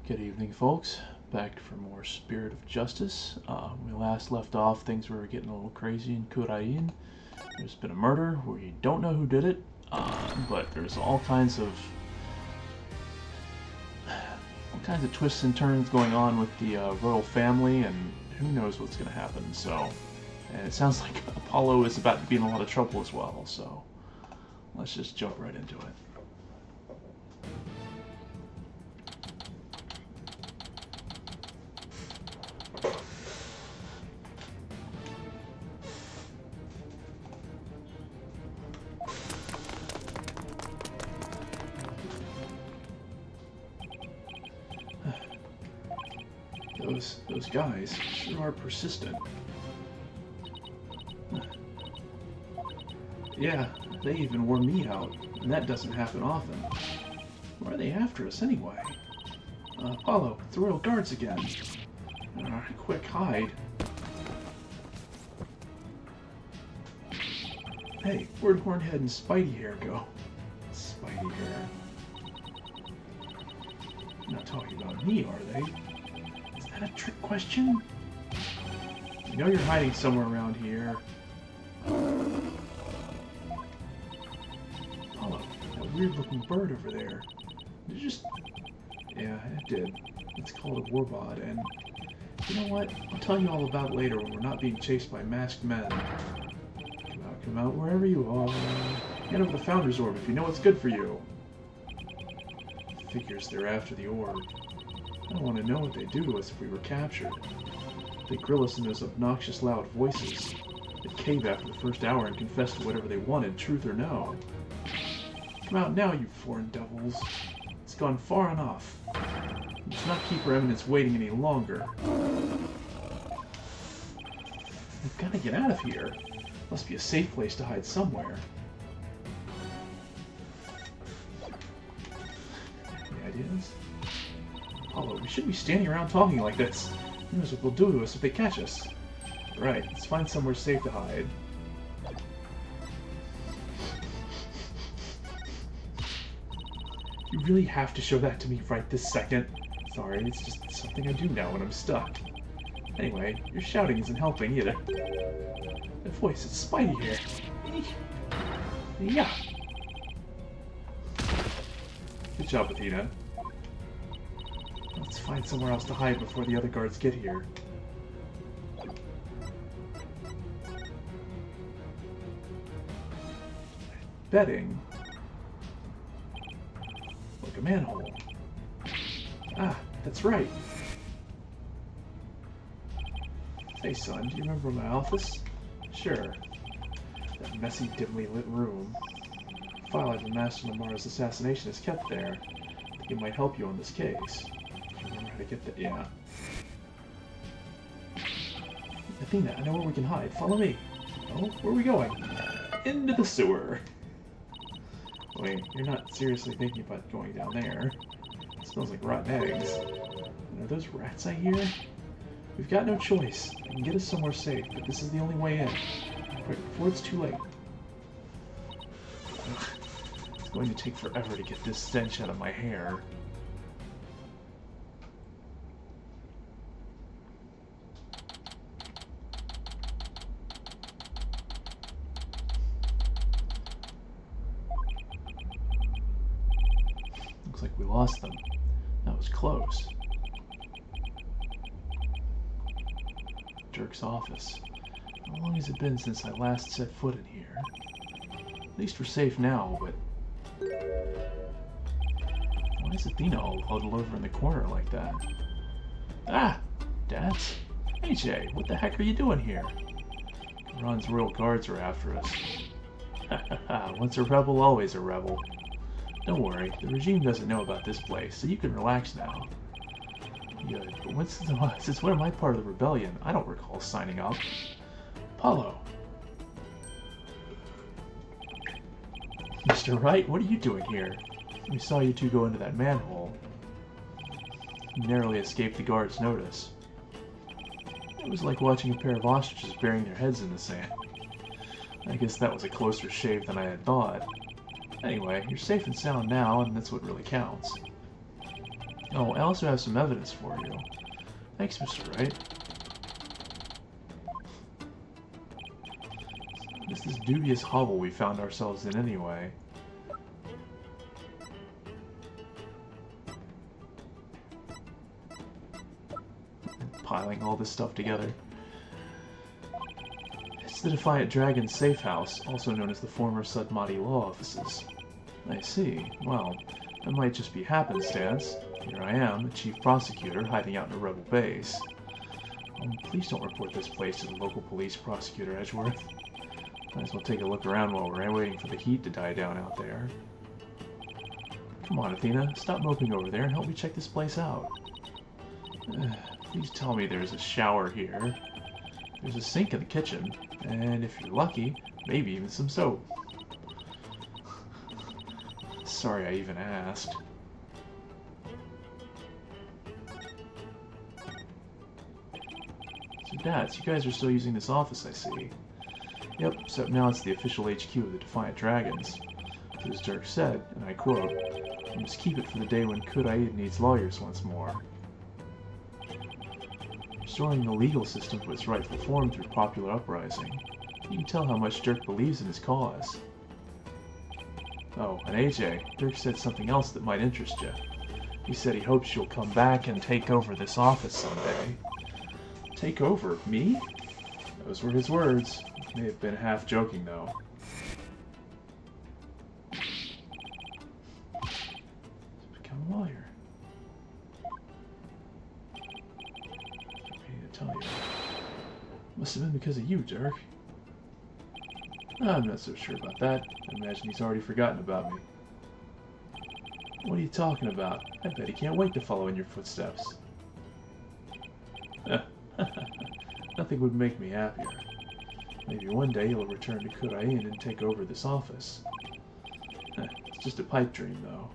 Good evening, folks. Back for more Spirit of Justice. When we last left off, things were getting a little crazy in Khura'in. There's been a murder. We don't know who did it, but there's all kinds of twists and turns going on with the royal family, and who knows what's going to happen. And it sounds like Apollo is about to be in a lot of trouble as well. So let's just jump right into it. Those guys sure are persistent. Yeah, they even wore me out, and that doesn't happen often. Why are they after us anyway? Apollo, it's the Royal Guards again. Quick, hide. Hey, where'd Hornhead and Spidey Hair go? Spidey Hair. They're not talking about me, are they? Is that a trick question? You know you're hiding somewhere around here. Apollo, that weird-looking bird over there. Did you just... Yeah, it did. It's called a warbod, and... You know what? I'll tell you all about it later when we're not being chased by masked men. Come out wherever you are. Head over the Founder's Orb if you know what's good for you. Figures they're after the orb. I don't want to know what they'd do to us if we were captured. They grill us in those obnoxious loud voices. They'd cave after the first hour and confess to whatever they wanted, truth or no. Come out now, you foreign devils. It's gone far enough. Let's not keep Her Eminence waiting any longer. We've got to get out of here. Must be a safe place to hide somewhere. Any ideas? Apollo, we shouldn't be standing around talking like this. Who knows what they'll do to us if they catch us? Right, let's find somewhere safe to hide. You really have to show that to me right this second. Sorry, it's just something I do now when I'm stuck. Anyway, your shouting isn't helping either. That voice, it's Spidey here. Yeah. Good job, Athena. Let's find somewhere else to hide before the other guards get here. Betting. Like a manhole. Ah, that's right. Hey son, do you remember my office? Sure. That messy, dimly lit room. The file I've amassed on Amara's assassination is kept there. I think it might help you on this case. Remember how to get that? Yeah. Athena, I know where we can hide. Follow me. Oh, where are we going? Into the sewer. Wait, you're not seriously thinking about going down there. It smells like rotten eggs. And are those rats I hear? We've got no choice. I can get us somewhere safe, but this is the only way in. Right before it's too late. Ugh. It's going to take forever to get this stench out of my hair. Looks like we lost them. That was close. Dirk's office. How long has it been since I last set foot in here? At least we're safe now, but... Why is Athena all huddled over in the corner like that? Ah! Dats? Hey Jay, what the heck are you doing here? Ron's Royal Guards are after us. Hahaha, once a rebel, always a rebel. Don't worry, the regime doesn't know about this place, so you can relax now. Good, but since when am I part of the rebellion? I don't recall signing up. Apollo. Mr. Wright, what are you doing here? We saw you two go into that manhole. You narrowly escaped the guard's notice. It was like watching a pair of ostriches burying their heads in the sand. I guess that was a closer shave than I had thought. Anyway, you're safe and sound now, and that's what really counts. Oh, I also have some evidence for you. Thanks, Mr. Wright. This is dubious hovel we found ourselves in anyway. Piling all this stuff together. It's the Defiant Dragon's safe house, also known as the former Sudmati law offices. I see. Well, that might just be happenstance. Here I am, a chief prosecutor, hiding out in a rebel base. Please don't report this place to the local police, Prosecutor Edgeworth. Might as well take a look around while we're waiting for the heat to die down out there. Come on, Athena, stop moping over there and help me check this place out. Please tell me there's a shower here. There's a sink in the kitchen, and if you're lucky, maybe even some soap. Sorry I even asked. So, Dads, you guys are still using this office, I see. Yep, except now it's the official HQ of the Defiant Dragons. As Dirk said, and I quote, "We must keep it for the day when Khura'in needs lawyers once more." Restoring the legal system to its rightful form through popular uprising. You can tell how much Dirk believes in his cause. Oh, and AJ, Dirk said something else that might interest you. He said he hopes you'll come back and take over this office someday. Take over? Me? Those were his words. May have been half joking, though. Become a lawyer. I tell you. Must have been because of you, Dirk. I'm not so sure about that. I imagine he's already forgotten about me. What are you talking about? I bet he can't wait to follow in your footsteps. Nothing would make me happier. Maybe one day he'll return to Khura'in and take over this office. It's just a pipe dream, though.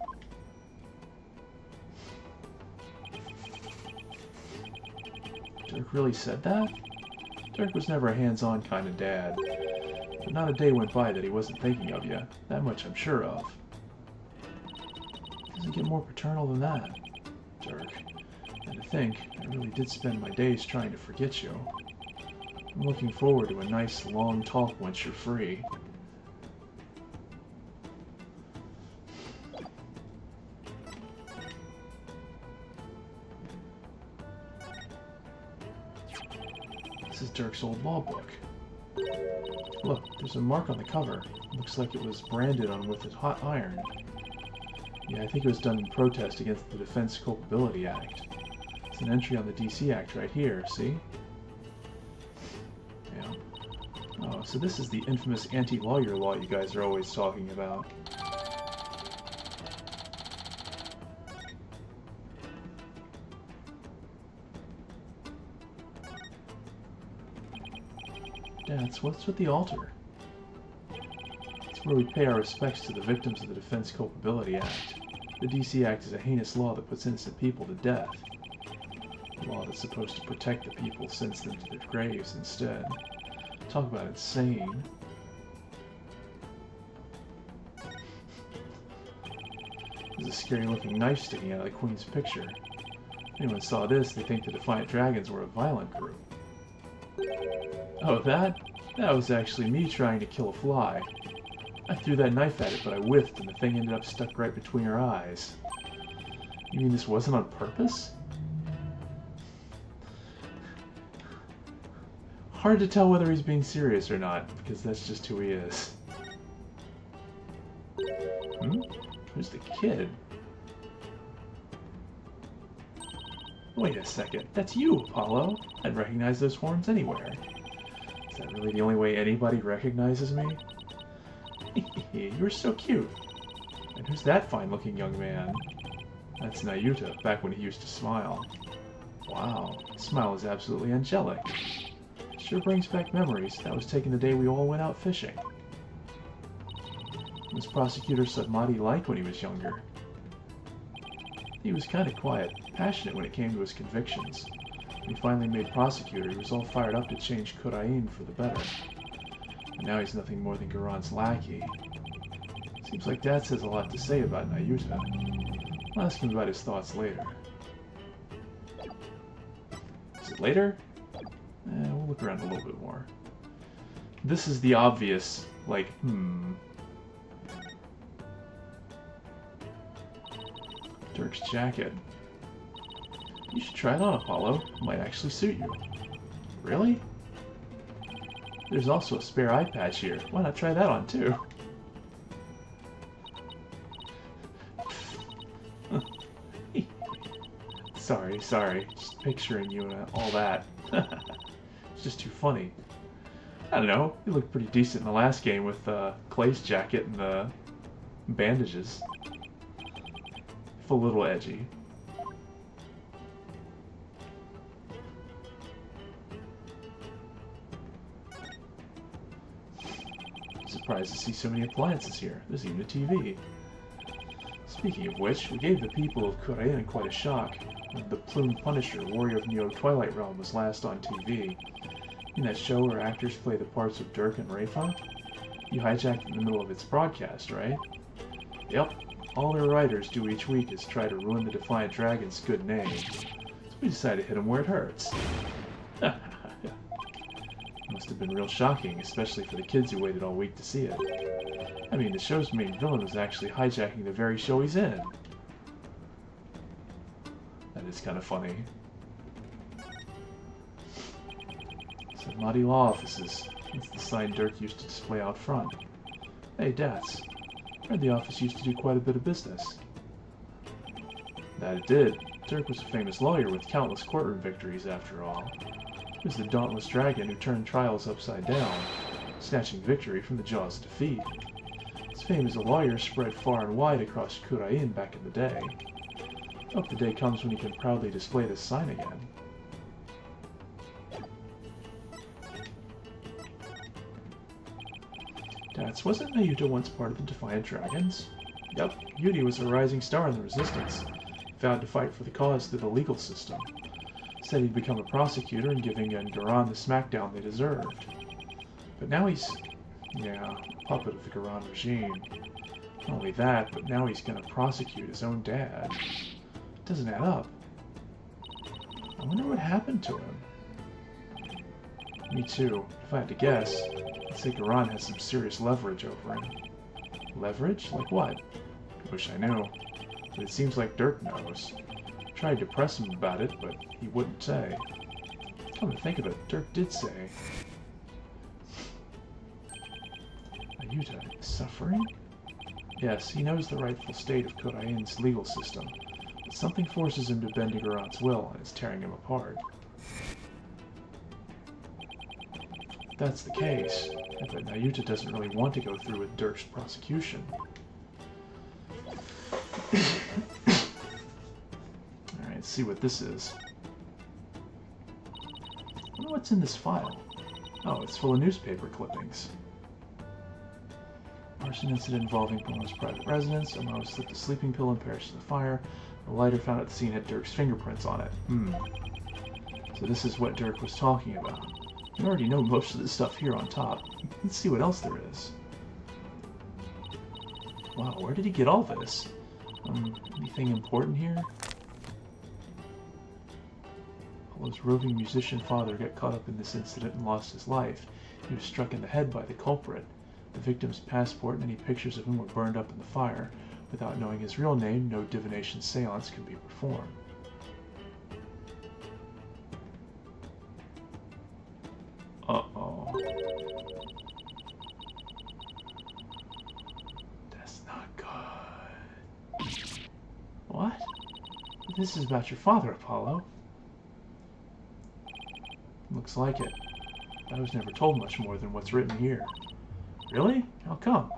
Dirk really said that? Dirk was never a hands-on kind of dad. But not a day went by that he wasn't thinking of you. That much I'm sure of. Does it get more paternal than that? Dirk. And to think, I really did spend my days trying to forget you. I'm looking forward to a nice, long talk once you're free. This is Dirk's old law book. Look, there's a mark on the cover. Looks like it was branded on with a hot iron. Yeah, I think it was done in protest against the Defense Culpability Act. It's an entry on the DC Act right here, see? Yeah. Oh, so this is the infamous anti-lawyer law you guys are always talking about. Dads, what's with the altar? It's where we pay our respects to the victims of the Defense Culpability Act. The DC Act is a heinous law that puts innocent people to death. A law that's supposed to protect the people sends them to their graves instead. Talk about insane. There's a scary-looking knife sticking out of the Queen's picture. If anyone saw this, they'd think the Defiant Dragons were a violent group. Oh, that? That was actually me trying to kill a fly. I threw that knife at it, but I whiffed, and the thing ended up stuck right between her eyes. You mean this wasn't on purpose? Hard to tell whether he's being serious or not, because that's just who he is. Who's the kid? Wait a second, that's you, Apollo! I'd recognize those horns anywhere. Is that really the only way anybody recognizes me? You're so cute. And who's that fine-looking young man? That's Nayuta, back when he used to smile. Wow, his smile is absolutely angelic. Sure brings back memories. That was taken the day we all went out fishing. What was Prosecutor Sudmati like when he was younger? He was kind of quiet, passionate when it came to his convictions. When he finally made prosecutor, he was all fired up to change Khura'in for the better. And now he's nothing more than Garon's lackey. Seems like Dad has a lot to say about Nayuta. I'll ask him about his thoughts later. Later? We'll look around a little bit more. This is the obvious, like, Dirk's jacket. You should try it on, Apollo. It might actually suit you. Really? There's also a spare eye patch here. Why not try that on, too? Sorry. Just picturing you and all that. It's just too funny. I don't know. You looked pretty decent in the last game with Clay's jacket and the bandages. A little edgy. Surprised to see so many appliances here. There's even a TV. Speaking of which, we gave the people of Khura'in quite a shock when the Plume Punisher, warrior of Neo Twilight Realm, was last on TV. In that show where actors play the parts of Dirk and Rafa, you hijacked in the middle of its broadcast, right? Yep. All their writers do each week is try to ruin the Defiant Dragon's good name. So we decided to hit him where it hurts. Must have been real shocking, especially for the kids who waited all week to see it. I mean, the show's main villain was actually hijacking the very show he's in. That is kind of funny. So, Muddy Law Offices. That's the sign Dirk used to display out front. Hey, Dats. I heard the office used to do quite a bit of business. That it did. Dirk was a famous lawyer with countless courtroom victories, after all. He was the dauntless dragon who turned trials upside down, snatching victory from the jaws of defeat. His fame as a lawyer spread far and wide across Khura'in back in the day. Hope the day comes when he can proudly display this sign again. Dats, wasn't Mayuta once part of the Defiant Dragons? Yep, Yudi was a rising star in the Resistance. Vowed to fight for the cause through the legal system. Said he'd become a prosecutor and giving Garan the smackdown they deserved. But now he's, a puppet of the Garan regime. Not only that, but now he's gonna prosecute his own dad. It doesn't add up. I wonder what happened to him. Me too. If I had to guess, I'd say Garan has some serious leverage over him. Leverage? Like what? I wish I knew. But it seems like Dirk knows. Tried to press him about it, but he wouldn't say. Come to think of it, Dirk did say. Mayuta is suffering? Yes, he knows the rightful state of Khura'in's legal system, but something forces him to bend to Garan's will and is tearing him apart. If that's the case, I bet Mayuta doesn't really want to go through with Dirk's prosecution. Let's see what this is. I wonder what's in this file. Oh, it's full of newspaper clippings. Arson incident involving Bruno's private residence. Amaro slipped a sleeping pill and perished in the fire. The lighter found at the scene had Dirk's fingerprints on it. So this is what Dirk was talking about. We already know most of the stuff here on top. Let's see what else there is. Wow, where did he get all this? Anything important here? Apollo's roving musician father got caught up in this incident and lost his life. He was struck in the head by the culprit. The victim's passport and any pictures of him were burned up in the fire. Without knowing his real name, no divination seance could be performed. Uh-oh. That's not good. What? This is about your father, Apollo. Looks like it. I was never told much more than what's written here. Really? How come?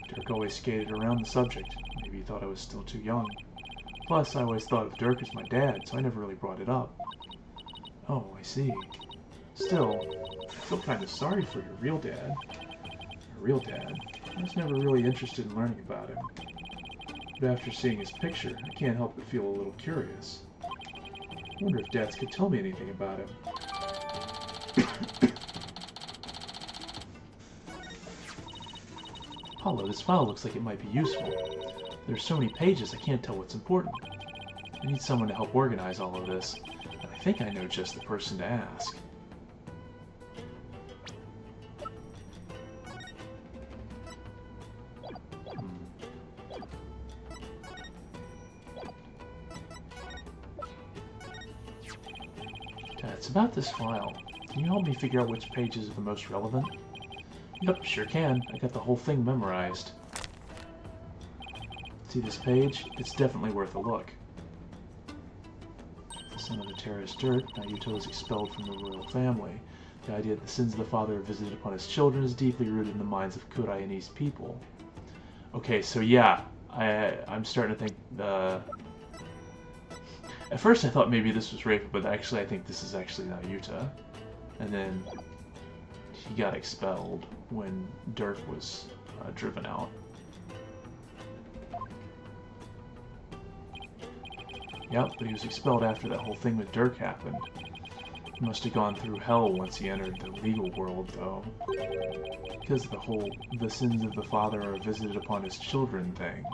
Dirk always skated around the subject. Maybe he thought I was still too young. Plus, I always thought of Dirk as my dad, so I never really brought it up. Oh, I see. Still, I feel kind of sorry for your real dad. Your real dad. I was never really interested in learning about him. But after seeing his picture, I can't help but feel a little curious. I wonder if Dads could tell me anything about him. Apollo, this file looks like it might be useful. There's so many pages I can't tell what's important. I need someone to help organize all of this. I think I know just the person to ask. It's about this file. Can you help me figure out which pages are the most relevant? Yep, sure can. I got the whole thing memorized. See this page? It's definitely worth a look. The son of the terrorist Dirk, Naruto is expelled from the royal family. The idea that the sins of the father are visited upon his children is deeply rooted in the minds of Khura'inese people. Okay, so yeah, I'm starting to think at first I thought maybe this was Rape, but actually I think this is actually Naruto. And then he got expelled when Dirk was driven out. Yep, but he was expelled after that whole thing with Dirk happened. He must have gone through hell once he entered the legal world, though. Because of the sins of the father are visited upon his children thing.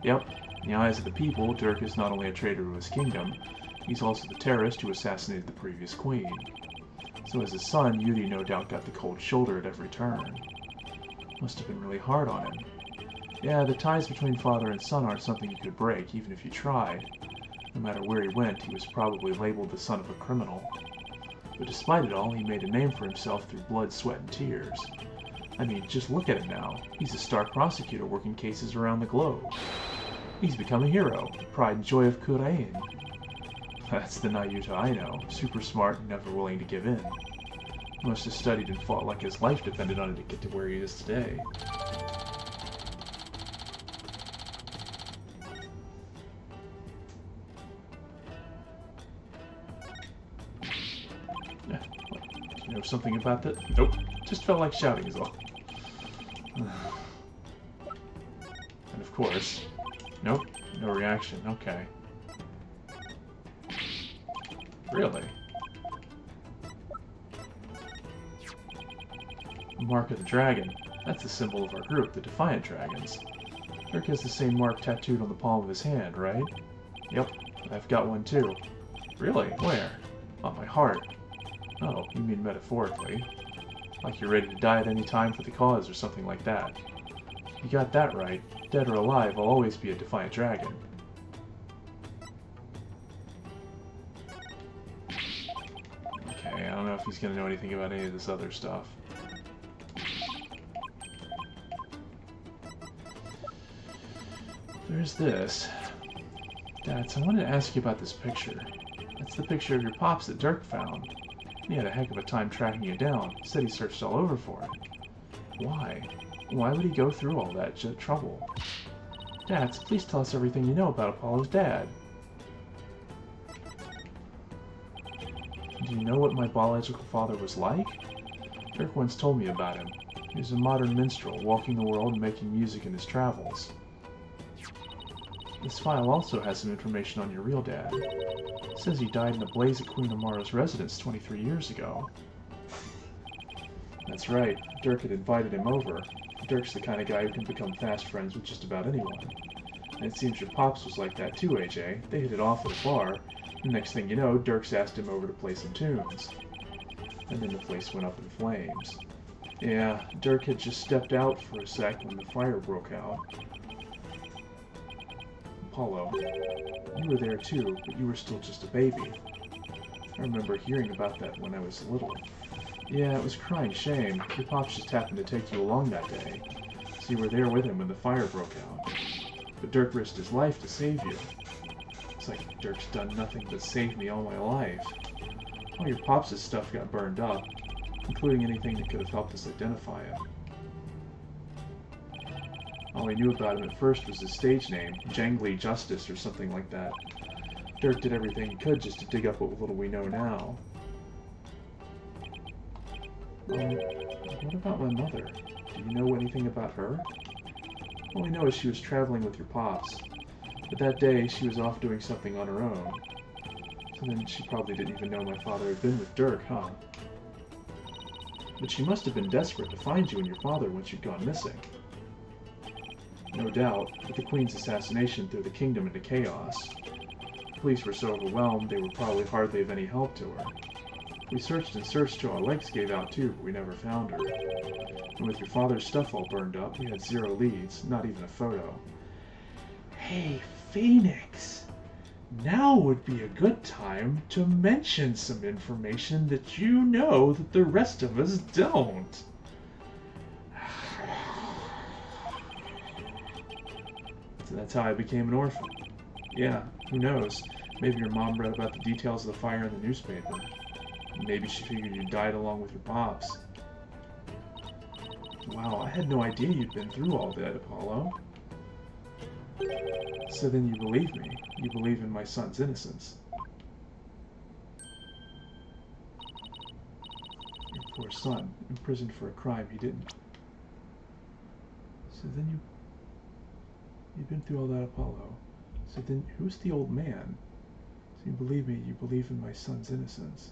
Yep, in the eyes of the people, Dirk is not only a traitor to his kingdom, he's also the terrorist who assassinated the previous queen. So as his son, Yuri no doubt got the cold shoulder at every turn. Must have been really hard on him. Yeah, the ties between father and son aren't something you could break, even if you tried. No matter where he went, he was probably labeled the son of a criminal. But despite it all, he made a name for himself through blood, sweat, and tears. I mean, just look at him now. He's a star prosecutor working cases around the globe. He's become a hero, the pride and joy of Khura'in. That's the Naruto I know, super smart and never willing to give in. He must have studied and fought like his life depended on it to get to where he is today. You know something about that? Nope. Just felt like shouting is all. And of course... Nope. No reaction. Okay. Really? Mark of the Dragon. That's the symbol of our group, the Defiant Dragons. Dirk has the same mark tattooed on the palm of his hand, right? Yep. I've got one too. Really? Where? On my heart. Oh, you mean metaphorically. Like you're ready to die at any time for the cause or something like that. You got that right. Dead or alive, I'll always be a Defiant Dragon. Okay, I don't know if he's gonna know anything about any of this other stuff. There's this. Dad, I wanted to ask you about this picture. That's the picture of your pops that Dirk found. He had a heck of a time tracking you down. Said he searched all over for it. Why? Why would he go through all that trouble? Dad, please tell us everything you know about Apollo's dad. Do you know what my biological father was like? Dirk once told me about him. He was a modern minstrel, walking the world and making music in his travels. This file also has some information on your real dad. It says he died in a blaze at Queen Amara's residence 23 years ago. That's right, Dirk had invited him over. Dirk's the kind of guy who can become fast friends with just about anyone. And it seems your pops was like that too, AJ. They hit it off at a bar. The next thing you know, Dirk's asked him over to play some tunes. And then the place went up in flames. Yeah, Dirk had just stepped out for a sec when the fire broke out. Apollo, you were there too, but you were still just a baby. I remember hearing about that when I was little. Yeah, it was crying shame. Your pops just happened to take you along that day. So you were there with him when the fire broke out. But Dirk risked his life to save you. It's like Dirk's done nothing but save me all my life. All your pops' stuff got burned up, including anything that could have helped us identify him. All we knew about him at first was his stage name, Jangly Justice or something like that. Dirk did everything he could just to dig up what little we know now. What about my mother? Do you know anything about her? All we know is she was traveling with your pops. But that day, she was off doing something on her own. So then she probably didn't even know my father had been with Dirk, huh? But she must have been desperate to find you and your father once you'd gone missing. No doubt, with the Queen's assassination threw the kingdom into chaos. The police were so overwhelmed they were probably hardly of any help to her. We searched and searched till our legs gave out too, but we never found her. And with your father's stuff all burned up, we had 0 leads, not even a photo. Hey, Phoenix! Now would be a good time to mention some information that you know that the rest of us don't. So that's how I became an orphan. Yeah, who knows? Maybe your mom read about the details of the fire in the newspaper. Maybe she figured you died along with your pops. Wow, I had no idea you'd been through all that, Apollo. So then you believe me. You believe in my son's innocence. Your poor son, imprisoned for a crime he didn't. So then you've been through all that, Apollo. So then who's the old man? So you believe me, you believe in my son's innocence.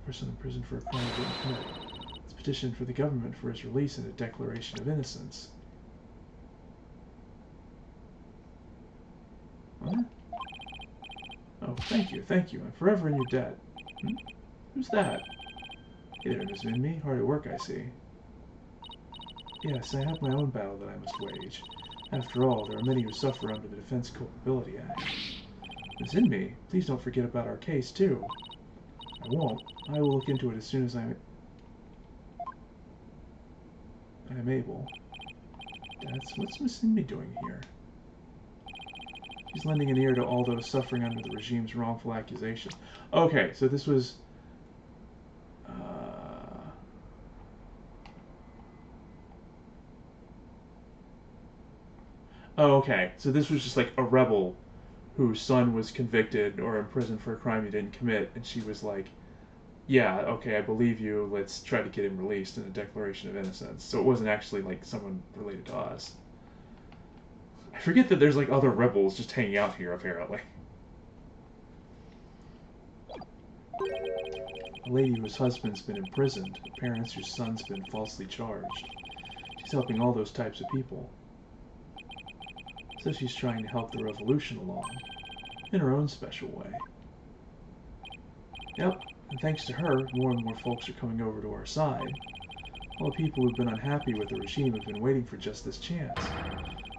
Person imprisoned for a crime he didn't commit. It's petitioned for the government for his release and a declaration of innocence. Huh? Oh, thank you. I'm forever in your debt. Who's that? Hey there, Miss Minmi. Hard at work, I see. Yes, I have my own battle that I must wage. After all, there are many who suffer under the Defense Culpability Act. Miss Minmi, please don't forget about our case, too. I won't. I will look into it as soon as I am able. What's Miss Minmi doing here? She's lending an ear to all those suffering under the regime's wrongful accusations. Okay, so this was... Oh, okay. So this was just like a rebel whose son was convicted or imprisoned for a crime he didn't commit, and she was like, yeah, okay, I believe you, let's try to get him released in a declaration of innocence. So it wasn't actually like someone related to us. I forget that there's like other rebels just hanging out here, apparently. A lady whose husband's been imprisoned, parents whose son's been falsely charged. She's helping all those types of people. So she's trying to help the revolution along, in her own special way. Yep, and thanks to her, more and more folks are coming over to our side. All the people who've been unhappy with the regime have been waiting for just this chance,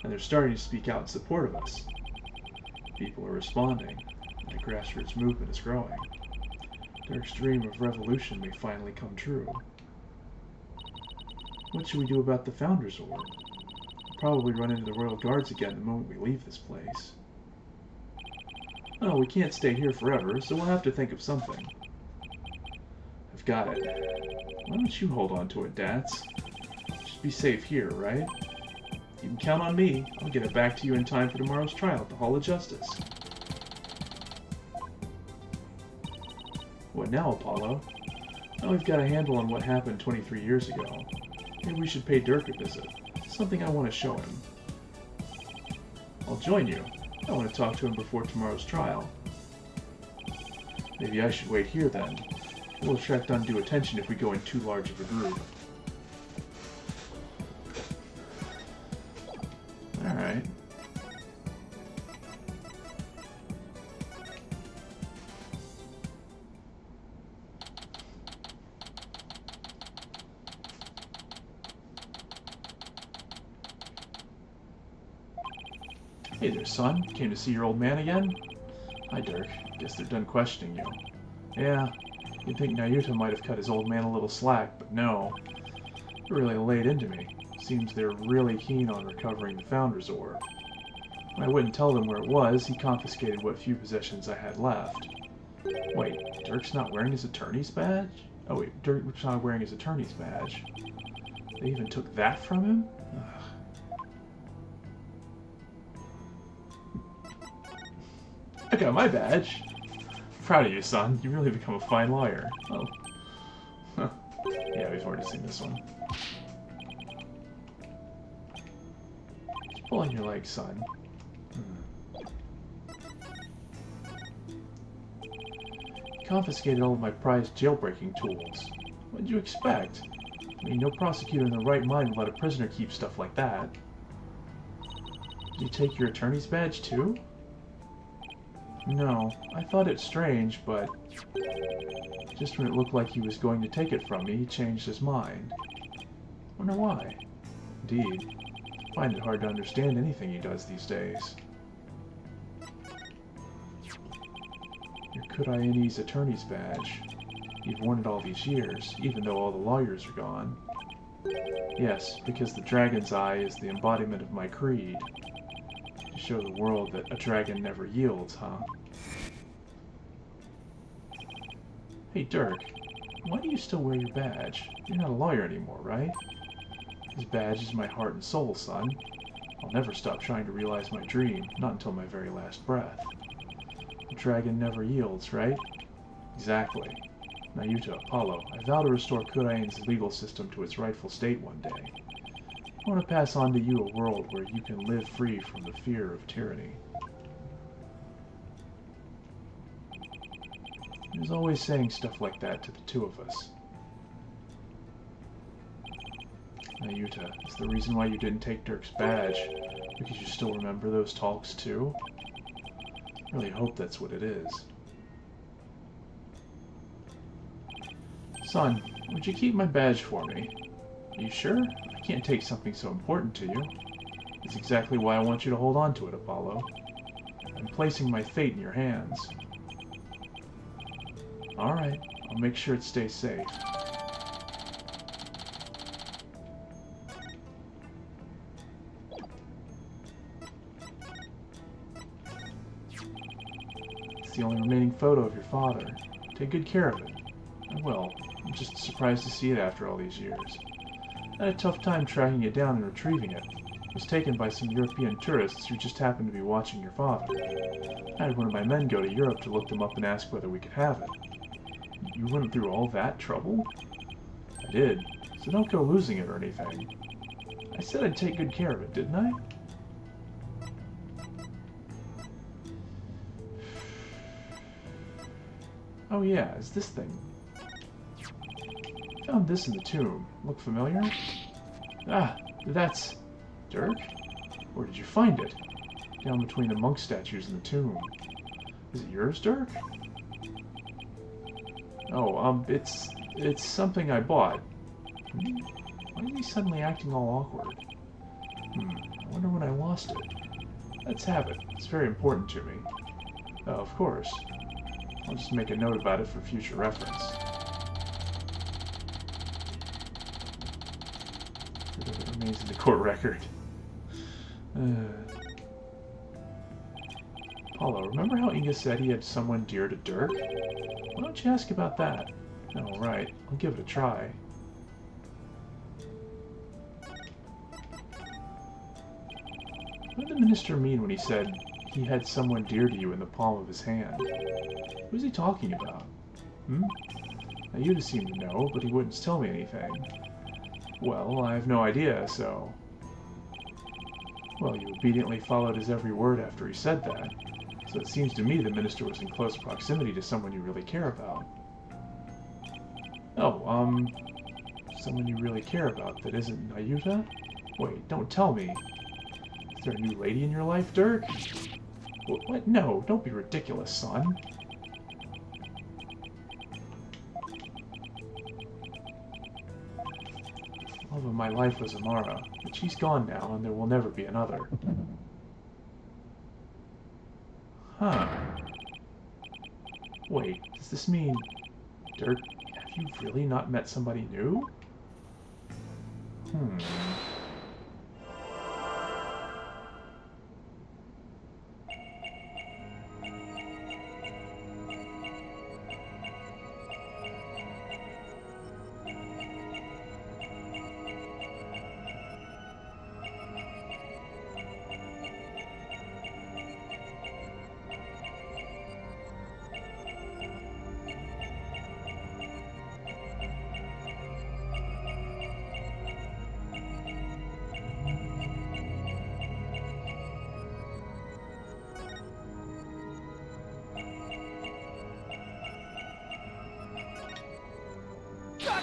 and they're starting to speak out in support of us. People are responding, and the grassroots movement is growing. Dirk's dream of revolution may finally come true. What should we do about the Founders Orb? Probably run into the Royal Guards again the moment we leave this place. Oh, we can't stay here forever, so we'll have to think of something. I've got it. Why don't you hold on to it, Dats? Should be safe here, right? You can count on me. I'll get it back to you in time for tomorrow's trial at the Hall of Justice. What now, Apollo? Now we've got a handle on what happened 23 years ago. Maybe we should pay Dirk a visit. Something I want to show him. I'll join you. I want to talk to him before tomorrow's trial. Maybe I should wait here then. We'll attract undue attention if we go in too large of a group. Alright. Hey there, son. Came to see your old man again? Hi, Dirk. Guess they're done questioning you. Yeah, you'd think Nayuta might have cut his old man a little slack, but no. They really laid into me. Seems they're really keen on recovering the Founders Orb. When I wouldn't tell them where it was, he confiscated what few possessions I had left. Wait, Dirk's not wearing his attorney's badge? Oh wait, Dirk's not wearing his attorney's badge. They even took that from him? Ugh. I got my badge. Proud of you, son. You really become a fine lawyer. Oh. Huh. Yeah, we've already seen this one. Just pull on your leg, son. confiscated all of my prized jailbreaking tools. What did you expect? I mean, no prosecutor in their right mind would let a prisoner keep stuff like that. Did you take your attorney's badge too? No, I thought it strange, but just when it looked like he was going to take it from me, he changed his mind. Wonder why. Indeed. I find it hard to understand anything he does these days. Your Khura'in's attorney's badge. You've worn it all these years, even though all the lawyers are gone. Yes, because the dragon's eye is the embodiment of my creed. To show the world that a dragon never yields, huh? Hey, Dirk, why do you still wear your badge? You're not a lawyer anymore, right? This badge is my heart and soul, son. I'll never stop trying to realize my dream, not until my very last breath. The dragon never yields, right? Exactly. Nayuta, Apollo, I vow to restore Khura'in's legal system to its rightful state one day. I want to pass on to you a world where you can live free from the fear of tyranny. He was always saying stuff like that to the two of us. Nayuta, is the reason why you didn't take Dirk's badge because you still remember those talks too? I really hope that's what it is. Son, would you keep my badge for me? Are you sure? I can't take something so important to you. That's exactly why I want you to hold on to it, Apollo. I'm placing my fate in your hands. Alright, I'll make sure it stays safe. It's the only remaining photo of your father. Take good care of it. I will. I'm just surprised to see it after all these years. I had a tough time tracking it down and retrieving it. It was taken by some European tourists who just happened to be watching your father. I had one of my men go to Europe to look them up and ask whether we could have it. You went through all that trouble? I did, so don't go losing it or anything. I said I'd take good care of it, didn't I? Oh yeah, it's this thing. Found this in the tomb. Look familiar? Ah, that's... Dirk? Where did you find it? Down between the monk statues in the tomb. Is it yours, Dirk? Oh, it's something I bought. Why is he suddenly acting all awkward? I wonder when I lost it. Let's have it. It's very important to me. Oh, of course. I'll just make a note about it for future reference. It remains in the court record. Apollo, remember how Inga said he had someone dear to Dirk? Why don't you ask about that? Oh, right. I'll give it a try. What did the minister mean when he said he had someone dear to you in the palm of his hand? Who was he talking about? Now, you'd seem to know, but he wouldn't tell me anything. Well, I have no idea, so... Well, you obediently followed his every word after he said that. So it seems to me the minister was in close proximity to someone you really care about. Oh, someone you really care about that isn't Nayuta? Wait, don't tell me. Is there a new lady in your life, Dirk? What? No, don't be ridiculous, son. Love of my life was Amara, but she's gone now, and there will never be another. Huh. Wait, does this mean... Dirk, have you really not met somebody new?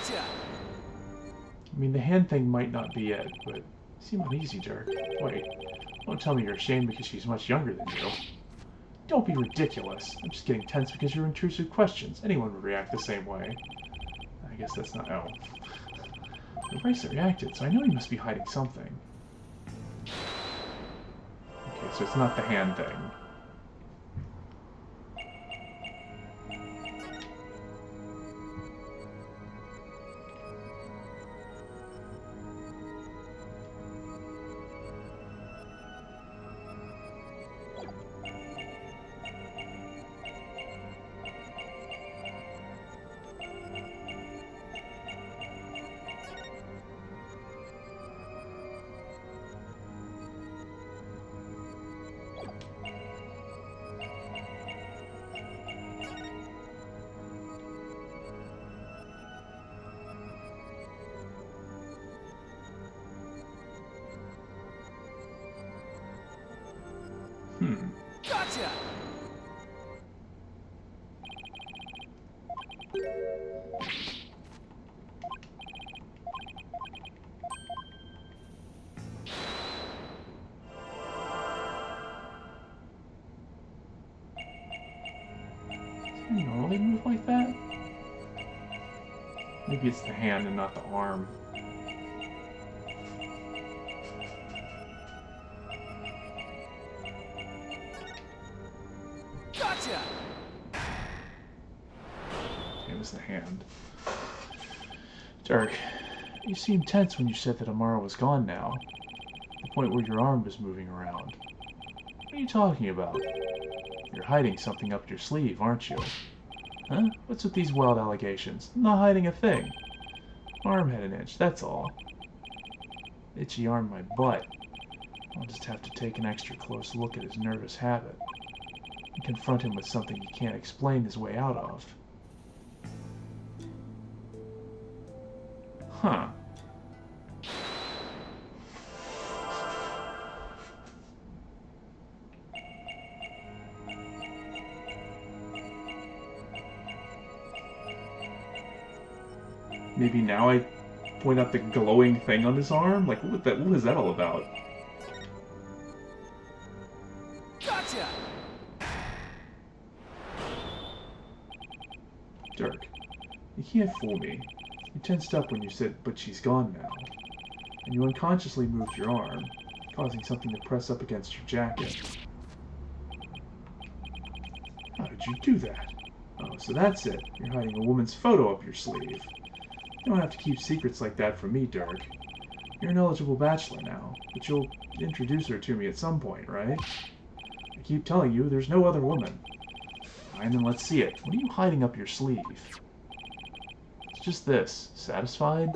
Gotcha! I mean, the hand thing might not be it, but you seem uneasy, Dirk. Wait, don't tell me you're ashamed because she's much younger than you. Don't be ridiculous. I'm just getting tense because of your intrusive questions. Anyone would react the same way. I guess that's not... Oh. The bracelet reacted, so I know he must be hiding something. Okay, so it's not the hand thing. Gotcha! Does he normally move like that? Maybe it's the hand and not the arm. Gotcha! It was the hand. Dirk, you seemed tense when you said that Amara was gone now. The point where your arm was moving around. What are you talking about? You're hiding something up your sleeve, aren't you? Huh? What's with these wild allegations? I'm not hiding a thing. Arm had an itch, that's all. Itchy arm my butt. I'll just have to take an extra close look at his nervous habit and confront him with something he can't explain his way out of. Huh. Maybe now I point out the glowing thing on his arm? Like, what was that all about? Gotcha! Dirk, you can't fool me. You tensed up when you said, but she's gone now. And you unconsciously moved your arm, causing something to press up against your jacket. How did you do that? Oh, so that's it. You're hiding a woman's photo up your sleeve. You don't have to keep secrets like that from me, Dirk. You're an eligible bachelor now, but you'll introduce her to me at some point, right? I keep telling you, there's no other woman. Fine, then let's see it. What are you hiding up your sleeve? It's just this. Satisfied?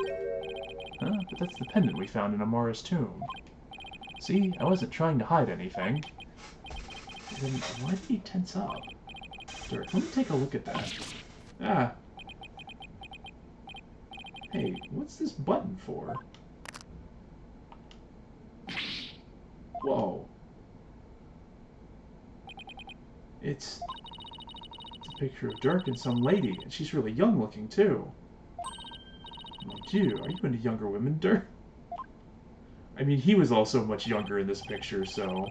Huh? But that's the pendant we found in Amara's tomb. See, I wasn't trying to hide anything. Then why did he tense up? Dirk, let me take a look at that. Ah. Hey, what's this button for? Whoa. It's a picture of Dirk and some lady, and she's really young looking too. Like you, are you into younger women, Dirk? I mean, he was also much younger in this picture, so...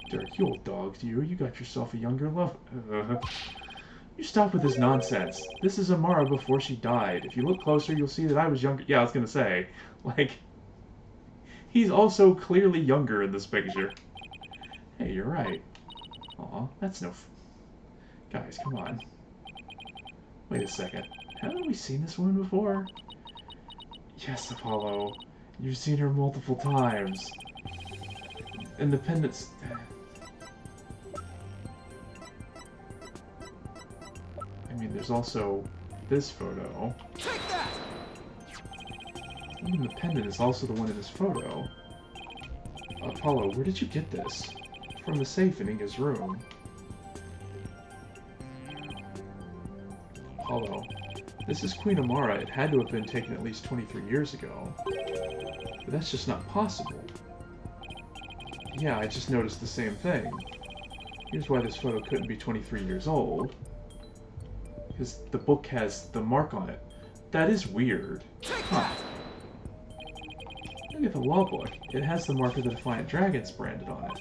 Dirk, you old dog, you got yourself a younger love... You stop with this nonsense. This is Amara before she died. If you look closer, you'll see that I was younger. Yeah, I was gonna say, like... He's also clearly younger in this picture. Hey, you're right. Aw, that's no... Guys, come on. Wait a second. Haven't we seen this woman before? Yes, Apollo. You've seen her multiple times. And the pendants... I mean, there's also this photo. Take that! Even the pendant is also the one in this photo. Apollo, where did you get this? From the safe in Inga's room. Apollo, this is Queen Amara. It had to have been taken at least 23 years ago. But that's just not possible. Yeah, I just noticed the same thing. Here's why this photo couldn't be 23 years old. Because the book has the mark on it. That is weird. Take Huh. that! Look at the law book. It has the mark of the Defiant Dragons branded on it.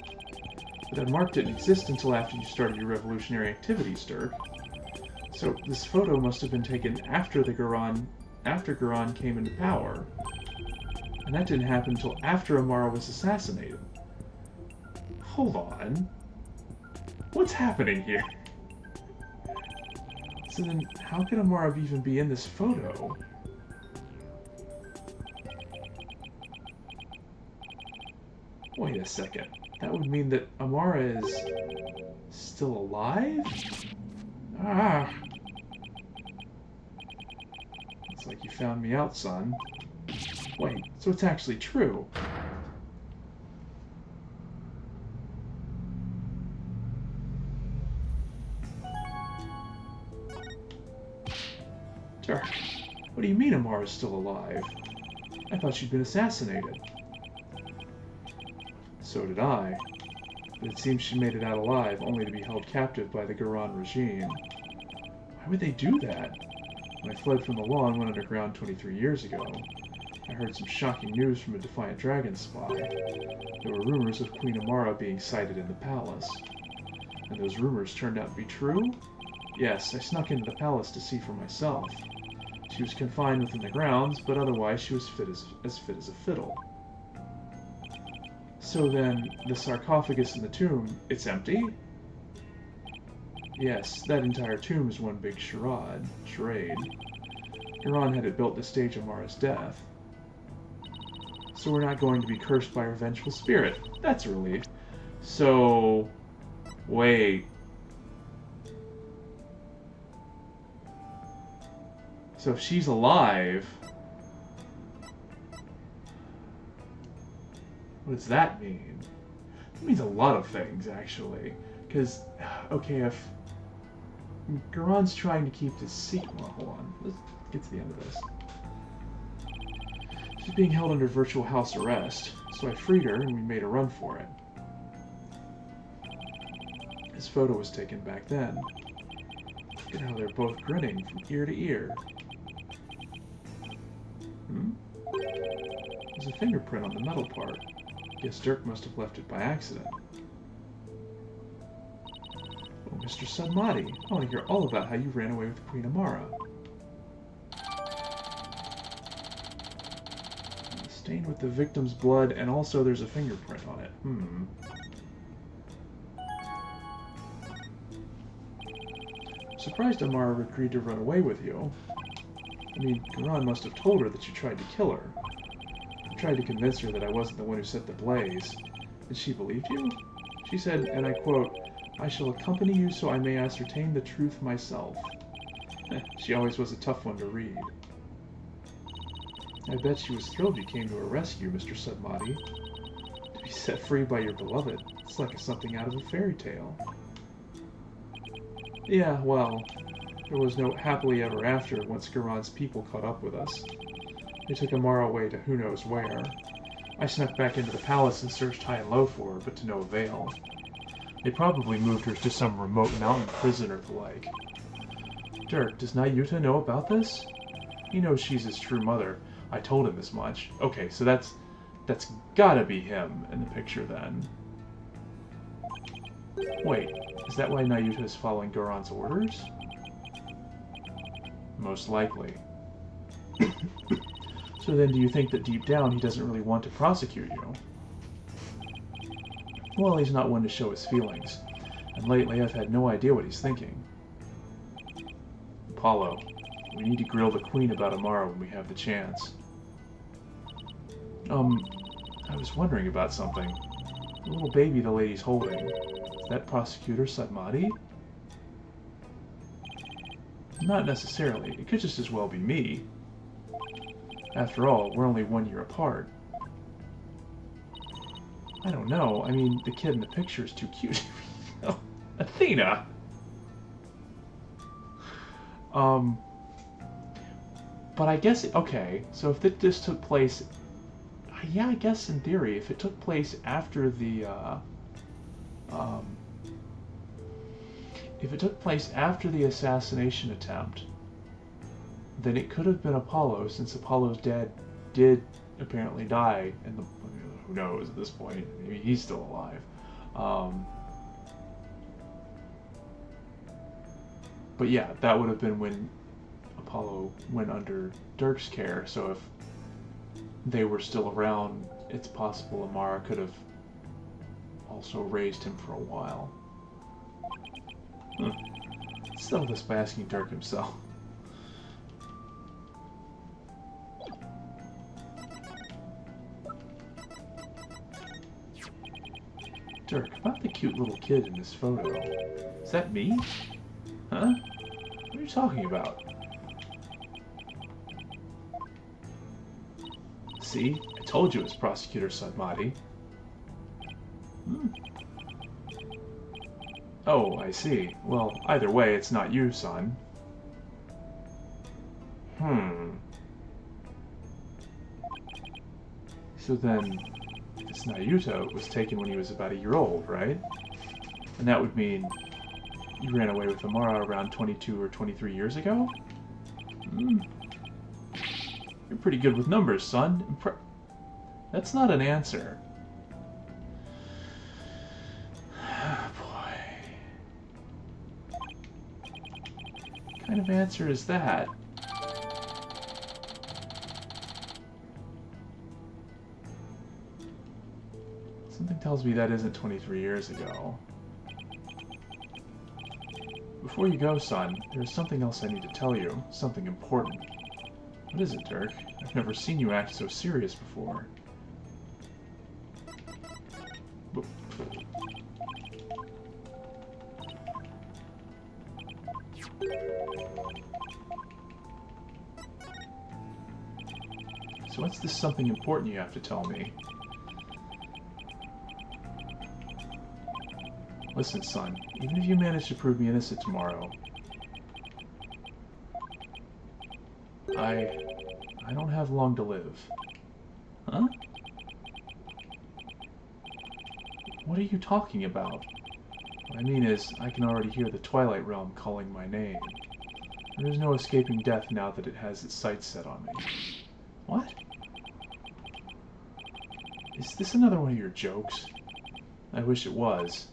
But that mark didn't exist until after you started your revolutionary activities, Dirk. So this photo must have been taken after Khura'in came into power. And that didn't happen until after Amara was assassinated. Hold on. What's happening here? So then, how could Amara even be in this photo? Wait a second. That would mean that Amara is still alive? Ah! Looks like you found me out, son. Wait, so it's actually true. Dirk, what do you mean Amara's still alive? I thought she'd been assassinated. So did I. But it seems she made it out alive, only to be held captive by the Khura'in regime. Why would they do that? When I fled from the law and went underground 23 years ago, I heard some shocking news from a Defiant Dragon spy. There were rumors of Queen Amara being sighted in the palace. And those rumors turned out to be true? Yes, I snuck into the palace to see for myself. She was confined within the grounds, but otherwise she was as fit as a fiddle. So then, the sarcophagus in the tomb, it's empty? Yes, that entire tomb is one big charade. Iran had it built to stage Amara's death. So we're not going to be cursed by a revengeful spirit. That's a relief. So... wait. So if she's alive... what does that mean? It means a lot of things, actually. Because, okay, if Garon's trying to keep this secret... well, hold on. Let's get to the end of this. She's being held under virtual house arrest, so I freed her and we made a run for it. His photo was taken back then. Look at how they're both grinning from ear to ear. There's a fingerprint on the metal part. Guess Dirk must have left it by accident. Oh, Mr. Sudmati, I want to hear all about how you ran away with Queen Amara. Stained with the victim's blood, and also there's a fingerprint on it. Surprised Amara agreed to run away with you. I mean, Khura'in must have told her that you tried to kill her. I tried to convince her that I wasn't the one who set the blaze. And she believed you? She said, and I quote, "I shall accompany you so I may ascertain the truth myself." She always was a tough one to read. I bet she was thrilled you came to her rescue, Mr. Sudmati. To be set free by your beloved, it's like something out of a fairy tale. Yeah, well, there was no happily ever after once Garon's people caught up with us. They took Amara away to who knows where. I snuck back into the palace and searched high and low for her, but to no avail. They probably moved her to some remote mountain prison or the like. Dirk, does Nayuta know about this? He knows she's his true mother. I told him as much. Okay, so that's gotta be him in the picture then. Wait, is that why Nayuta is following Goron's orders? Most likely. So then do you think that deep down he doesn't really want to prosecute you? Well, he's not one to show his feelings, and lately I've had no idea what he's thinking. Apollo, we need to grill the Queen about Amara when we have the chance. I was wondering about something. The little baby the lady's holding. Is that Prosecutor Sudmati? Not necessarily. It could just as well be me. After all, we're only 1 year apart. I don't know. I mean, the kid in the picture is too cute. Oh, Athena! But I guess, okay, so if this took place, yeah, I guess in theory, if it took place after the, if it took place after the assassination attempt, then it could have been Apollo, since Apollo's dad did apparently die, and who knows at this point? Maybe he's still alive. But yeah, that would have been when Apollo went under Dirk's care. So if they were still around, it's possible Amara could have also raised him for a while. Let's settle this by asking Dirk himself. Dirk, about the cute little kid in this photo. Is that me? Huh? What are you talking about? See? I told you it was Prosecutor Sadmati. Oh, I see. Well, either way, it's not you, son. So then, this Nayuta was taken when he was about a year old, right? And that would mean you ran away with Amara around 22 or 23 years ago? You're pretty good with numbers, son. That's not an answer. Boy. What kind of answer is that? Something tells me that isn't 23 years ago. Before you go, son, there's something else I need to tell you. Something important. What is it, Dirk? I've never seen you act so serious before. So what's this something important you have to tell me? Listen, son, even if you manage to prove me innocent tomorrow, I don't have long to live. Huh? What are you talking about? What I mean is, I can already hear the Twilight Realm calling my name. There is no escaping death now that it has its sights set on me. What? Is this another one of your jokes? I wish it was.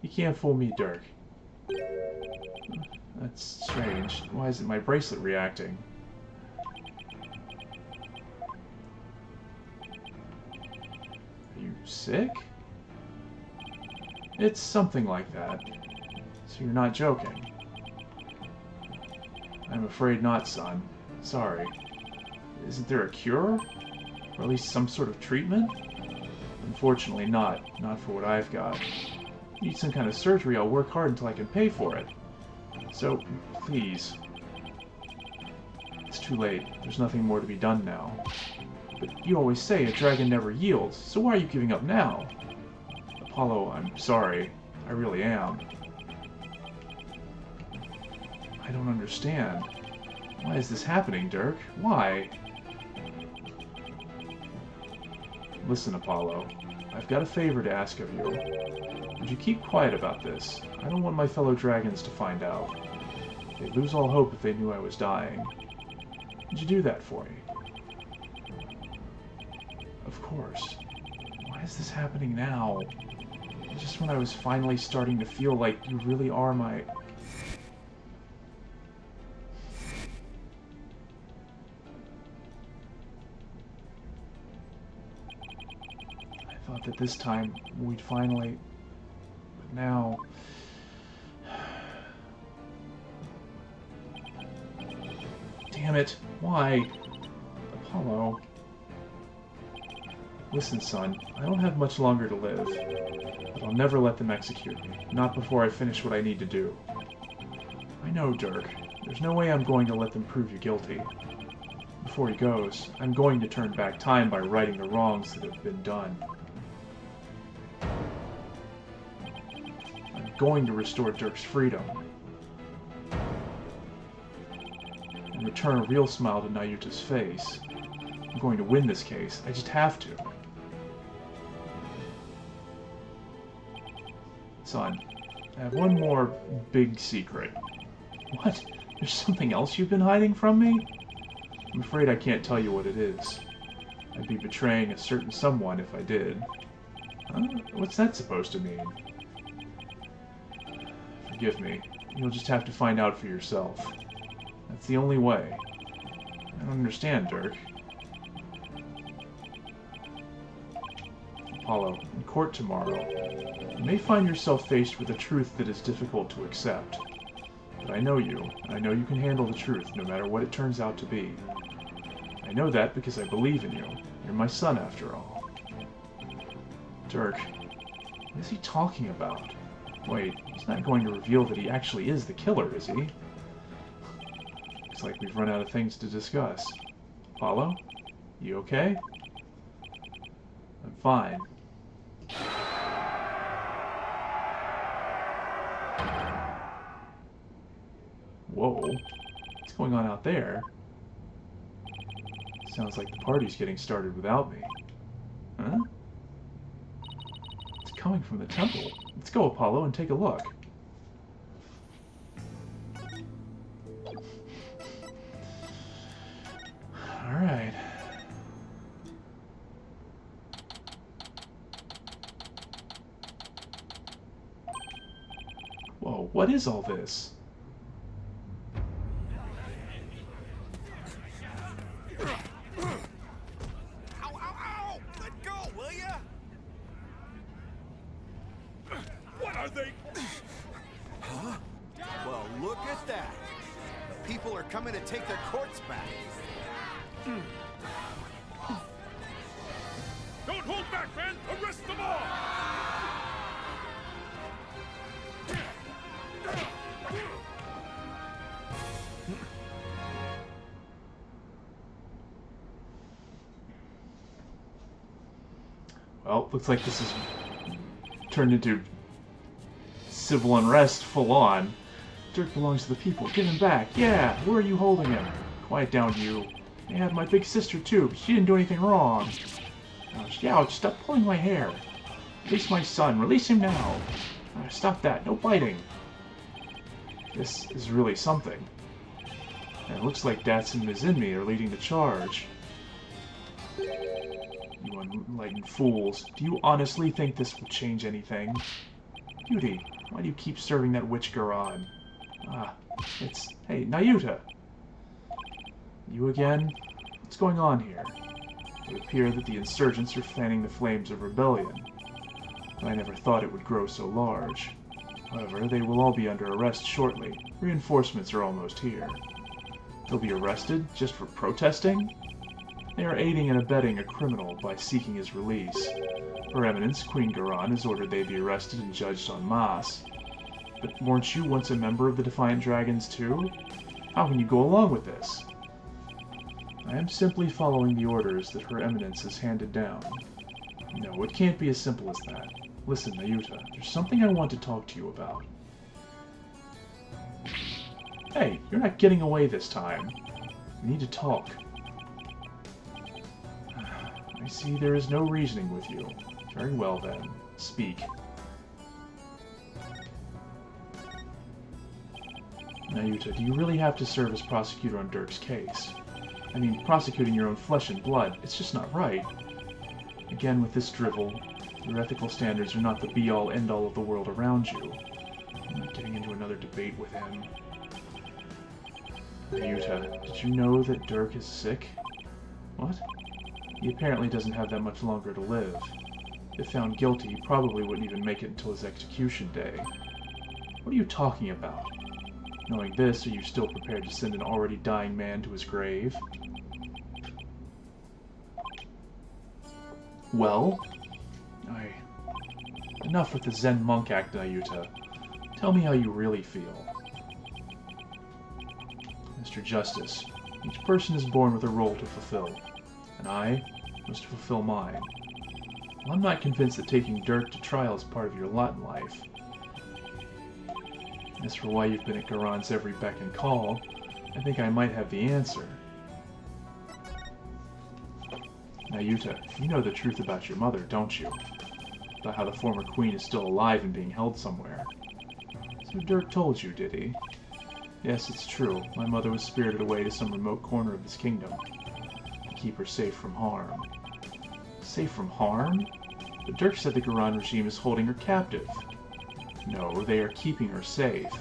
You can't fool me, Dirk. That's strange. Why isn't my bracelet reacting? Are you sick? It's something like that. So you're not joking? I'm afraid not, son. Sorry. Isn't there a cure? Or at least some sort of treatment? Unfortunately not. Not for what I've got. Need some kind of surgery, I'll work hard until I can pay for it. So, please. It's too late. There's nothing more to be done now. But you always say a dragon never yields, so why are you giving up now? Apollo, I'm sorry. I really am. I don't understand. Why is this happening, Dirk? Why? Listen, Apollo. I've got a favor to ask of you. Would you keep quiet about this? I don't want my fellow dragons to find out. They'd lose all hope if they knew I was dying. Would you do that for me? Of course. Why is this happening now? Just when I was finally starting to feel like you really are my... I thought that this time we'd finally... But now... Damn it! Why? Apollo... Listen, son, I don't have much longer to live, but I'll never let them execute me, not before I finish what I need to do. I know, Dirk. There's no way I'm going to let them prove you guilty. Before he goes, I'm going to turn back time by righting the wrongs that have been done. I'm going to restore Dirk's freedom. And return a real smile to Nayuta's face. I'm going to win this case. I just have to. Son, I have one more big secret. What? There's something else you've been hiding from me? I'm afraid I can't tell you what it is. I'd be betraying a certain someone if I did. Huh? What's that supposed to mean? Forgive me. You'll just have to find out for yourself. That's the only way. I don't understand, Dirk. Apollo, in court tomorrow, you may find yourself faced with a truth that is difficult to accept. But I know you, and I know you can handle the truth, no matter what it turns out to be. I know that because I believe in you. You're my son, after all. Dirk, what is he talking about? Wait, he's not going to reveal that he actually is the killer, is he? Looks like we've run out of things to discuss. Apollo? You okay? I'm fine. Whoa. What's going on out there? Sounds like the party's getting started without me. Huh? It's coming from the temple. Let's go, Apollo, and take a look. Alright. Whoa, what is all this? Huh? Well, look at that. The people are coming to take their courts back. Don't hold back, men! Arrest them all! Well, looks like this is turned into civil unrest full on. Dirk belongs to the people. Give him back. Yeah, where are you holding him? Quiet down, you. I have my big sister too, but she didn't do anything wrong. Ouch, stop pulling my hair. Release my son. Release him now. Stop that. No biting. This is really something. And it looks like Datsun and Mizinmi are leading the charge. You unenlightened fools. Do you honestly think this will change anything? Beauty, why do you keep serving that witch Khura'in? It's... Hey, Nayuta! You again? What's going on here? It would appear that the insurgents are fanning the flames of rebellion. I never thought it would grow so large. However, they will all be under arrest shortly. Reinforcements are almost here. They'll be arrested just for protesting? They are aiding and abetting a criminal by seeking his release. Her Eminence, Queen Khura'in, has ordered they be arrested and judged en masse. But weren't you once a member of the Defiant Dragons too? How can you go along with this? I am simply following the orders that Her Eminence has handed down. No, it can't be as simple as that. Listen, Nayuta, there's something I want to talk to you about. Hey, you're not getting away this time. We need to talk. I see there is no reasoning with you. Very well then. Speak. Nayuta, do you really have to serve as prosecutor on Dirk's case? I mean, prosecuting your own flesh and blood, it's just not right. Again, with this drivel, your ethical standards are not the be-all, end-all of the world around you. I'm not getting into another debate with him. Nayuta, did you know that Dirk is sick? What? He apparently doesn't have that much longer to live. If found guilty, he probably wouldn't even make it until his execution day. What are you talking about? Knowing this, are you still prepared to send an already dying man to his grave? Well? Enough with the Zen monk act, Nayuta. Tell me how you really feel. Mr. Justice, each person is born with a role to fulfill, and I must fulfill mine. Well, I'm not convinced that taking Dirk to trial is part of your lot in life. As for why you've been at Khura'in's every beck and call, I think I might have the answer. Nayuta, you know the truth about your mother, don't you? About how the former queen is still alive and being held somewhere. So Dirk told you, did he? Yes, it's true. My mother was spirited away to some remote corner of this kingdom to keep her safe from harm. Safe from harm? But Dirk said the Khura'in regime is holding her captive. No, they are keeping her safe.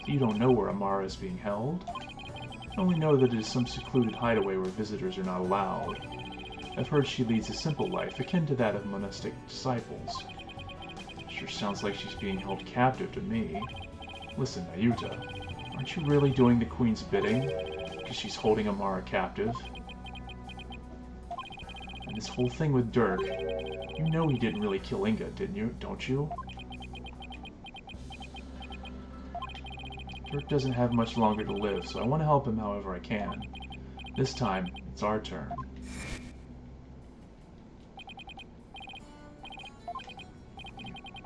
You don't know where Amara is being held? I only know that it is some secluded hideaway where visitors are not allowed. I've heard she leads a simple life, akin to that of monastic disciples. Sure sounds like she's being held captive to me. Listen, Nayuta, aren't you really doing the Queen's bidding? Because she's holding Amara captive? And this whole thing with Dirk, you know he didn't really kill Inga, didn't you? Don't you? Dirk doesn't have much longer to live, so I want to help him however I can. This time, it's our turn.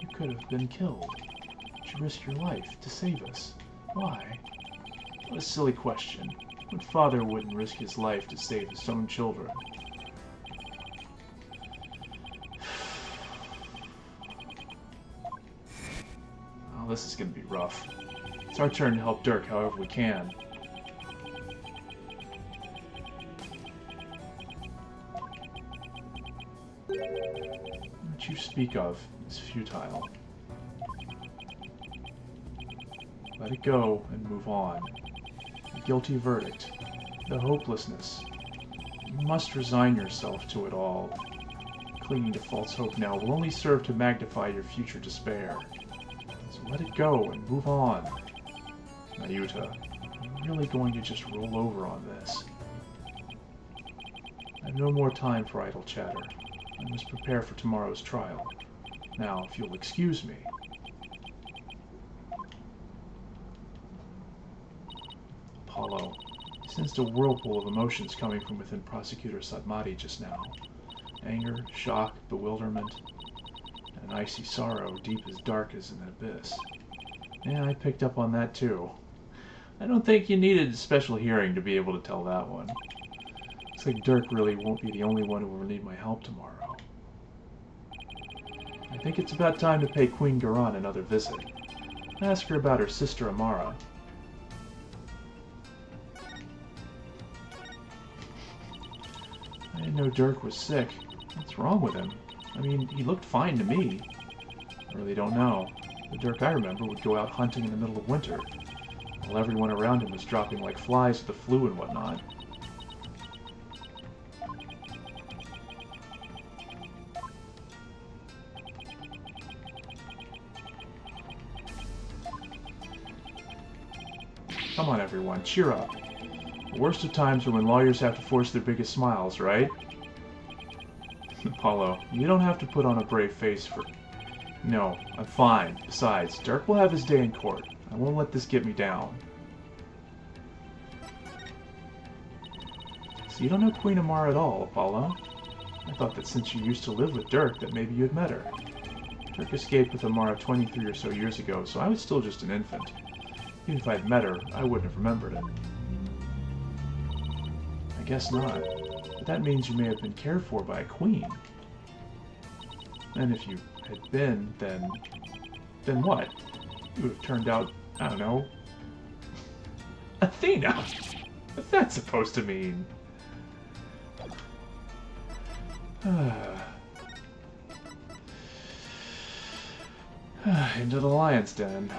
You could have been killed. But you risked your life to save us. Why? What a silly question. What father wouldn't risk his life to save his own children? Oh, this is going to be rough. It's our turn to help Dirk however we can. What you speak of is futile. Let it go and move on. The guilty verdict. The hopelessness. You must resign yourself to it all. Clinging to false hope now will only serve to magnify your future despair. So let it go and move on. Nayuta, are you really going to just roll over on this? I have no more time for idle chatter. I must prepare for tomorrow's trial. Now, if you'll excuse me. Apollo, I sensed a whirlpool of emotions coming from within Prosecutor Satmati just now. Anger, shock, bewilderment, and an icy sorrow deep as dark as an abyss. Yeah, I picked up on that too. I don't think you needed a special hearing to be able to tell that one. Looks like Dirk really won't be the only one who will need my help tomorrow. I think it's about time to pay Queen Khura'in another visit. Ask her about her sister Amara. I didn't know Dirk was sick. What's wrong with him? I mean, he looked fine to me. I really don't know. The Dirk I remember would go out hunting in the middle of winter, while everyone around him was dropping like flies with the flu and whatnot. Come on, everyone, cheer up. The worst of times are when lawyers have to force their biggest smiles, right? Apollo, you don't have to put on a brave face for... No, I'm fine. Besides, Dirk will have his day in court. I won't let this get me down. So you don't know Queen Amara at all, Apollo? I thought that since you used to live with Dirk, that maybe you had met her. Dirk escaped with Amara 23 or so years ago, so I was still just an infant. Even if I'd met her, I wouldn't have remembered it. I guess not. But that means you may have been cared for by a queen. And if you had been, then what? You would have turned out, I don't know, Athena! What's that supposed to mean? Into the lion's den.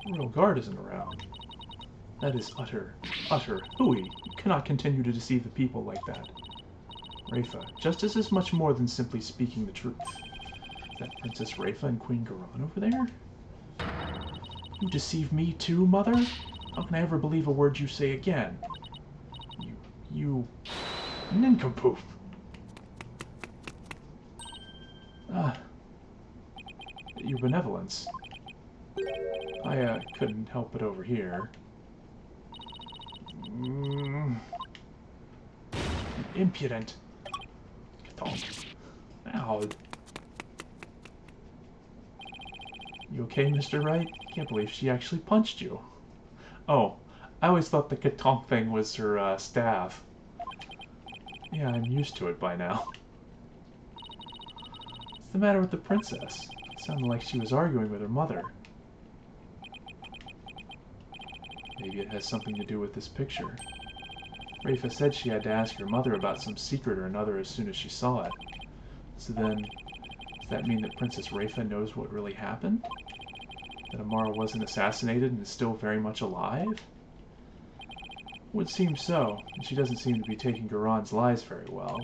The royal guard isn't around. That is utter hooey. You cannot continue to deceive the people like that. Rafa, justice is much more than simply speaking the truth. Is that Princess Rafa and Queen Khura'in over there? You deceive me too, Mother? How can I ever believe a word you say again? You nincompoop. Your benevolence. I couldn't help it over here. Impudent. Ow. You okay, Mr. Wright? Can't believe she actually punched you. Oh, I always thought the Katong thing was her staff. Yeah, I'm used to it by now. What's the matter with the princess? It sounded like she was arguing with her mother. Maybe it has something to do with this picture. Rafa said she had to ask her mother about some secret or another as soon as she saw it. So then, does that mean that Princess Rafa knows what really happened? That Amara wasn't assassinated and is still very much alive? Would seem so, and she doesn't seem to be taking Khura'in's lies very well.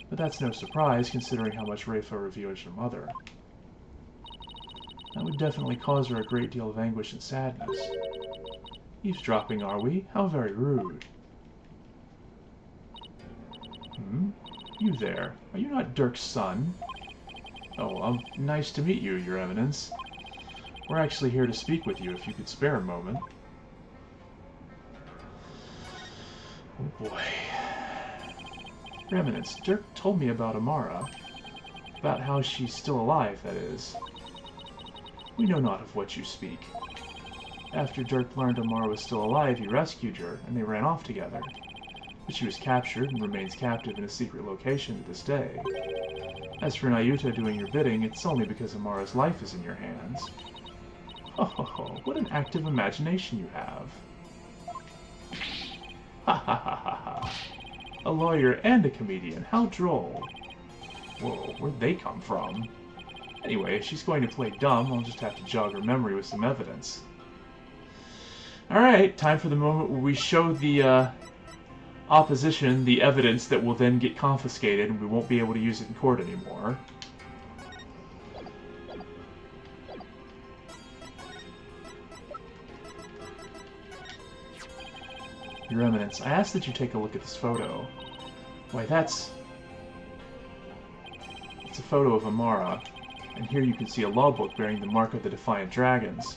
But that's no surprise, considering how much Rafa reveres her mother. That would definitely cause her a great deal of anguish and sadness. Eavesdropping, are we? How very rude. You there. Are you not Dirk's son? Oh, nice to meet you, Your Eminence. We're actually here to speak with you, if you could spare a moment. Oh boy. Your Eminence, Dirk told me about Amara. About how she's still alive, that is. We know not of what you speak. After Dirk learned Amara was still alive, he rescued her, and they ran off together. But she was captured and remains captive in a secret location to this day. As for Nayuta doing your bidding, it's only because Amara's life is in your hands. Oh, what an active imagination you have. Ha ha ha ha ha. A lawyer and a comedian, how droll. Whoa, where'd they come from? Anyway, if she's going to play dumb, I'll just have to jog her memory with some evidence. Alright, time for the moment where we show the, opposition the evidence that will then get confiscated and we won't be able to use it in court anymore. Your Eminence, I ask that you take a look at this photo. Why, it's a photo of Amara, and here you can see a law book bearing the mark of the Defiant Dragons.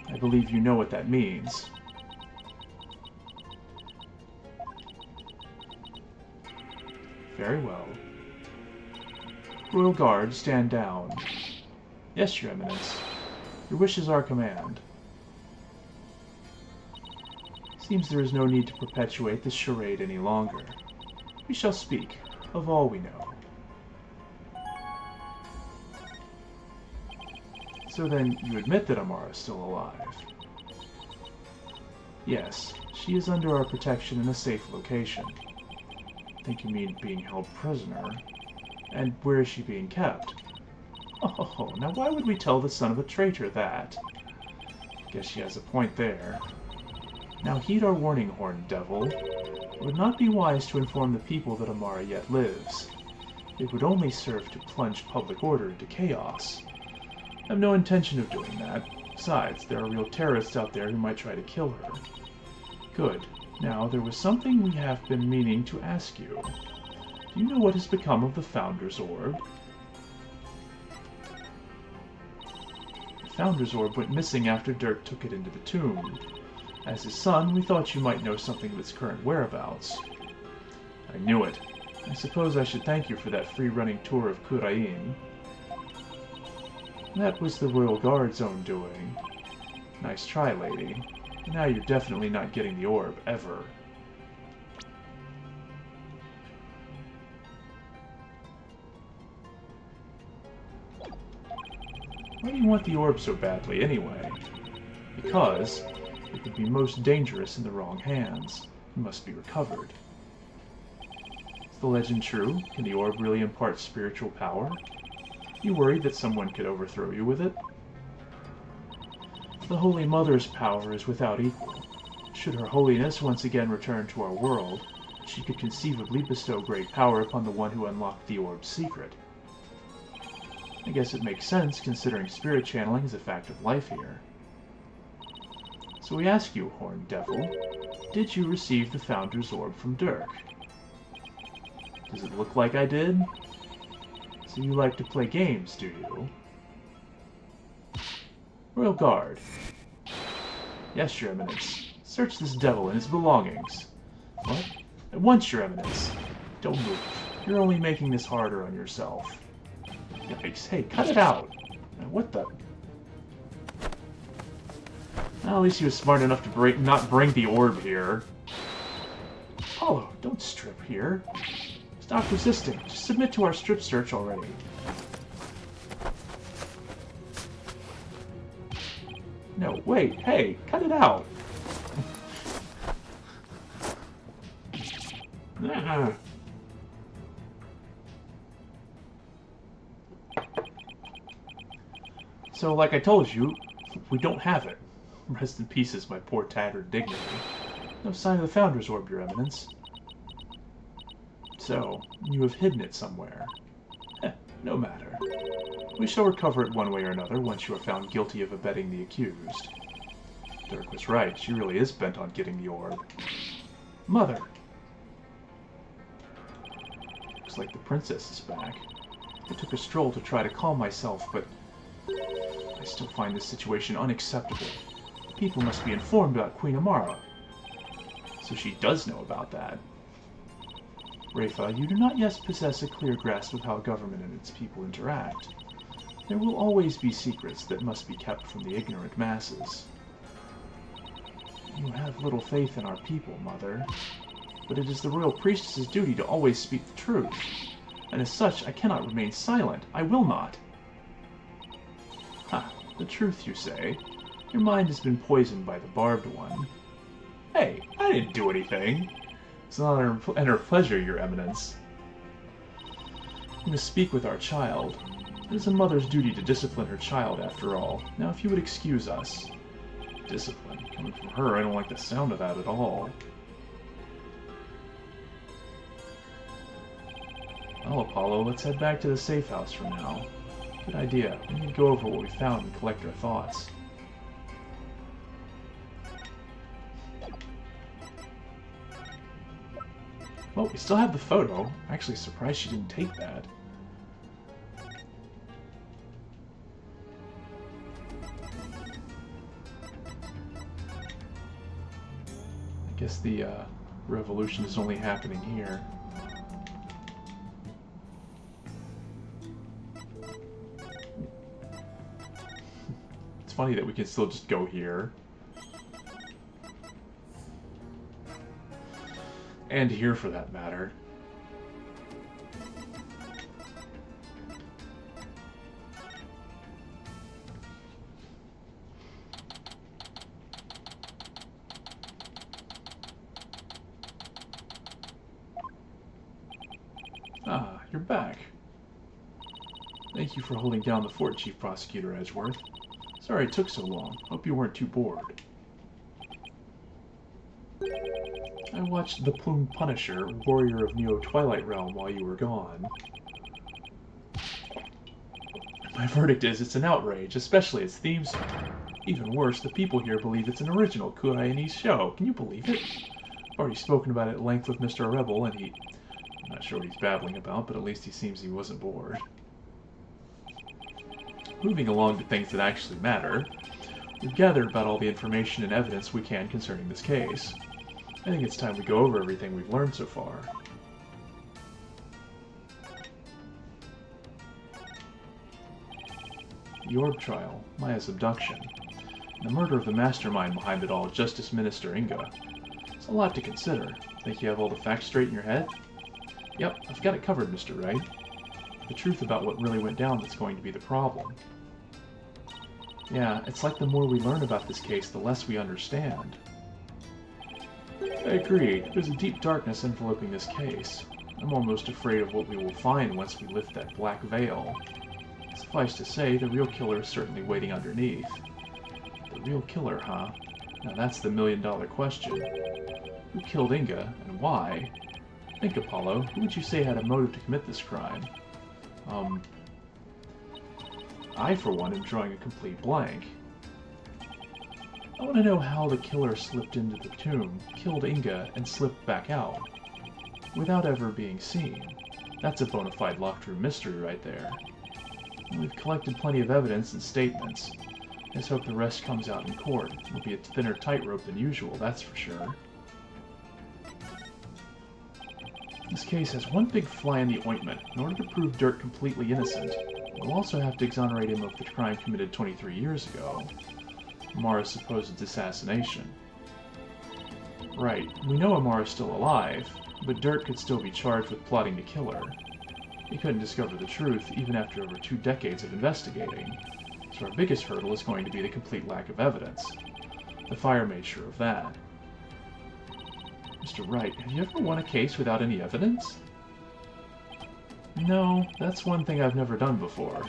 I believe you know what that means. Very well. Royal Guard, stand down. Yes, Your Eminence. Your wish is our command. Seems there is no need to perpetuate this charade any longer. We shall speak of all we know. So then, you admit that Amara is still alive? Yes, she is under our protection in a safe location. I think you mean being held prisoner. And where is she being kept? Oh, now why would we tell the son of a traitor that? Guess she has a point there. Now heed our warning, Horned Devil. It would not be wise to inform the people that Amara yet lives. It would only serve to plunge public order into chaos. I have no intention of doing that. Besides, there are real terrorists out there who might try to kill her. Good. Now, there was something we have been meaning to ask you. Do you know what has become of the Founder's Orb? The Founder's Orb went missing after Dirk took it into the tomb. As his son, we thought you might know something of its current whereabouts. I knew it. I suppose I should thank you for that free-running tour of Khura'in. That was the Royal Guard's own doing. Nice try, lady. Now you're definitely not getting the orb, ever. Why do you want the orb so badly, anyway? Because it could be most dangerous in the wrong hands. It must be recovered. Is the legend true? Can the orb really impart spiritual power? You worried that someone could overthrow you with it? The Holy Mother's power is without equal. Should Her Holiness once again return to our world, she could conceivably bestow great power upon the one who unlocked the orb's secret. I guess it makes sense, considering spirit channeling is a fact of life here. So we ask you, Horned Devil, did you receive the Founder's Orb from Dirk? Does it look like I did? So you like to play games, do you? Royal Guard. Yes, Your Eminence. Search this devil and his belongings. What? At once, Your Eminence. Don't move. You're only making this harder on yourself. Yikes. Hey, cut it out! What the... Well, at least he was smart enough to not bring the orb here. Apollo, don't strip here. Stop resisting. Just submit to our strip search already. No, wait, hey, cut it out. So, like I told you, we don't have it. Rest in pieces, my poor tattered dignity. No sign of the Founder's Orb, Your Eminence. So, you have hidden it somewhere. No matter. We shall recover it one way or another once you are found guilty of abetting the accused. Dirk was right. She really is bent on getting the orb. Mother! Looks like the princess is back. I took a stroll to try to calm myself, but I still find this situation unacceptable. The people must be informed about Queen Amara. So she does know about that. Rafa, you do not yet possess a clear grasp of how government and its people interact. There will always be secrets that must be kept from the ignorant masses. You have little faith in our people, Mother. But it is the royal priestess's duty to always speak the truth. And as such, I cannot remain silent. I will not. Ha, the truth, you say? Your mind has been poisoned by the barbed one. Hey, I didn't do anything. It's an honor and her pleasure, Your Eminence. You must speak with our child. It is a mother's duty to discipline her child, after all. Now, if you would excuse us. Discipline? Coming from her, I don't like the sound of that at all. Well, Apollo, let's head back to the safe house for now. Good idea. We need to go over what we found and collect our thoughts. Well, we still have the photo. I'm actually surprised she didn't take that. I guess the revolution is only happening here. It's funny that we can still just go here. And here, for that matter. Ah, you're back. Thank you for holding down the fort, Chief Prosecutor Edgeworth. Sorry it took so long. Hope you weren't too bored. I watched The Plumed Punisher, Warrior of Neo Twilight Realm, while you were gone. My verdict is it's an outrage, especially its theme song. Even worse, the people here believe it's an original Khura'in show. Can you believe it? I've already spoken about it at length with Mr. Rebel, and I'm not sure what he's babbling about, but at least he seems he wasn't bored. Moving along to things that actually matter, we've gathered about all the information and evidence we can concerning this case. I think it's time we go over everything we've learned so far. The Orb Trial, Maya's abduction, and the murder of the mastermind behind it all, Justice Minister Inga. It's a lot to consider. Think you have all the facts straight in your head? Yep, I've got it covered, Mr. Wright. The truth about what really went down that's going to be the problem. Yeah, it's like the more we learn about this case, the less we understand. I agree. There's a deep darkness enveloping this case. I'm almost afraid of what we will find once we lift that black veil. Suffice to say, the real killer is certainly waiting underneath. The real killer, huh? Now that's the million-dollar question. Who killed Inga, and why? Think, Apollo. Who would you say had a motive to commit this crime? I, for one, am drawing a complete blank. I want to know how the killer slipped into the tomb, killed Inga, and slipped back out, without ever being seen. That's a bona fide locked-room mystery right there. We've collected plenty of evidence and statements. Let's hope the rest comes out in court. It'll be a thinner tightrope than usual, that's for sure. This case has one big fly in the ointment. In order to prove Dirk completely innocent, we'll also have to exonerate him of the crime committed 23 years ago. Amara's supposed assassination. Right, we know Amara's still alive, but Dirk could still be charged with plotting to kill her. He couldn't discover the truth even after over 2 decades of investigating, so our biggest hurdle is going to be the complete lack of evidence. The fire made sure of that. Mr. Wright, have you ever won a case without any evidence? No, that's one thing I've never done before.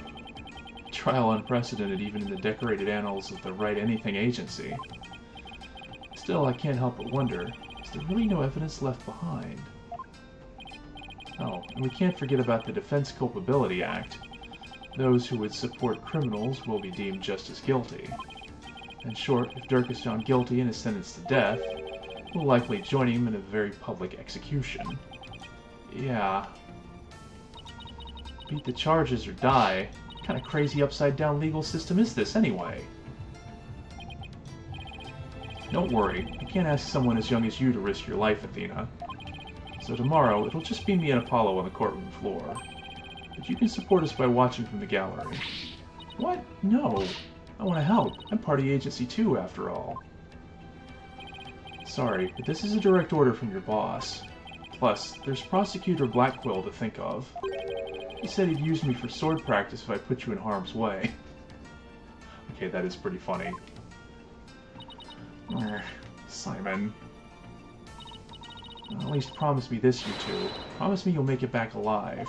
Trial unprecedented even in the decorated annals of the Write Anything Agency. Still, I can't help but wonder, is there really no evidence left behind? Oh, and we can't forget about the Defense Culpability Act. Those who would support criminals will be deemed just as guilty. In short, if Dirk is found guilty and is sentenced to death, we'll likely join him in a very public execution. Yeah. Beat the charges or die. What kind of crazy upside-down legal system is this, anyway? Don't worry, I can't ask someone as young as you to risk your life, Athena. So tomorrow, it'll just be me and Apollo on the courtroom floor. But you can support us by watching from the gallery. What? No. I want to help. I'm part of the agency too, after all. Sorry, but this is a direct order from your boss. Plus, there's Prosecutor Blackquill to think of. He said he'd use me for sword practice if I put you in harm's way. Okay, that is pretty funny. Simon. Well, at least promise me this, you two. Promise me you'll make it back alive.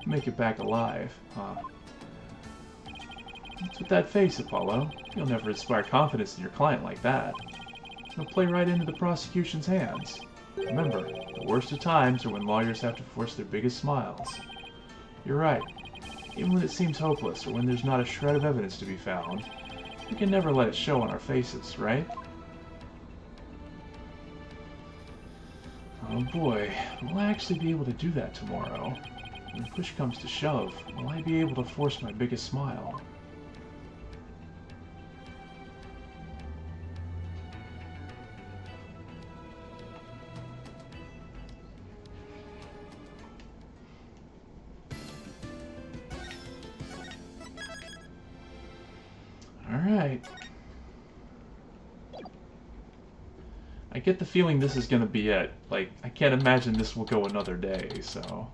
Make it back alive, huh? What's with that face, Apollo? You'll never inspire confidence in your client like that. You'll play right into the prosecution's hands. Remember, the worst of times are when lawyers have to force their biggest smiles. You're right. Even when it seems hopeless or when there's not a shred of evidence to be found, we can never let it show on our faces, right? Oh boy, will I actually be able to do that tomorrow? When push comes to shove, will I be able to force my biggest smile? Alright. I get the feeling this is gonna be it. Like, I can't imagine this will go another day, so...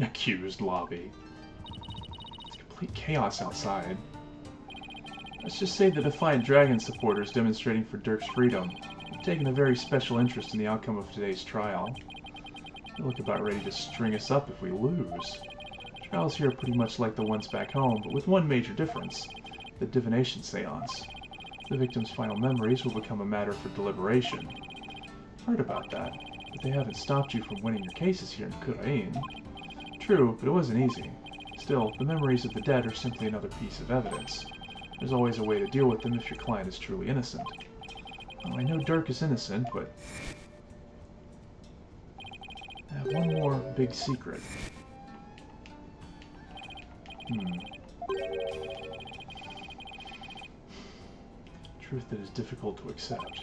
Accused lobby. It's complete chaos outside. Let's just say the Defiant Dragon supporters demonstrating for Dirk's freedom have taken a very special interest in the outcome of today's trial. They look about ready to string us up if we lose. Trials here are pretty much like the ones back home, but with one major difference: the divination seance. The victim's final memories will become a matter for deliberation. Heard about that, but they haven't stopped you from winning your cases here in Khura'in. True, but it wasn't easy. Still, the memories of the dead are simply another piece of evidence. There's always a way to deal with them if your client is truly innocent. Well, I know Dirk is innocent, but... I have one more big secret. Truth that is difficult to accept.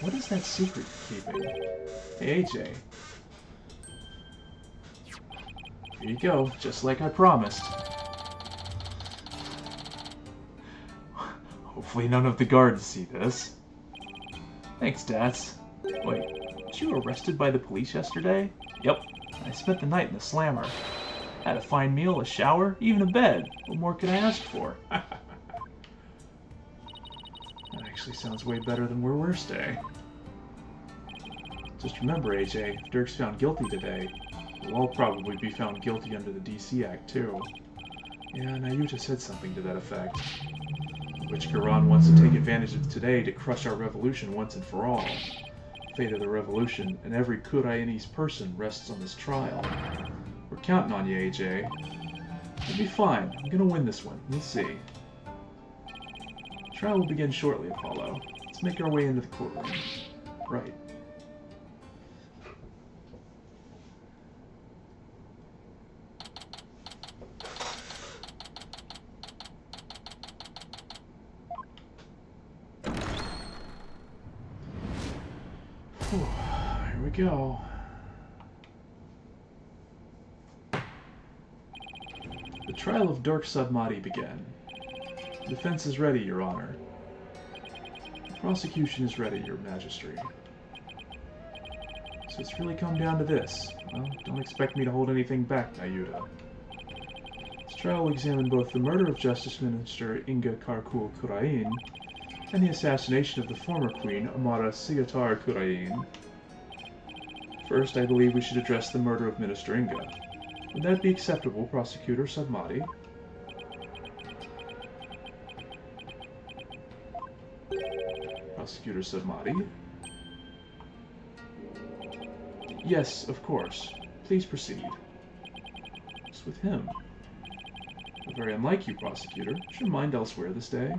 What is that secret you're keeping? Hey, AJ. Here you go, just like I promised. Hopefully none of the guards see this. Thanks, Dats. Wait, weren't you arrested by the police yesterday? Yep, I spent the night in the slammer. Had a fine meal, a shower, even a bed. What more could I ask for? That actually sounds way better than where we're staying. Just remember, AJ, if Dirk's found guilty today, We'll all probably be found guilty under the DC Act, too. Yeah, Nayuta said something to that effect. Which Khura'in wants to take advantage of today to crush our revolution once and for all. The fate of the revolution and every Khura'inese person rests on this trial. We're counting on you, AJ. You'll be fine. I'm gonna win this one. We'll see. The trial will begin shortly, Apollo. Let's make our way into the courtroom. Right. Whew. Here we go. The trial of Dirk Sudmati began. The defense is ready, Your Honor. The prosecution is ready, Your Majesty. So it's really come down to this. Well, don't expect me to hold anything back, Nayuta. This trial will examine both the murder of Justice Minister Inga Karkul Khura'in and the assassination of the former queen, Amara Sigatar Khura'in. First, I believe we should address the murder of Minister Inga. Would that be acceptable, Prosecutor Sudmati? Prosecutor Sudmati? Yes, of course. Please proceed. What's with him? Very unlike you, Prosecutor. Is your mind elsewhere this day?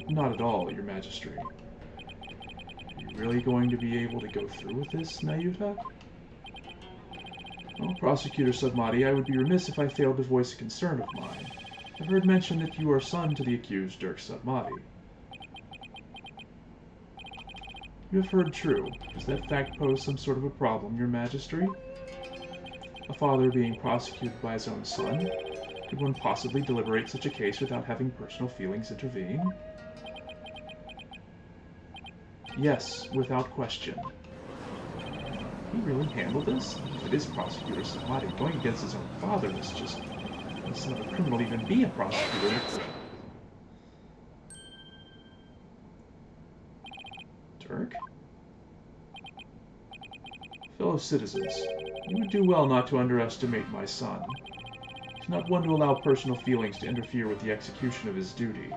Not at all, Your Majesty. Are you really going to be able to go through with this, Nayuta? Well, Prosecutor Sudmati, I would be remiss if I failed to voice a concern of mine. I've heard mention that you are son to the accused Dirk Sudmati. You have heard true. Does that fact pose some sort of a problem, Your Majesty? A father being prosecuted by his own son? Could one possibly deliberate such a case without having personal feelings intervene? Yes, without question. Can he really handle this? If it is Prosecutor Sudmati, going against his own father is just... It's not a criminal even be a prosecutor. Dirk? Fellow citizens, you would do well not to underestimate my son. He's not one to allow personal feelings to interfere with the execution of his duty.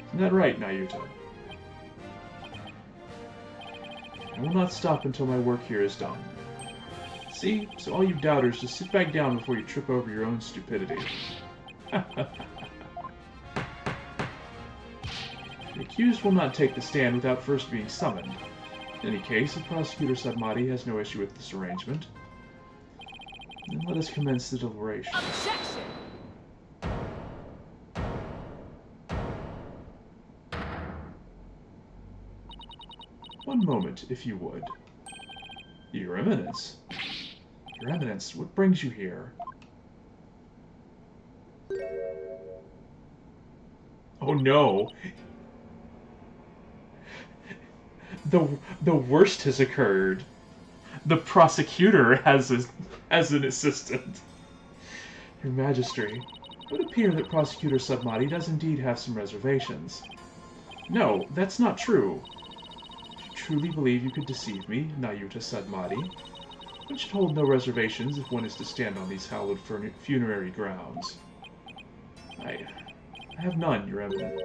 Isn't that right, Nayuta? I will not stop until my work here is done. See? So all you doubters, just sit back down before you trip over your own stupidity. The accused will not take the stand without first being summoned. In any case, if Prosecutor Sudmati has no issue with this arrangement, then let us commence the deliberation. Objection! One moment, if you would. Your Eminence. Your Eminence, what brings you here? Oh no! The worst has occurred. The prosecutor has an assistant. Your Majesty, it would appear that Prosecutor Sudmati does indeed have some reservations. No, that's not true. If you truly believe you could deceive me, Nayuta Sudmati, one should hold no reservations if one is to stand on these hallowed funerary grounds. I have none, Your Eminence.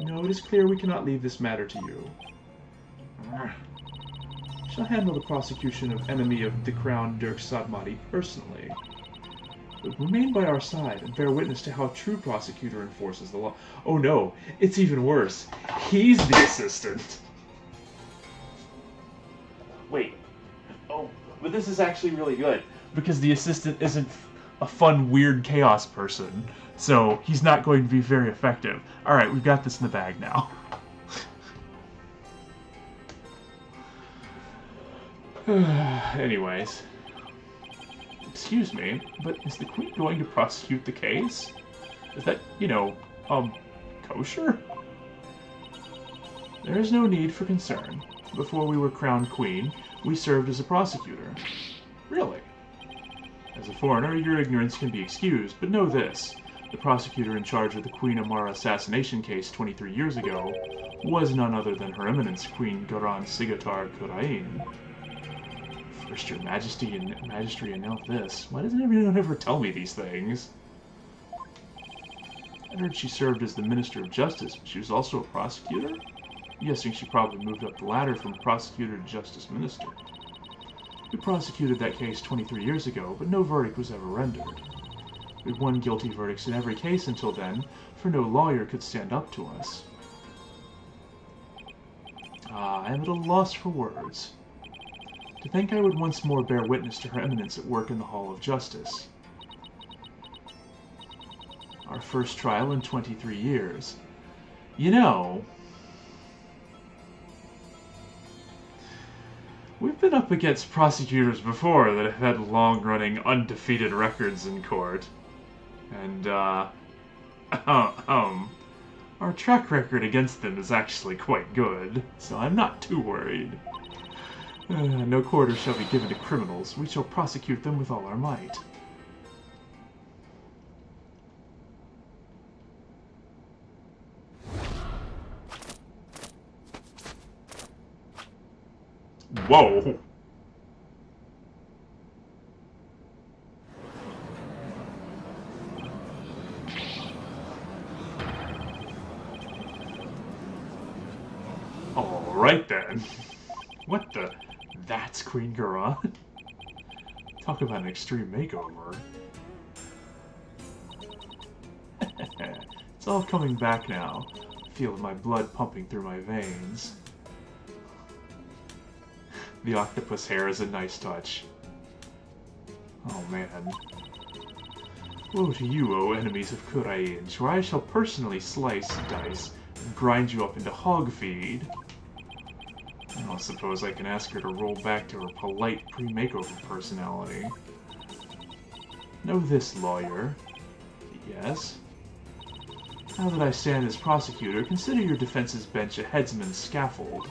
No, it is clear we cannot leave this matter to you. I shall handle the prosecution of enemy of the crown Dirk Sudmati personally. But remain by our side and bear witness to how true prosecutor enforces the law. Oh no, it's even worse. He's the assistant. Wait. Oh, but this is actually really good because the assistant isn't a fun, weird chaos person, so he's not going to be very effective. Alright, we've got this in the bag now. Anyways. Excuse me, but is the Queen going to prosecute the case? Is that, kosher? There is no need for concern. Before we were crowned Queen, we served as a prosecutor. Really? As a foreigner, your ignorance can be excused, but know this. The prosecutor in charge of the Queen Amara assassination case 23 years ago was none other than Her Eminence Queen Khura'in Sigatar Khura'in. First your majesty and magistracy, and now this. Why doesn't everyone ever tell me these things? I heard she served as the Minister of Justice, but she was also a prosecutor? I'm guessing she probably moved up the ladder from prosecutor to justice minister. We prosecuted that case 23 years ago, but no verdict was ever rendered. We won guilty verdicts in every case until then, for no lawyer could stand up to us. I am at a loss for words. To think I would once more bear witness to Her Eminence at work in the Hall of Justice. Our first trial in 23 years. You know, we've been up against prosecutors before that have had long-running, undefeated records in court. And, our track record against them is actually quite good, so I'm not too worried. No quarter shall be given to criminals. We shall prosecute them with all our might. Whoa! Alright then. What the? That's Queen Khura'in? Talk about an extreme makeover. It's all coming back now. I feel my blood pumping through my veins. The octopus hair is a nice touch. Oh man. Woe to you, O enemies of Khura'in, for I shall personally slice, dice, and grind you up into hog feed. I don't suppose I can ask her to roll back to her polite pre-makeover personality. Know this, lawyer. Yes? Now that I stand as prosecutor, consider your defense's bench a headsman's scaffold.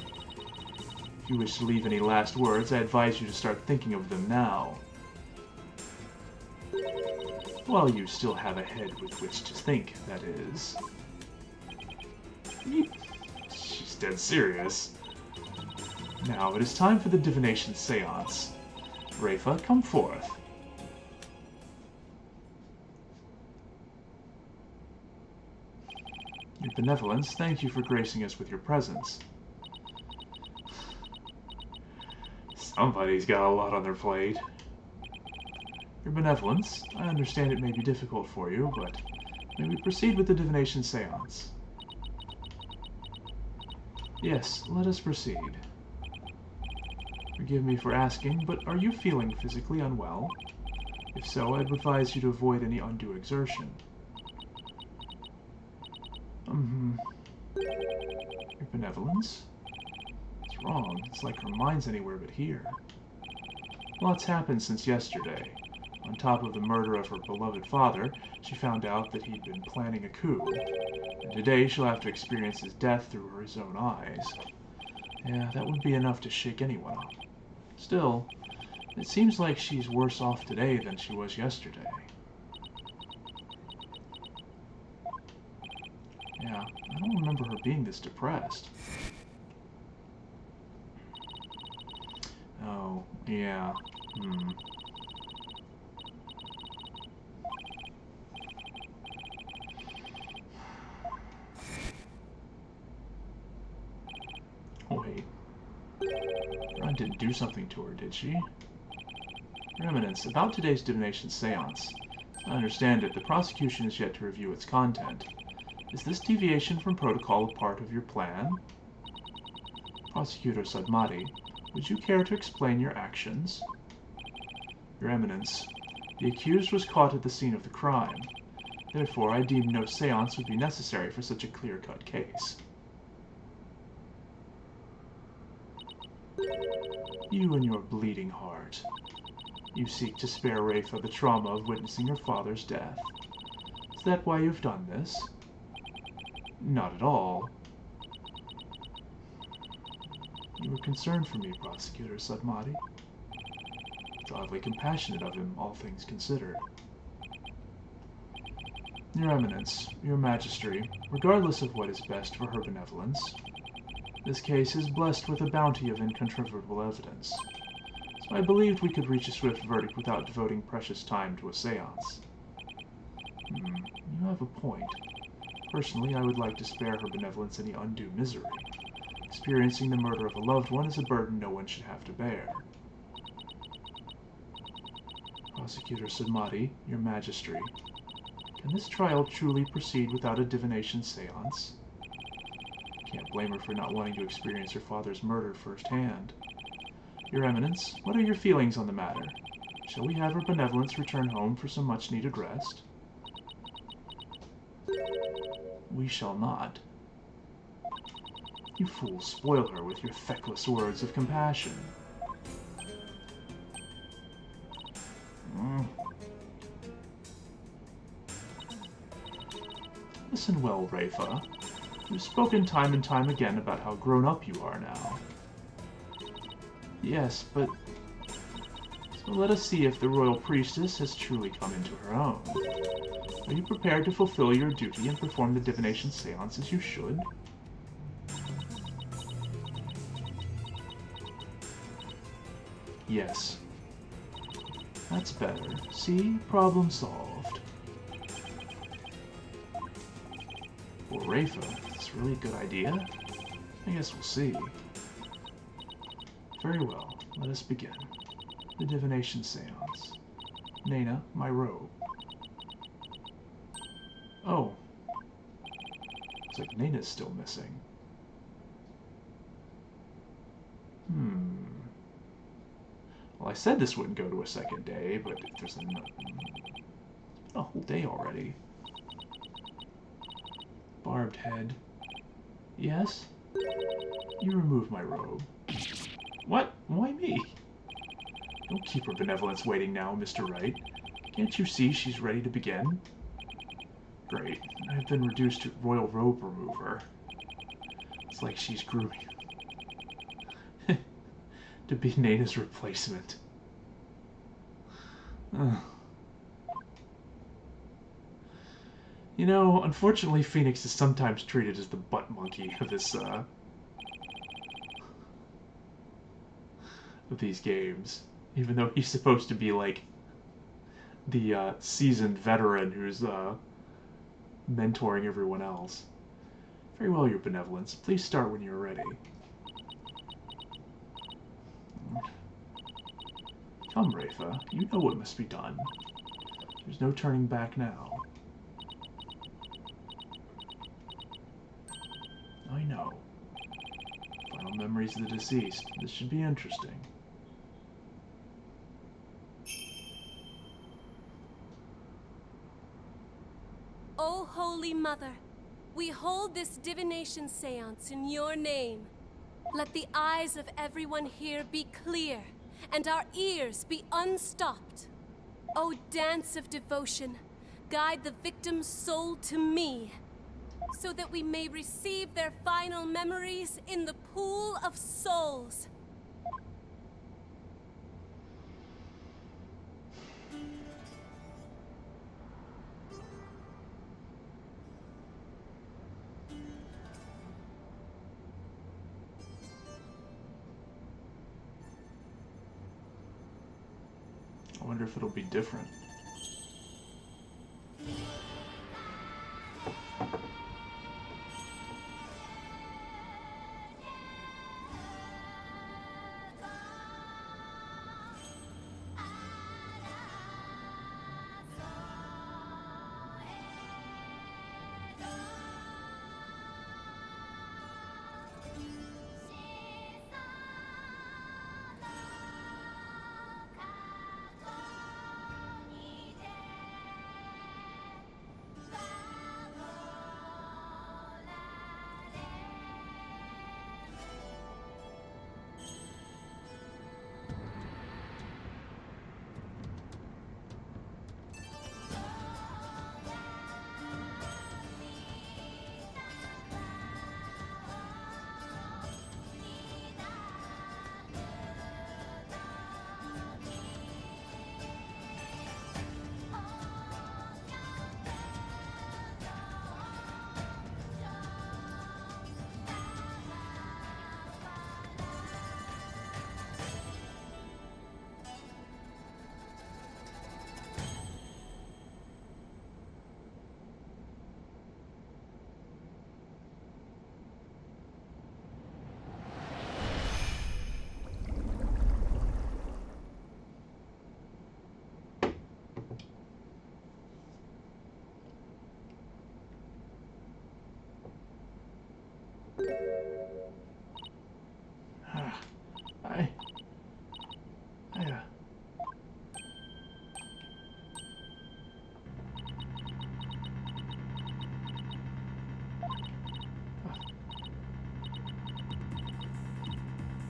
If you wish to leave any last words, I advise you to start thinking of them now. While you still have a head with which to think, that is. She's dead serious. Now it is time for the divination seance. Rafa, come forth. Your benevolence, thank you for gracing us with your presence. Somebody's got a lot on their plate. Your benevolence, I understand it may be difficult for you, but may we proceed with the divination seance? Yes, let us proceed. Forgive me for asking, but are you feeling physically unwell? If so, I'd advise you to avoid any undue exertion. Your benevolence? What's wrong? It's like her mind's anywhere but here. Lots happened since yesterday. On top of the murder of her beloved father, she found out that he'd been planning a coup. And today she'll have to experience his death through his own eyes. Yeah, that would be enough to shake anyone up. Still, it seems like she's worse off today than she was yesterday. Yeah, I don't remember her being this depressed. Oh, yeah. Wait. I didn't do something to her, did she? Your Eminence, about today's divination seance. I understand it, the prosecution is yet to review its content. Is this deviation from protocol a part of your plan? Prosecutor Sadmati, would you care to explain your actions? Your Eminence, the accused was caught at the scene of the crime. Therefore, I deem no seance would be necessary for such a clear-cut case. You and your bleeding heart. You seek to spare Rafa the trauma of witnessing her father's death. Is that why you've done this? Not at all. You were concerned for me, Prosecutor Sadmati. It's oddly compassionate of him, all things considered. Your Eminence, your Majesty, regardless of what is best for her benevolence, this case is blessed with a bounty of incontrovertible evidence. So I believed we could reach a swift verdict without devoting precious time to a seance. You have a point. Personally, I would like to spare her benevolence any undue misery. Experiencing the murder of a loved one is a burden no one should have to bear. Prosecutor Sidmati, your majesty, can this trial truly proceed without a divination seance? Can't blame her for not wanting to experience her father's murder firsthand. Your Eminence, what are your feelings on the matter? Shall we have her benevolence return home for some much-needed rest? We shall not. You fools spoil her with your feckless words of compassion. Listen well, Rafa. You've spoken time and time again about how grown-up you are now. Yes, but... So let us see if the royal priestess has truly come into her own. Are you prepared to fulfill your duty and perform the divination seance as you should? Yes. That's better. See? Problem solved. Well, Rafa, that's a really good idea. I guess we'll see. Very well. Let us begin. The divination seance. Nena, my robe. Oh. Looks like Nena's still missing. Well, I said this wouldn't go to a second day, but if there's a whole day already. Barbed head. Yes? You remove my robe. What? Why me? Don't keep her benevolence waiting now, Mr. Wright. Can't you see she's ready to begin? Great. I've been reduced to royal robe remover. It's like she's grooming to be Nena's replacement. You know, unfortunately, Phoenix is sometimes treated as the butt monkey of this, of these games. Even though he's supposed to be, like, the, seasoned veteran who's, mentoring everyone else. Very well, your benevolence. Please start when you're ready. Come, Rafa. You know what must be done. There's no turning back now. I know. Final memories of the deceased. This should be interesting. O Holy Mother, we hold this divination seance in your name. Let the eyes of everyone here be clear, and our ears be unstopped. O dance of devotion, guide the victim's soul to me, so that we may receive their final memories in the pool of souls. I wonder if it'll be different.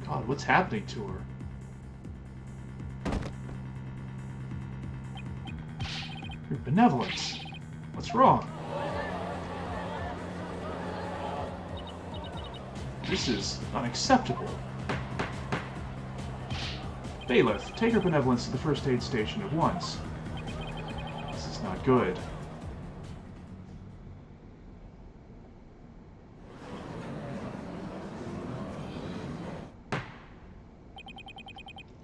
God, what's happening to her? Your benevolence. What's wrong? This is unacceptable. Bailiff, take her benevolence to the first aid station at once. This is not good.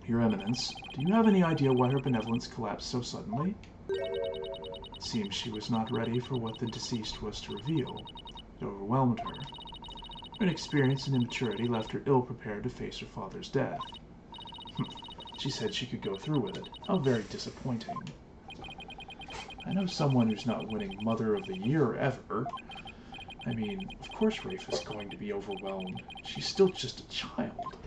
Your Eminence, do you have any idea why her benevolence collapsed so suddenly? It seems she was not ready for what the deceased was to reveal. It overwhelmed her. Her inexperience and immaturity left her ill-prepared to face her father's death. She said she could go through with it. How very disappointing. I know someone who's not winning Mother of the Year ever. I mean, of course Rafe is going to be overwhelmed. She's still just a child.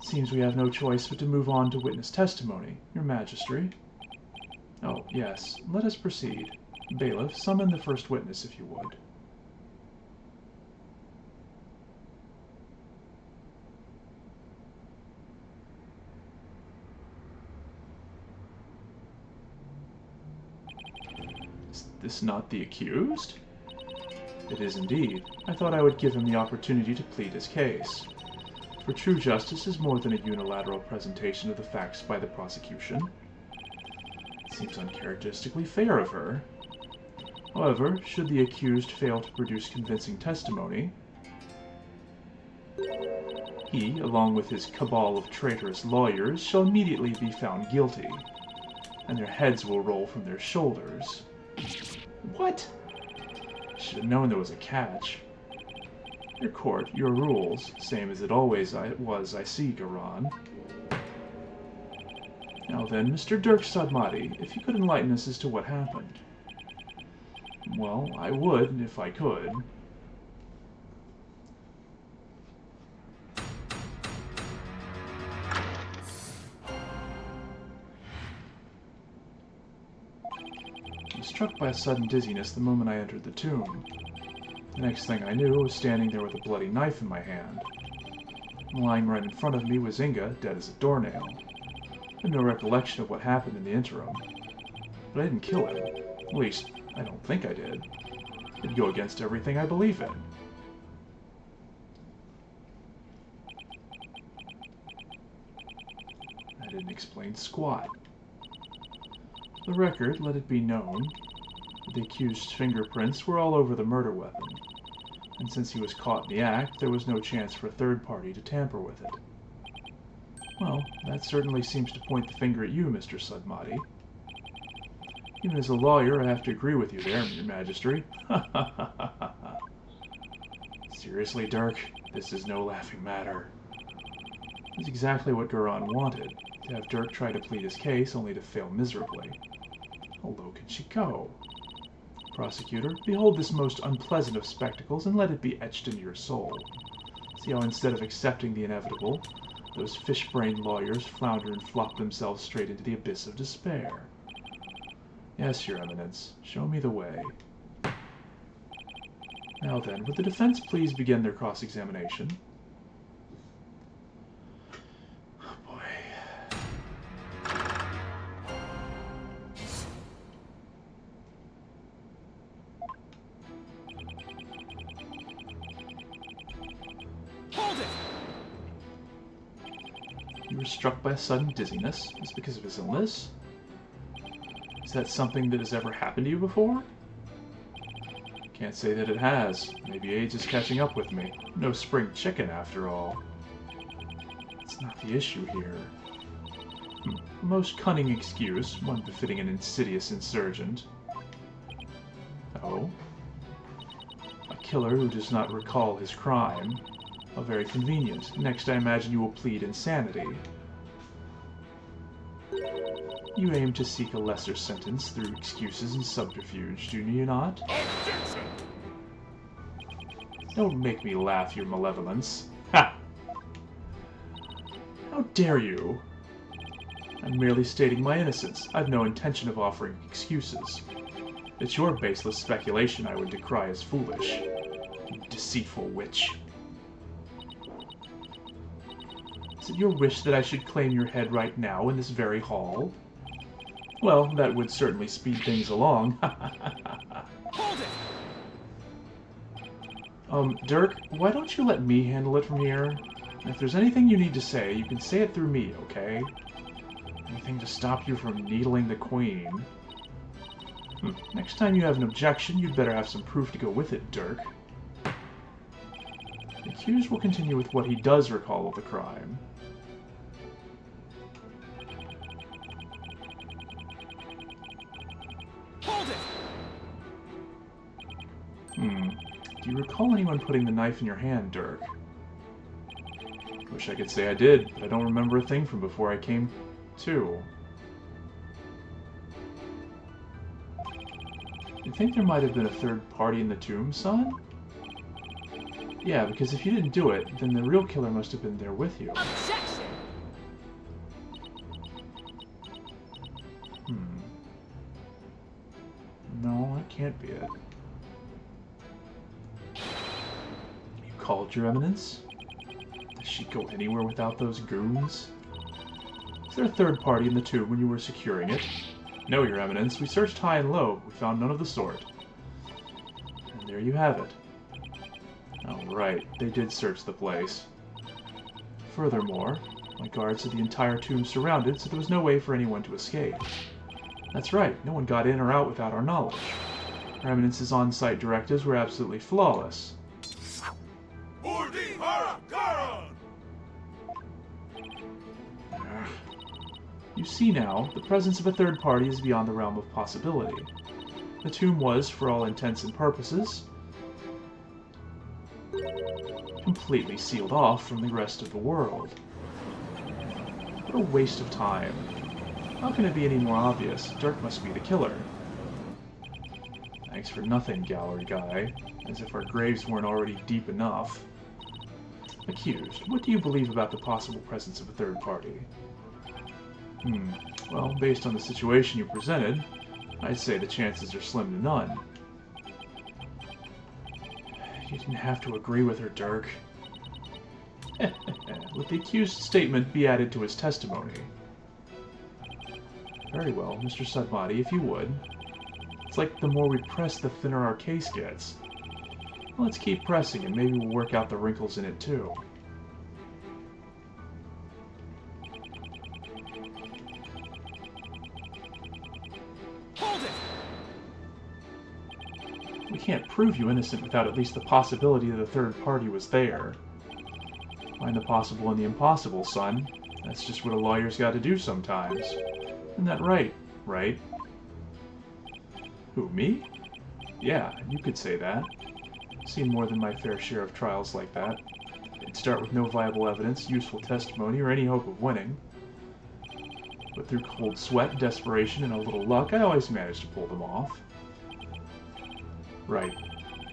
Seems we have no choice but to move on to witness testimony, Your Majesty. Oh, yes. Let us proceed. Bailiff, summon the first witness if you would. Is this not the accused? It is indeed. I thought I would give him the opportunity to plead his case. For true justice is more than a unilateral presentation of the facts by the prosecution. It seems uncharacteristically fair of her. However, should the accused fail to produce convincing testimony, he, along with his cabal of traitorous lawyers, shall immediately be found guilty, and their heads will roll from their shoulders. What? I should have known there was a catch. Your court, your rules, same as it always was, I see, Khura'in. Now then, Mr. Dirk Sadmati, if you could enlighten us as to what happened. Well, I would, if I could. I was struck by a sudden dizziness the moment I entered the tomb. The next thing I knew, I was standing there with a bloody knife in my hand. And lying right in front of me was Inga, dead as a doornail. I have no recollection of what happened in the interim. But I didn't kill him. At least, I don't think I did. It'd go against everything I believe in. I didn't explain squat. For the record, let it be known that the accused's fingerprints were all over the murder weapon, and since he was caught in the act, there was no chance for a third party to tamper with it. Well, that certainly seems to point the finger at you, Mr. Sadmati. Even as a lawyer, I have to agree with you there, Your Majesty. Seriously, Dirk, this is no laughing matter. It's exactly what Khura'in wanted, to have Dirk try to plead his case only to fail miserably. How low can she go? Prosecutor, behold this most unpleasant of spectacles and let it be etched into your soul. See how instead of accepting the inevitable, those fish-brained lawyers flounder and flop themselves straight into the abyss of despair. Yes, Your Eminence, show me the way. Now then, would the defense please begin their cross-examination? Oh boy. Hold it! You were struck by a sudden dizziness? Is it because of his illness? Is that something that has ever happened to you before? Can't say that it has. Maybe age is catching up with me. No spring chicken, after all. It's not the issue here. A most cunning excuse, one befitting an insidious insurgent. Oh? A killer who does not recall his crime. How very convenient. Next, I imagine you will plead insanity. You aim to seek a lesser sentence through excuses and subterfuge, do you not? Objection! Don't make me laugh, your malevolence. Ha! How dare you? I'm merely stating my innocence. I've no intention of offering excuses. It's your baseless speculation I would decry as foolish. You deceitful witch. Is it your wish that I should claim your head right now in this very hall? Well, that would certainly speed things along. Hold it! Dirk, why don't you let me handle it from here? And if there's anything you need to say, you can say it through me, okay? Anything to stop you from needling the Queen. Next time you have an objection, you'd better have some proof to go with it, Dirk. The accused will continue with what he does recall of the crime. Hold it! Do you recall anyone putting the knife in your hand, Dirk? Wish I could say I did, but I don't remember a thing from before I came to. You think there might have been a third party in the tomb, son? Yeah, because if you didn't do it, then the real killer must have been there with you. Objection! No, that can't be it. You called, Your Eminence? Does she go anywhere without those goons? Is there a third party in the tomb when you were securing it? No, Your Eminence. We searched high and low, but we found none of the sort. And there you have it. Oh, right. They did search the place. Furthermore, my guards had the entire tomb surrounded, so there was no way for anyone to escape. That's right. No one got in or out without our knowledge. Her Eminence's on-site directives were absolutely flawless. You see now, the presence of a third party is beyond the realm of possibility. The tomb was, for all intents and purposes, completely sealed off from the rest of the world. What a waste of time. How can it be any more obvious? Dirk must be the killer. Thanks for nothing, gallery guy. As if our graves weren't already deep enough. Accused, what do you believe about the possible presence of a third party? Well, based on the situation you presented, I'd say the chances are slim to none. You didn't have to agree with her, Dirk. Let the accused's statement be added to his testimony. Very well, Mr. Sudmati, if you would. It's like the more we press, the thinner our case gets. Well, let's keep pressing, and maybe we'll work out the wrinkles in it, too. Hold it! We can't prove you innocent without at least the possibility that a third party was there. Find the possible in the impossible, son. That's just what a lawyer's got to do sometimes. Isn't that right? Right? Who, me? Yeah, you could say that. I've seen more than my fair share of trials like that. They'd start with no viable evidence, useful testimony, or any hope of winning. But through cold sweat, desperation, and a little luck, I always managed to pull them off. Right.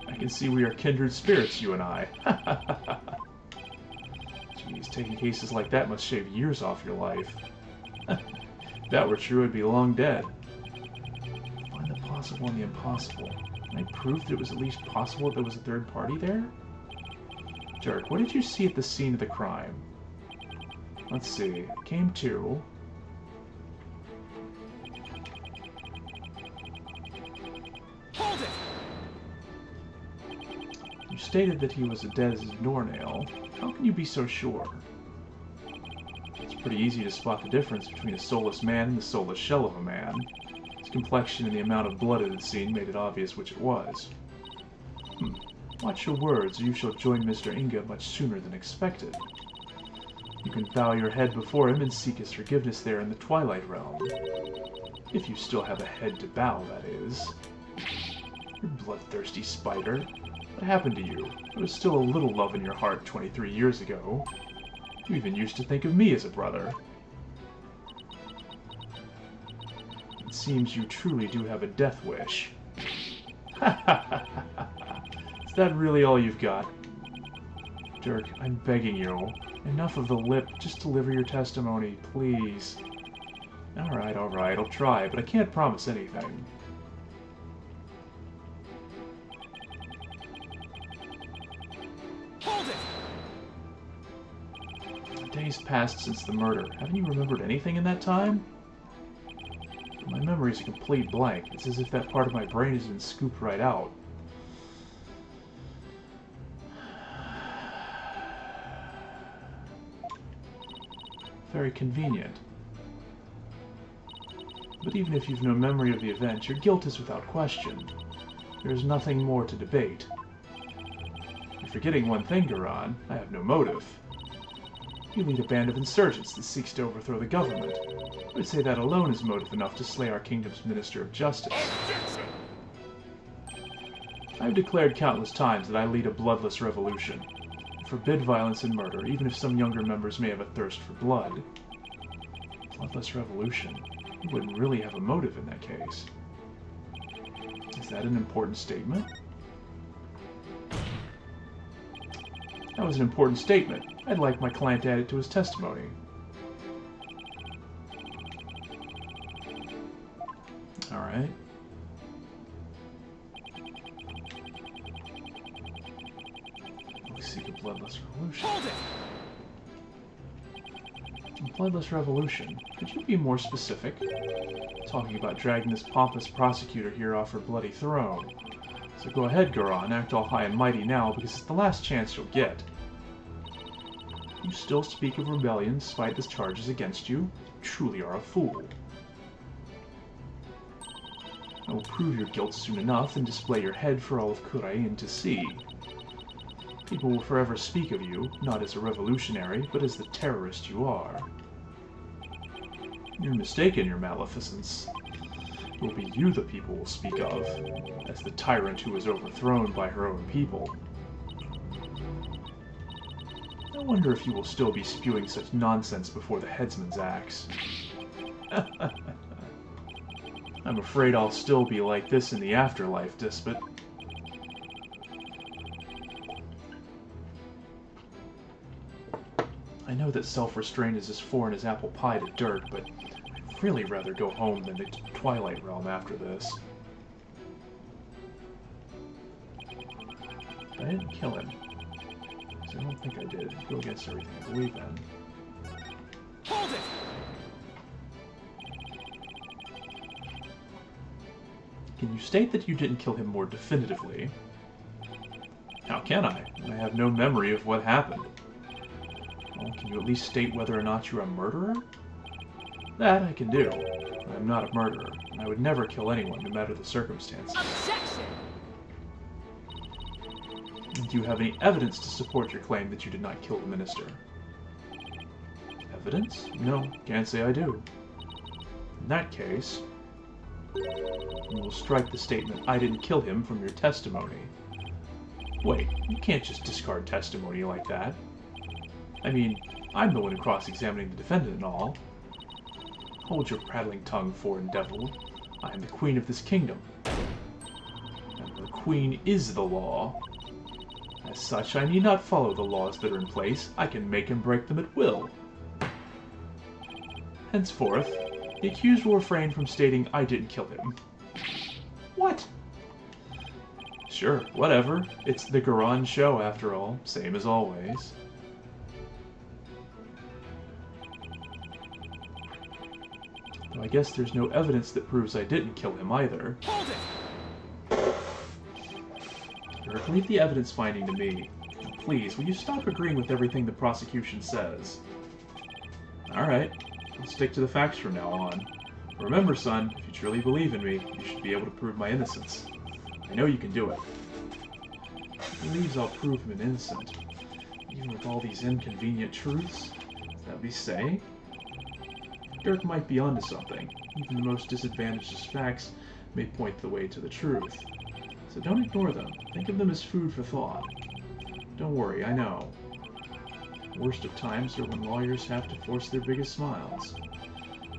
I can see we are kindred spirits, you and I. Jeez, taking cases like that must shave years off your life. If that were true, I'd be long dead. Find the possible in the impossible. Can I prove that it was at least possible that there was a third party there? Dirk, what did you see at the scene of the crime? Let's see. Came to... Hold it! You stated that he was as dead as his doornail. How can you be so sure? It's pretty easy to spot the difference between a soulless man and the soulless shell of a man. His complexion and the amount of blood it had seen made it obvious which it was. Watch your words, or you shall join Mr. Inga much sooner than expected. You can bow your head before him and seek his forgiveness there in the Twilight Realm. If you still have a head to bow, that is. You bloodthirsty spider. What happened to you? There was still a little love in your heart 23 years ago. You even used to think of me as a brother. It seems you truly do have a death wish. Is that really all you've got? Dirk, I'm begging you. Enough of the lip. Just deliver your testimony, please. Alright, I'll try, but I can't promise anything. Days passed since the murder. Haven't you remembered anything in that time? My memory is a complete blank. It's as if that part of my brain has been scooped right out. Very convenient. But even if you've no memory of the event, your guilt is without question. There is nothing more to debate. You're forgetting one thing, Khura'in. I have no motive. You lead a band of insurgents that seeks to overthrow the government. I would say that alone is motive enough to slay our kingdom's Minister of Justice. Objection! I have declared countless times that I lead a bloodless revolution. I forbid violence and murder, even if some younger members may have a thirst for blood. Bloodless revolution? You wouldn't really have a motive in that case. Is that an important statement? That was an important statement. I'd like my client to add it to his testimony. Alright. We seek a bloodless revolution. Hold it! A bloodless revolution? Could you be more specific? Talking about dragging this pompous prosecutor here off her bloody throne. So go ahead, Khura'in, act all high and mighty now, because it's the last chance you'll get. You still speak of rebellion despite the charges against you? You truly are a fool. I will prove your guilt soon enough and display your head for all of Khura'in to see. People will forever speak of you, not as a revolutionary, but as the terrorist you are. You're mistaken, your maleficence. It will be you the people will speak of, as the tyrant who was overthrown by her own people. I wonder if you will still be spewing such nonsense before the headsman's axe. I'm afraid I'll still be like this in the afterlife, Despot. I know that self-restraint is as foreign as apple pie to dirt, but I'd really rather go home than to Twilight Realm after this. But I didn't kill him. So I don't think I did. Go against everything I believe in. Hold it! Can you state that you didn't kill him more definitively? How can I? I have no memory of what happened. Well, can you at least state whether or not you're a murderer? That I can do. I'm not a murderer, and I would never kill anyone, no matter the circumstances. Objection! Do you have any evidence to support your claim that you did not kill the minister? Evidence? No, can't say I do. In that case, you will strike the statement, "I didn't kill him," from your testimony. Wait, you can't just discard testimony like that. I mean, I'm the one cross-examining the defendant and all. Hold your prattling tongue, foreign devil. I am the queen of this kingdom. And the queen is the law. As such, I need not follow the laws that are in place. I can make and break them at will. Henceforth, the accused will refrain from stating, "I didn't kill him." What? Sure, whatever. It's the Khura'in show, after all. Same as always. Though I guess there's no evidence that proves I didn't kill him either. Hold it! Leave the evidence finding to me. Please, will you stop agreeing with everything the prosecution says? Alright, I'll stick to the facts from now on. Remember, son, if you truly believe in me, you should be able to prove my innocence. I know you can do it. He believes I'll prove him innocent, even with all these inconvenient truths. Is that what he's saying? Dirk might be onto something. Even the most disadvantaged facts may point the way to the truth. So don't ignore them. Think of them as food for thought. Don't worry, I know. The worst of times are when lawyers have to force their biggest smiles.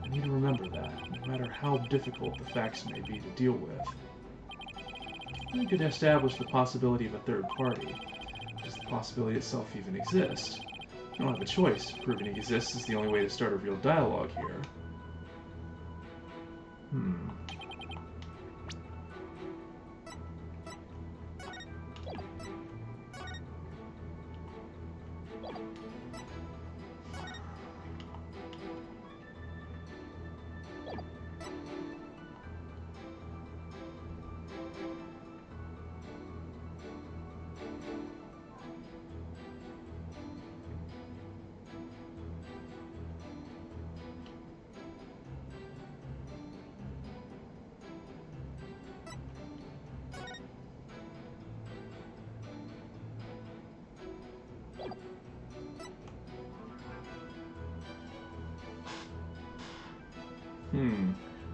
I need to remember that, no matter how difficult the facts may be to deal with. You could establish the possibility of a third party. Does the possibility itself even exist? You don't have a choice. Proving it exists is the only way to start a real dialogue here.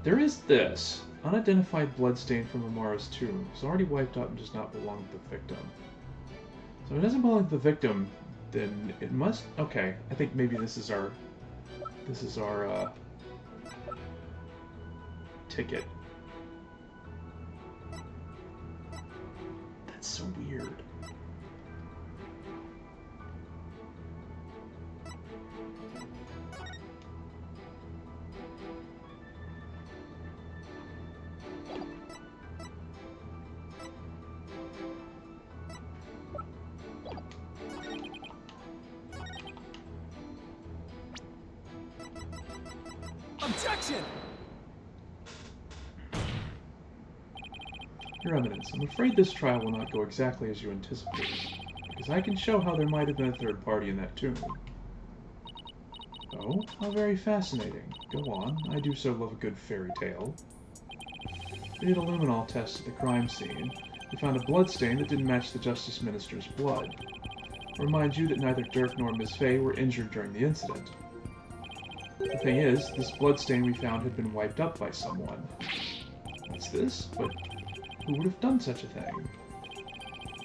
There is this. Unidentified bloodstain from Amara's tomb. It's already wiped out and does not belong to the victim. So if it doesn't belong to the victim, then it must... Okay, I think maybe this is our... ticket. That's so weird. Objection! Your Eminence, I'm afraid this trial will not go exactly as you anticipated, because I can show how there might have been a third party in that tomb. Oh, how very fascinating. Go on, I do so love a good fairy tale. We did a luminol test at the crime scene. We found a bloodstain that didn't match the Justice Minister's blood. I'll remind you that neither Dirk nor Miss Fey were injured during the incident. The thing is, this bloodstain we found had been wiped up by someone. What's this? But who would have done such a thing?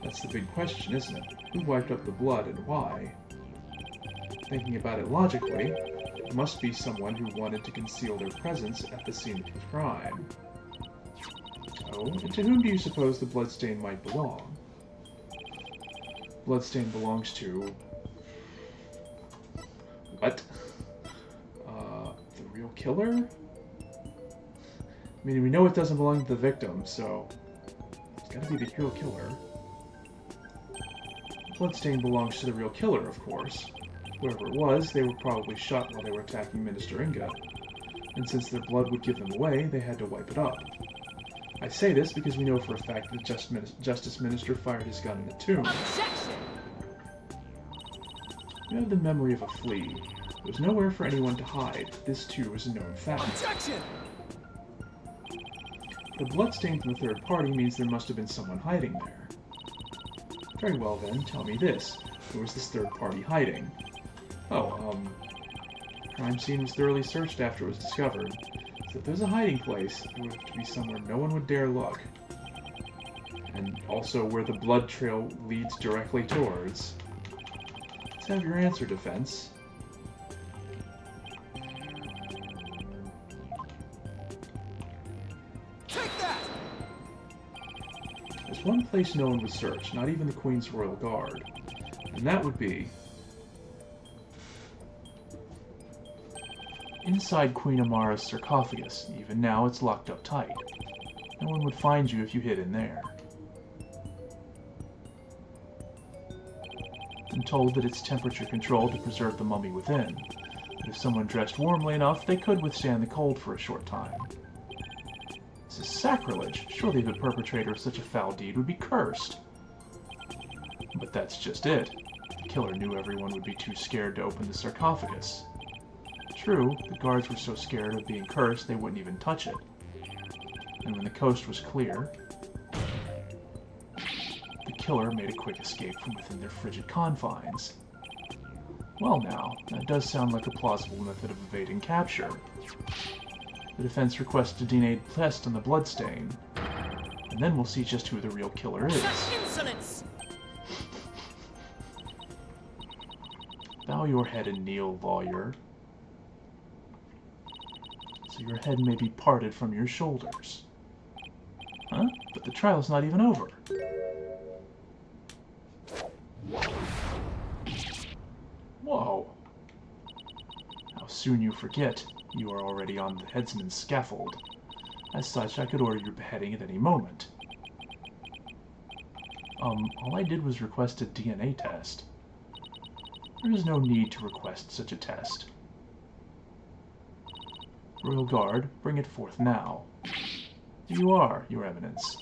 That's the big question, isn't it? Who wiped up the blood and why? Thinking about it logically, it must be someone who wanted to conceal their presence at the scene of the crime. Oh, and to whom do you suppose the bloodstain might belong? Bloodstain belongs to... What? The real killer? I mean, we know it doesn't belong to the victim, so it's gotta be the real killer. Bloodstain belongs to the real killer, of course. Whoever it was, they were probably shot while they were attacking Minister Inga, and since their blood would give them away, they had to wipe it up. I say this because we know for a fact that the Justice Minister fired his gun in the tomb. Objection! You have the memory of a flea. There's nowhere for anyone to hide. This, too, is a known fact. Objection! The bloodstain from the third party means there must have been someone hiding there. Very well then, tell me this. Who was this third party hiding? Oh, crime scene was thoroughly searched after it was discovered. So if there's a hiding place, it would have to be somewhere no one would dare look. And also where the blood trail leads directly towards. Let's have your answer, defense. There's one place no one would search, not even the Queen's Royal Guard, and that would be inside Queen Amara's sarcophagus. Even now, it's locked up tight. No one would find you if you hid in there. I'm told that it's temperature controlled to preserve the mummy within, but if someone dressed warmly enough, they could withstand the cold for a short time. This is sacrilege. Surely the perpetrator of such a foul deed would be cursed. But that's just it. The killer knew everyone would be too scared to open the sarcophagus. True, the guards were so scared of being cursed they wouldn't even touch it. And when the coast was clear, the killer made a quick escape from within their frigid confines. Well now, that does sound like a plausible method of evading capture. The defense requests a DNA test on the bloodstain, and then we'll see just who the real killer is. Such insolence! Bow your head and kneel, lawyer, so your head may be parted from your shoulders. Huh? But the trial's not even over. Whoa. How soon you forget. You are already on the headsman's scaffold. As such, I could order your beheading at any moment. All I did was request a DNA test. There is no need to request such a test. Royal Guard, bring it forth now. Here you are, Your Eminence.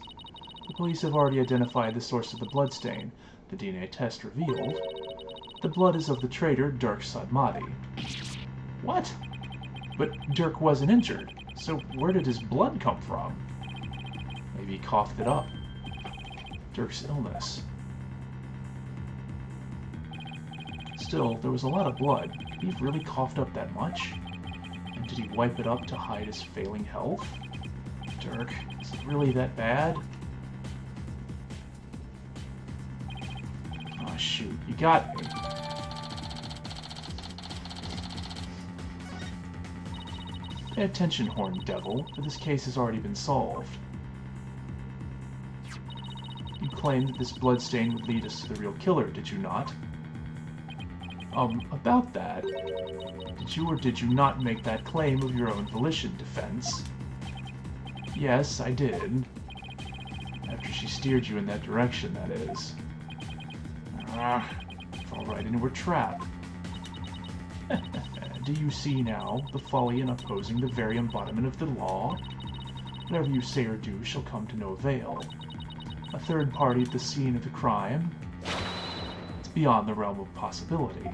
The police have already identified the source of the bloodstain. The DNA test revealed the blood is of the traitor Dirk Sadmati. What? But Dirk wasn't injured, so where did his blood come from? Maybe he coughed it up. Dirk's illness. Still, there was a lot of blood. Could he have really coughed up that much? Did he wipe it up to hide his failing health? Dirk, is it really that bad? Oh shoot, you got me. Pay attention, Horned Devil, for this case has already been solved. You claimed that this bloodstain would lead us to the real killer, did you not? About that, did you or did you not make that claim of your own volition, Defense? Yes, I did. After she steered you in that direction, that is. Fall right into her trap. Do you see now the folly in opposing the very embodiment of the law? Whatever you say or do shall come to no avail. A third party at the scene of the crime? It's beyond the realm of possibility.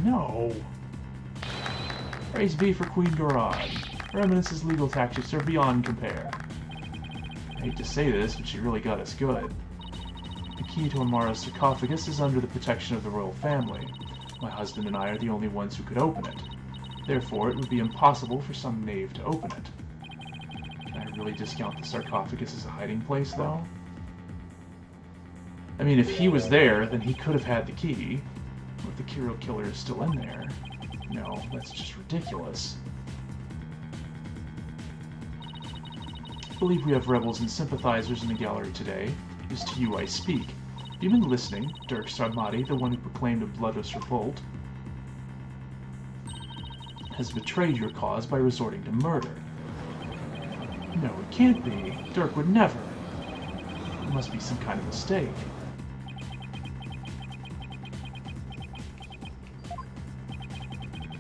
No! Praise be for Queen Khura'in. Her Eminence's legal tactics are beyond compare. I hate to say this, but she really got us good. The key to Amara's sarcophagus is under the protection of the royal family. My husband and I are the only ones who could open it. Therefore, it would be impossible for some knave to open it. Can I really discount the sarcophagus as a hiding place, though? I mean, if he was there, then he could have had the key. Or if the serial killer is still in there. No, that's just ridiculous. I believe we have rebels and sympathizers in the gallery today. It is to you I speak. Have you been listening, Dirk Sarmati, the one who proclaimed a bloodless revolt, has betrayed your cause by resorting to murder? No, it can't be. Dirk would never. It must be some kind of mistake.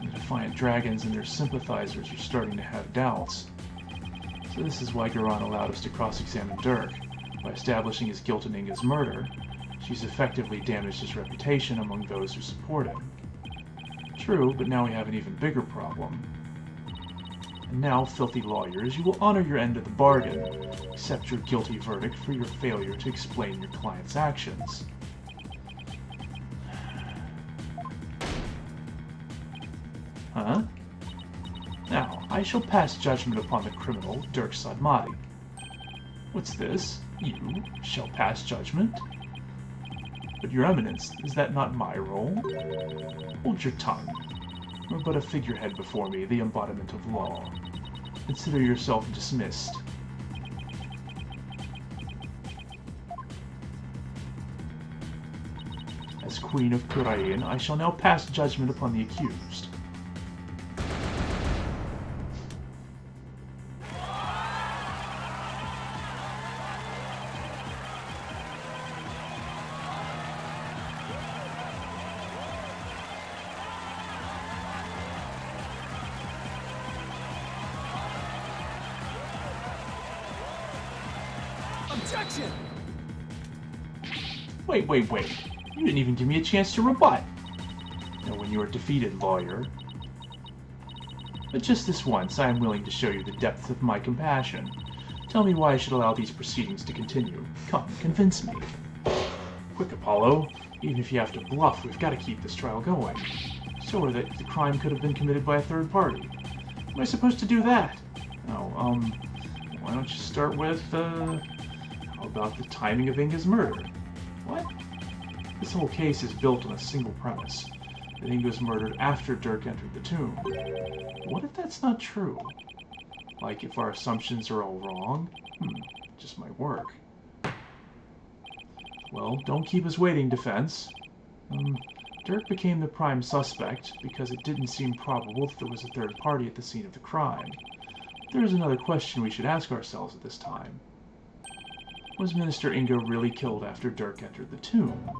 The Defiant Dragons and their sympathizers are starting to have doubts. So this is why Khura'in allowed us to cross-examine Dirk. By establishing his guilt in Inga's murder, she's effectively damaged his reputation among those who support him. True, but now we have an even bigger problem. And now, filthy lawyers, you will honor your end of the bargain, accept your guilty verdict for your failure to explain your client's actions. Huh? Now, I shall pass judgment upon the criminal, Dirk Sarmati. What's this? You shall pass judgment? But your eminence, is that not my role? Hold your tongue. You're but a figurehead before me, the embodiment of law. Consider yourself dismissed. As Queen of Khura'in, I shall now pass judgment upon the accused. Objection! Wait. You didn't even give me a chance to rebut. Now, when you are defeated, lawyer. But just this once, I am willing to show you the depth of my compassion. Tell me why I should allow these proceedings to continue. Come, convince me. Quick, Apollo. Even if you have to bluff, we've got to keep this trial going. So that the crime could have been committed by a third party. How am I supposed to do that? Oh, why don't you start with, how about the timing of Inga's murder? What? This whole case is built on a single premise. That Inga was murdered after Dirk entered the tomb. What if that's not true? Like, if our assumptions are all wrong? Just might work. Well, don't keep us waiting, defense. Dirk became the prime suspect because it didn't seem probable that there was a third party at the scene of the crime. There is another question we should ask ourselves at this time. Was Minister Inga really killed after Dirk entered the tomb?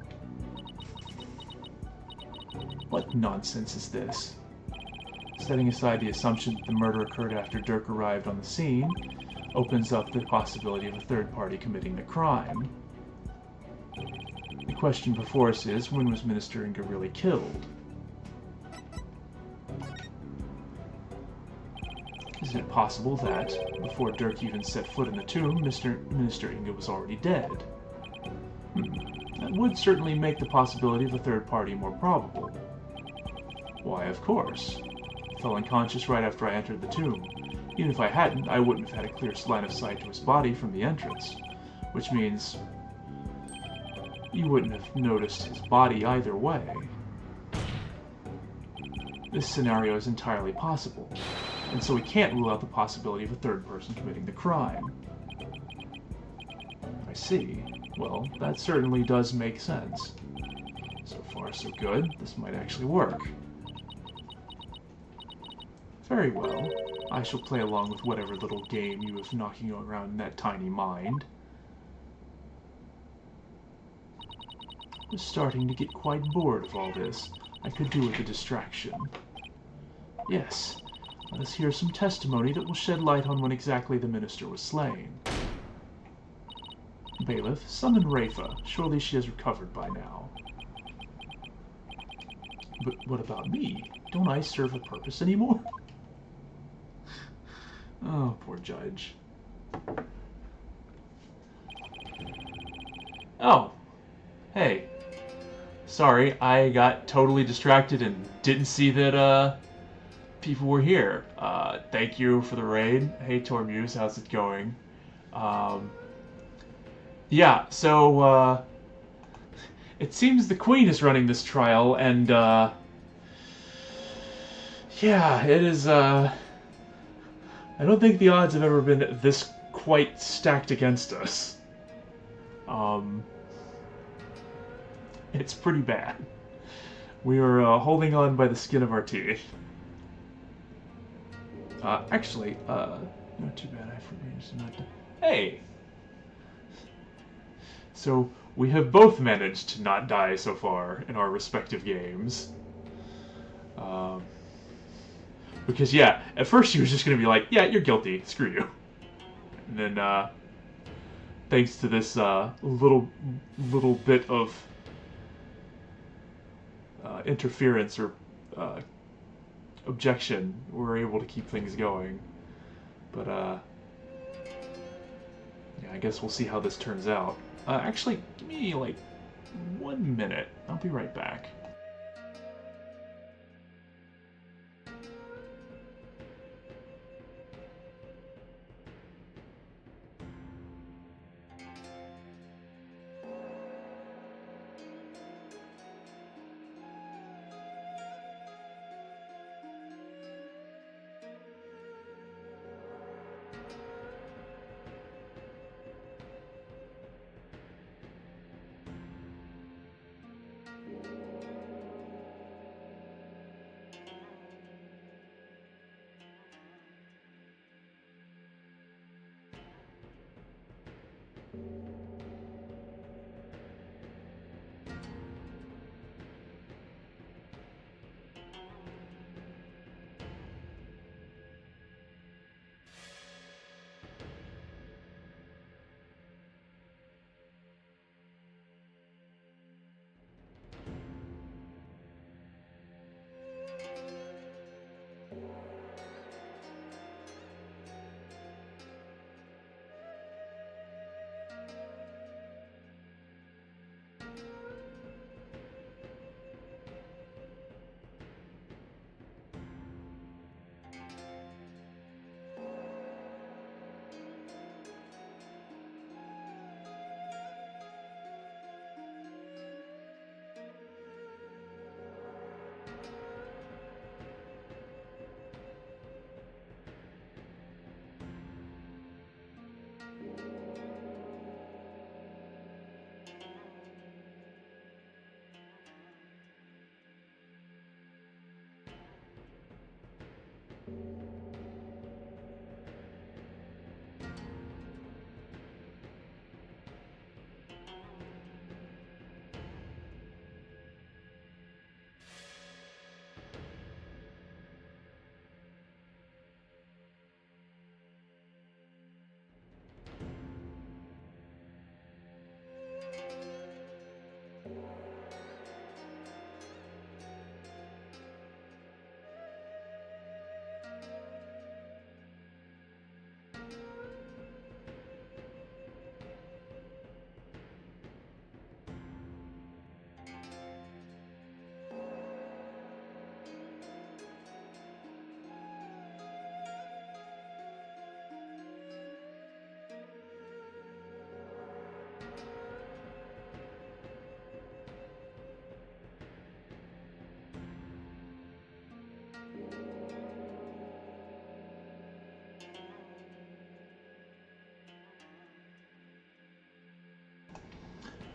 What nonsense is this? Setting aside the assumption that the murder occurred after Dirk arrived on the scene, opens up the possibility of a third party committing the crime. The question before us is, when was Minister Inga really killed? Isn't it possible that, before Dirk even set foot in the tomb, Minister Inga was already dead? That would certainly make the possibility of a third party more probable. Why, of course. fell unconscious right after I entered the tomb. Even if I hadn't, I wouldn't have had a clear line of sight to his body from the entrance. Which means you wouldn't have noticed his body either way. This scenario is entirely possible, and so we can't rule out the possibility of a third person committing the crime. I see. Well, that certainly does make sense. So far, so good. This might actually work. Very well. I shall play along with whatever little game you have knocking around in that tiny mind. I'm starting to get quite bored of all this. I could do with a distraction. Yes, let us hear some testimony that will shed light on when exactly the minister was slain. Bailiff, summon Rafa. Surely she has recovered by now. But what about me? Don't I serve a purpose anymore? Oh, poor judge. Oh. Hey. Sorry, I got totally distracted and didn't see that, people were here. Thank you for the raid. Hey, Tormuse, how's it going? Yeah, so, it seems the Queen is running this trial, and, yeah, it is, I don't think the odds have ever been this quite stacked against us. It's pretty bad. We are, holding on by the skin of our teeth. Actually, not too bad. I arranged not to... Hey! So, we have both managed to not die so far in our respective games. Because, yeah, at first she was just going to be like, yeah, you're guilty, screw you. And then, thanks to this, little bit of interference or objection, we're able to keep things going. But, yeah, I guess we'll see how this turns out. Actually, give me, like, 1 minute. I'll be right back.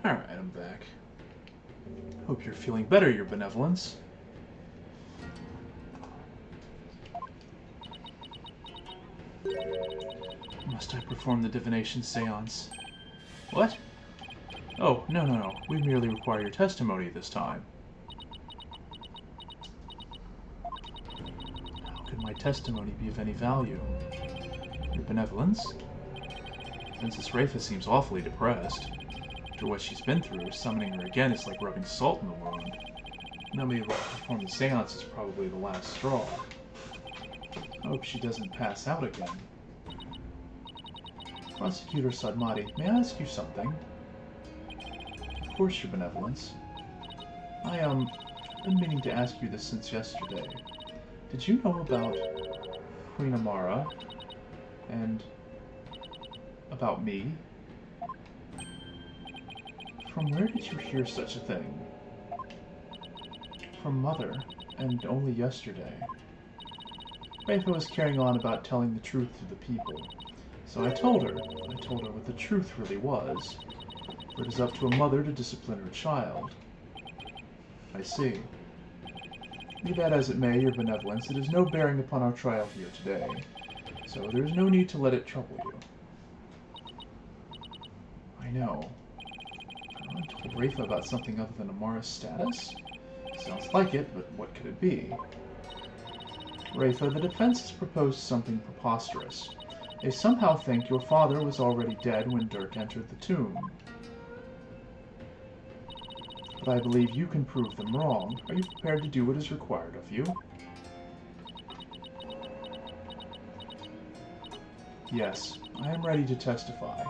Alright, I'm back. Hope you're feeling better, Your Benevolence. Must I perform the divination seance? What? Oh, no. We merely require your testimony this time. How could my testimony be of any value? Your Benevolence? Princess Rafa seems awfully depressed. After what she's been through, summoning her again is like rubbing salt in the wound. Not being able to perform the seance is probably the last straw. I hope she doesn't pass out again. Prosecutor Sadmati, may I ask you something? Of course, Your Benevolence. I've been meaning to ask you this since yesterday. Did you know about Queen Amara and about me? From where did you hear such a thing? From Mother, and only yesterday. Rafa was carrying on about telling the truth to the people. So I told her what the truth really was. For it is up to a mother to discipline her child. I see. Be that as it may, Your Benevolence, it has no bearing upon our trial here today. So there is no need to let it trouble you. I know. I told Rafa about something other than Amara's status? Sounds like it, but what could it be? Rafa, the defense has proposed something preposterous. They somehow think your father was already dead when Dirk entered the tomb. But I believe you can prove them wrong. Are you prepared to do what is required of you? Yes, I am ready to testify.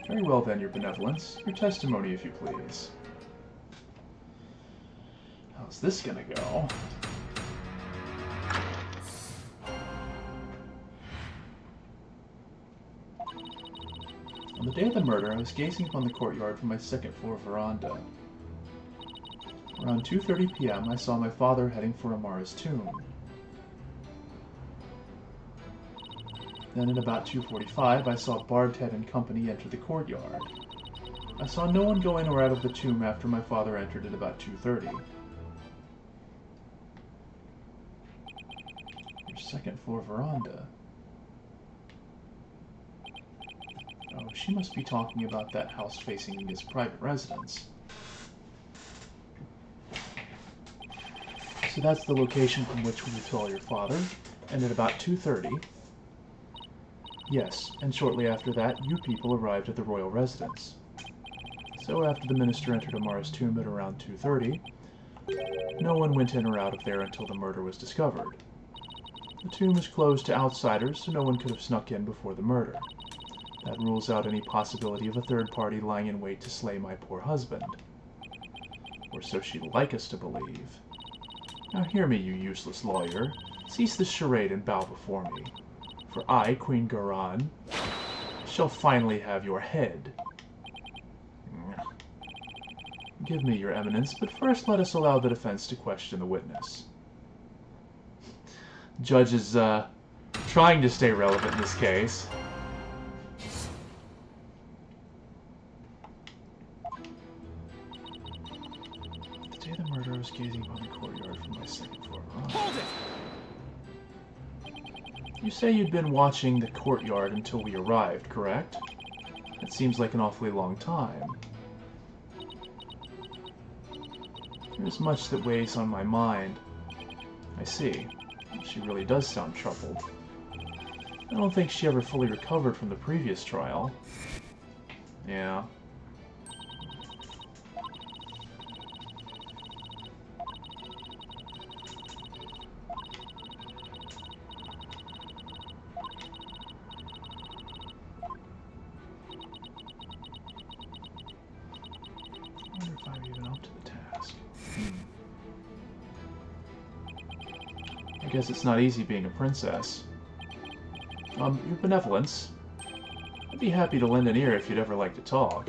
Very well then, Your Benevolence. Your testimony, if you please. How's this gonna go? On the day of the murder, I was gazing upon the courtyard from my second-floor veranda. Around 2:30 p.m., I saw my father heading for Amara's tomb. Then at about 2:45, I saw Bardhead and company enter the courtyard. I saw no one go in or out of the tomb after my father entered at about 2:30. Your second-floor veranda. Oh, she must be talking about that house facing his private residence. So that's the location from which we saw your father, and at about 2:30... Yes, and shortly after that, you people arrived at the royal residence. So after the minister entered Amara's tomb at around 2:30, no one went in or out of there until the murder was discovered. The tomb is closed to outsiders, so no one could have snuck in before the murder. That rules out any possibility of a third party lying in wait to slay my poor husband. Or so she'd like us to believe. Now hear me, you useless lawyer. Cease this charade and bow before me. For I, Queen Khura'in, shall finally have your head. Give me your eminence, but first let us allow the defense to question the witness. Judge is, trying to stay relevant in this case. The day of the murder, I was gazing upon the courtyard from my second-floor veranda. Hold it! You say you'd been watching the courtyard until we arrived, correct? That seems like an awfully long time. There's much that weighs on my mind. I see. She really does sound troubled. I don't think she ever fully recovered from the previous trial. Yeah. I wonder if I'm even up to the task. I guess it's not easy being a princess. Your Benevolence, I'd be happy to lend an ear if you'd ever like to talk.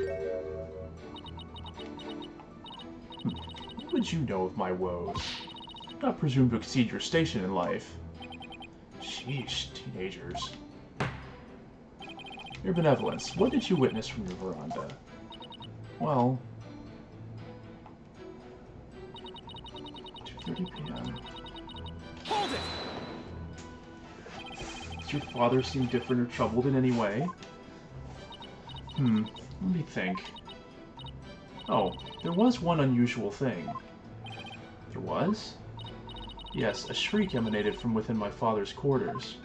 What would you know of my woes? Not presume to exceed your station in life. Sheesh, teenagers. Your Benevolence, what did you witness from your veranda? Well... 2:30 p.m. Hold it! Does your father seem different or troubled in any way? Let me think. Oh, there was one unusual thing. There was? Yes, a shriek emanated from within my father's quarters.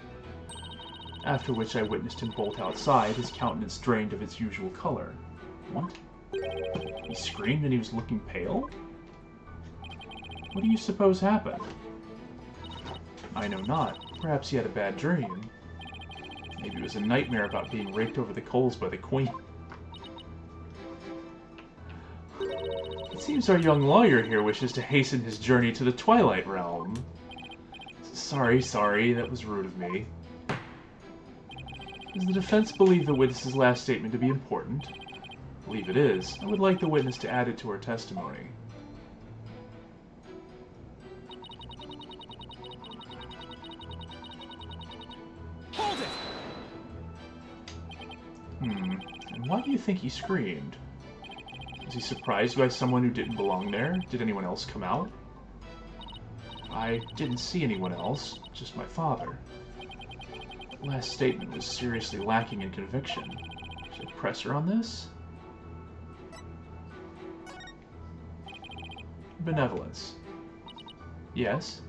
After which I witnessed him bolt outside, his countenance drained of its usual color. What? He screamed and he was looking pale? What do you suppose happened? I know not. Perhaps he had a bad dream. Maybe it was a nightmare about being raked over the coals by the Queen. It seems our young lawyer here wishes to hasten his journey to the Twilight Realm. Sorry, that was rude of me. Does the defense believe the witness's last statement to be important? I believe it is. I would like the witness to add it to her testimony. Hold it! And why do you think he screamed? Was he surprised by someone who didn't belong there? Did anyone else come out? I didn't see anyone else, just my father. The last statement was seriously lacking in conviction. Should I press her on this? Benevolence. Yes?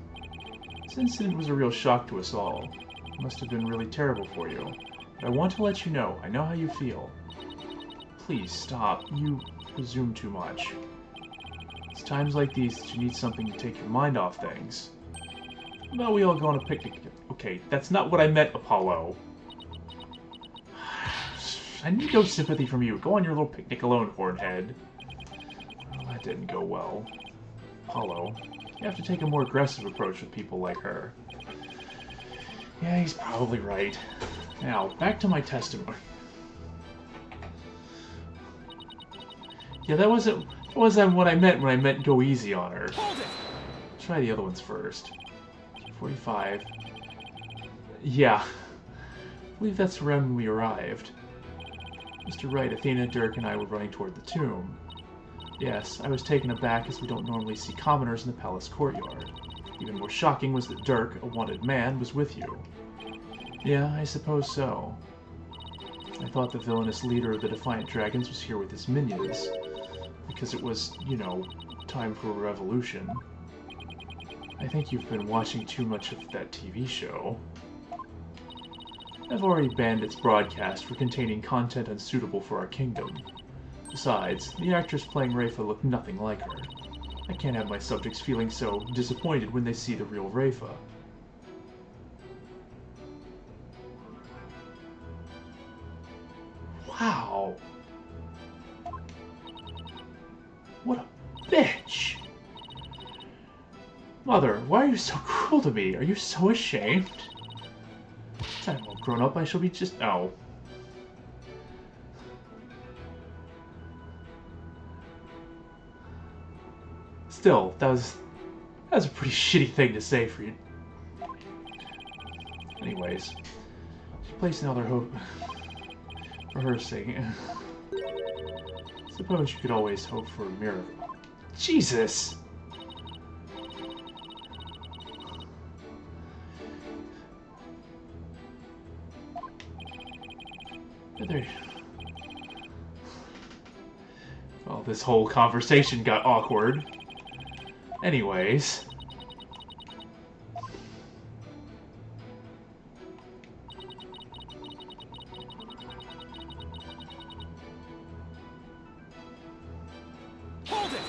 This incident was a real shock to us all. It must have been really terrible for you. But I want to let you know, I know how you feel. Please stop. You presume too much. It's times like these that you need something to take your mind off things. How about we all go on a picnic? Okay, that's not what I meant, Apollo. I need no sympathy from you. Go on your little picnic alone, Hornhead. Well, that didn't go well. Apollo, you have to take a more aggressive approach with people like her. Yeah, he's probably right. Now, back to my testimony. Yeah, that wasn't what I meant when I meant go easy on her. Hold it! Try the other ones first. 45. Yeah. I believe that's around when we arrived. Mr. Wright, Athena, Dirk, and I were running toward the tomb. Yes, I was taken aback as we don't normally see commoners in the palace courtyard. Even more shocking was that Dirk, a wanted man, was with you. Yeah, I suppose so. I thought the villainous leader of the Defiant Dragons was here with his minions. Because it was, you know, time for a revolution. I think you've been watching too much of that TV show. I've already banned its broadcast for containing content unsuitable for our kingdom. Besides, the actress playing Rafa looked nothing like her. I can't have my subjects feeling so disappointed when they see the real Rafa. Wow! What a bitch! Mother, why are you so cruel to me? Are you so ashamed? I'm all grown up, I shall be just... Oh. Still, that was a pretty shitty thing to say for you. Anyways, she placed another hope for her sake. Suppose you could always hope for a miracle. Jesus! Well, this whole conversation got awkward. Anyways. Hold it!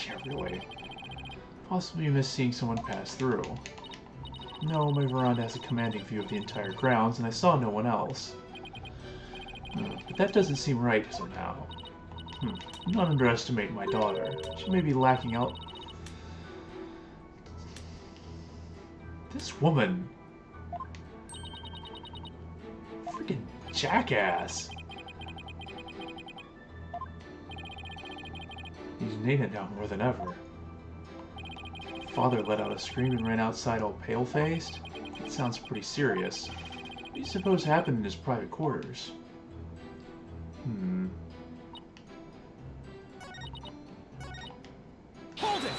Yeah, really. Possibly you missed seeing someone pass through. No, my veranda has a commanding view of the entire grounds, and I saw no one else. But that doesn't seem right somehow. Do not underestimate my daughter. She may be lacking out... This woman... Freaking jackass! He's Nana now more than ever. Father let out a scream and ran outside all pale-faced? That sounds pretty serious. do you suppose happened in his private quarters? Hold it!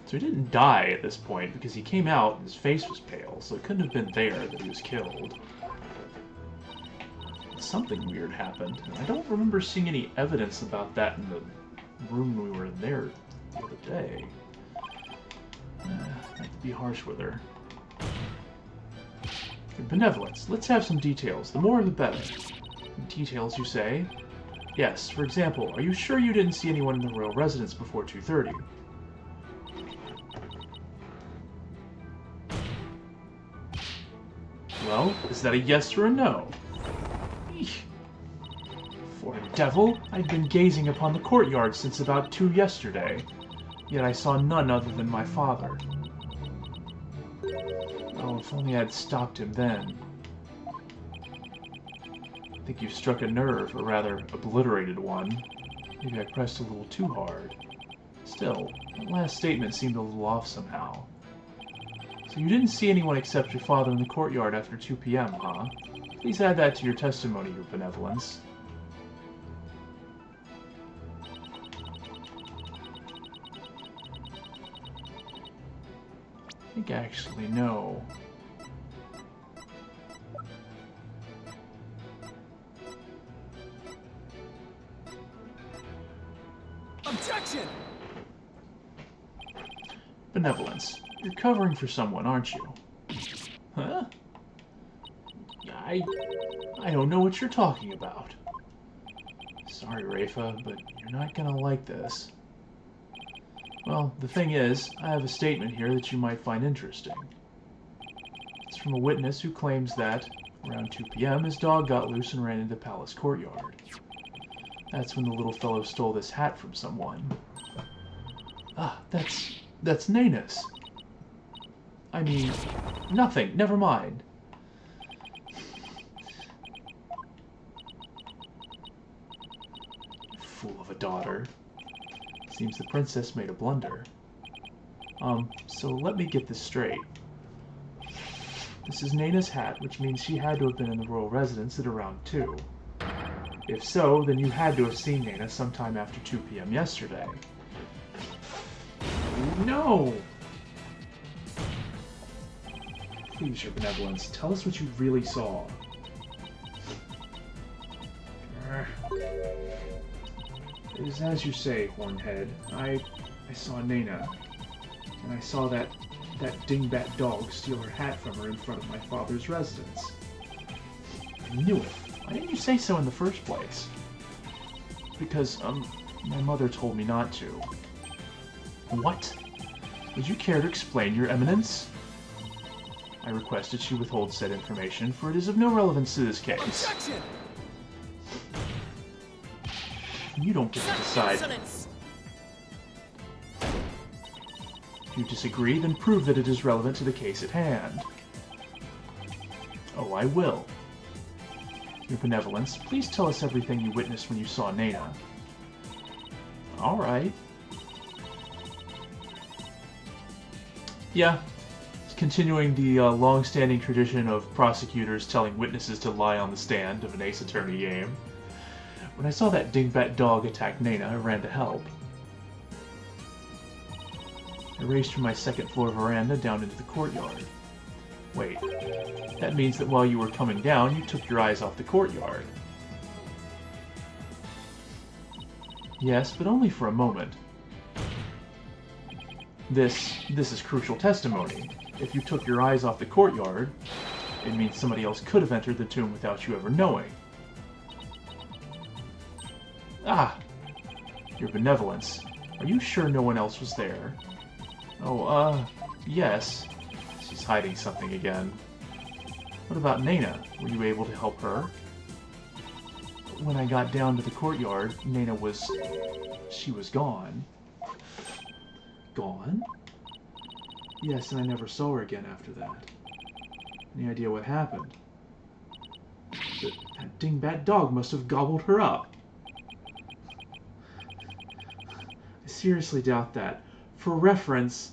So he didn't die at this point because he came out and his face was pale, so it couldn't have been there that he was killed. Something weird happened, and I don't remember seeing any evidence about that in the room we were in there the other day. I have to be harsh with her. Your benevolence. Let's have some details. The more the better. Details, you say? Yes, for example, are you sure you didn't see anyone in the royal residence before 2:30? Well, is that a yes or a no? Eesh. For a devil, I'd been gazing upon the courtyard since about 2 yesterday, yet I saw none other than my father. Oh, if only I'd stopped him then. I think you've struck a nerve, or rather, obliterated one. Maybe I pressed a little too hard. Still, that last statement seemed a little off somehow. So you didn't see anyone except your father in the courtyard after 2 p.m., huh? Please add that to your testimony, your benevolence. I think I actually know. Objection! Benevolence. You're covering for someone, aren't you? Huh? I don't know what you're talking about. Sorry, Rafa, but you're not gonna like this. Well, the thing is, I have a statement here that you might find interesting. It's from a witness who claims that, around 2 p.m., his dog got loose and ran into the palace courtyard. That's when the little fellow stole this hat from someone. Ah, that's Naina's. I mean, nothing, never mind. Fool of a daughter. Seems the princess made a blunder. So let me get this straight. This is Naina's hat, which means she had to have been in the royal residence at around 2. If so, then you had to have seen Naina sometime after 2 p.m. yesterday. No! Please, your benevolence, tell us what you really saw. It is as you say, Hornhead. I saw Naina. And I saw that dingbat dog steal her hat from her in front of my father's residence. I knew it. Why didn't you say so in the first place? Because, my mother told me not to. What? Would you care to explain, your eminence? I requested she withhold said information, for it is of no relevance to this case. Objection! You don't get to decide. If you disagree, then prove that it is relevant to the case at hand. Oh, I will. Your benevolence, please tell us everything you witnessed when you saw Naina. All right. Yeah, it's continuing the long-standing tradition of prosecutors telling witnesses to lie on the stand of an Ace Attorney game. When I saw that dingbat dog attack Naina, I ran to help. I raced from my second-floor veranda down into the courtyard. Wait, that means that while you were coming down, you took your eyes off the courtyard. Yes, but only for a moment. This is crucial testimony. If you took your eyes off the courtyard, it means somebody else could have entered the tomb without you ever knowing. Ah! Your benevolence. Are you sure no one else was there? Oh, yes. She's hiding something again. What about Naina? Were you able to help her? When I got down to the courtyard, Naina was... she was gone. Gone? Yes, and I never saw her again after that. Any idea what happened? That dingbat dog must have gobbled her up. I seriously doubt that. For reference,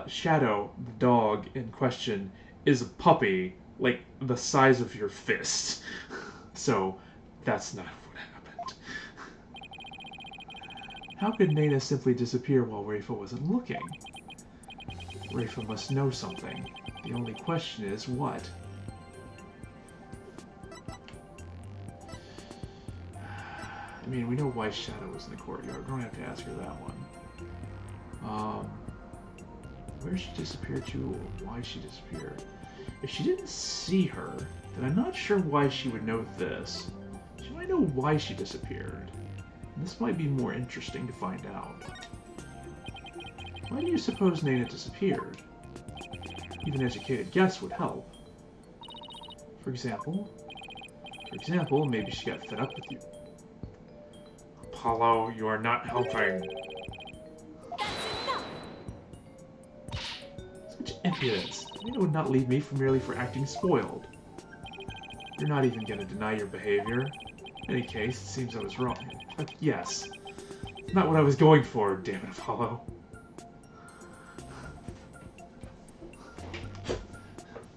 Shadow, the dog in question, is a puppy, like, the size of your fist. So, that's not what happened. How could Nana simply disappear while Rafa wasn't looking? Rafa must know something. The only question is, what? I mean, we know why Shadow was in the courtyard. We don't have to ask her that one. Where she disappeared to, or why she disappeared. If she didn't see her, then I'm not sure why she would know this. She might know why she disappeared. And this might be more interesting to find out. Why do you suppose Nana disappeared? Even an educated guess would help. For example, maybe she got fed up with you. Apollo, you are not helping. Such impudence. Nana would not leave me merely for acting spoiled. You're not even going to deny your behavior. In any case, it seems I was wrong. But yes. Not what I was going for, damn it, Apollo.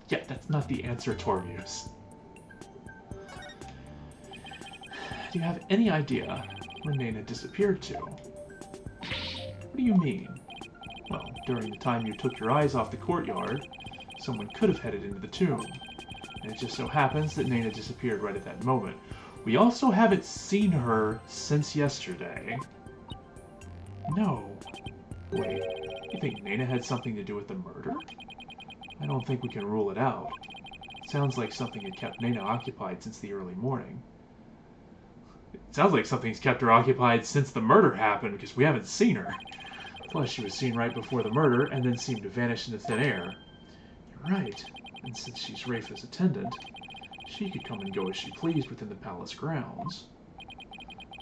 Yeah, that's not the answer, Torvius. Do you have any idea where Nana disappeared to? What do you mean? Well, during the time you took your eyes off the courtyard, someone could have headed into the tomb. And it just so happens that Nana disappeared right at that moment. We also haven't seen her since yesterday. No. Wait, you think Nana had something to do with the murder? I don't think we can rule it out. It sounds like something had kept Nana occupied since the early morning. It sounds like something's kept her occupied since the murder happened, because we haven't seen her. Plus, she was seen right before the murder, and then seemed to vanish into thin air. You're right, and since she's Rafa's attendant, she could come and go as she pleased within the palace grounds.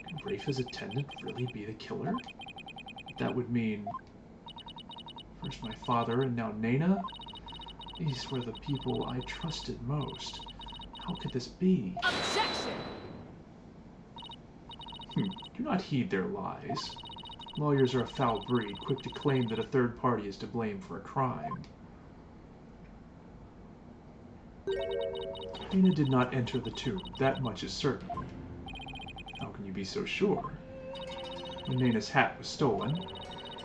Could Rafa's attendant really be the killer? That would mean... first my father, and now Nana? These were the people I trusted most. How could this be? Objection! Do not heed their lies. Lawyers are a foul breed, quick to claim that a third party is to blame for a crime. Nana did not enter the tomb, that much is certain. How can you be so sure? When Nana's hat was stolen,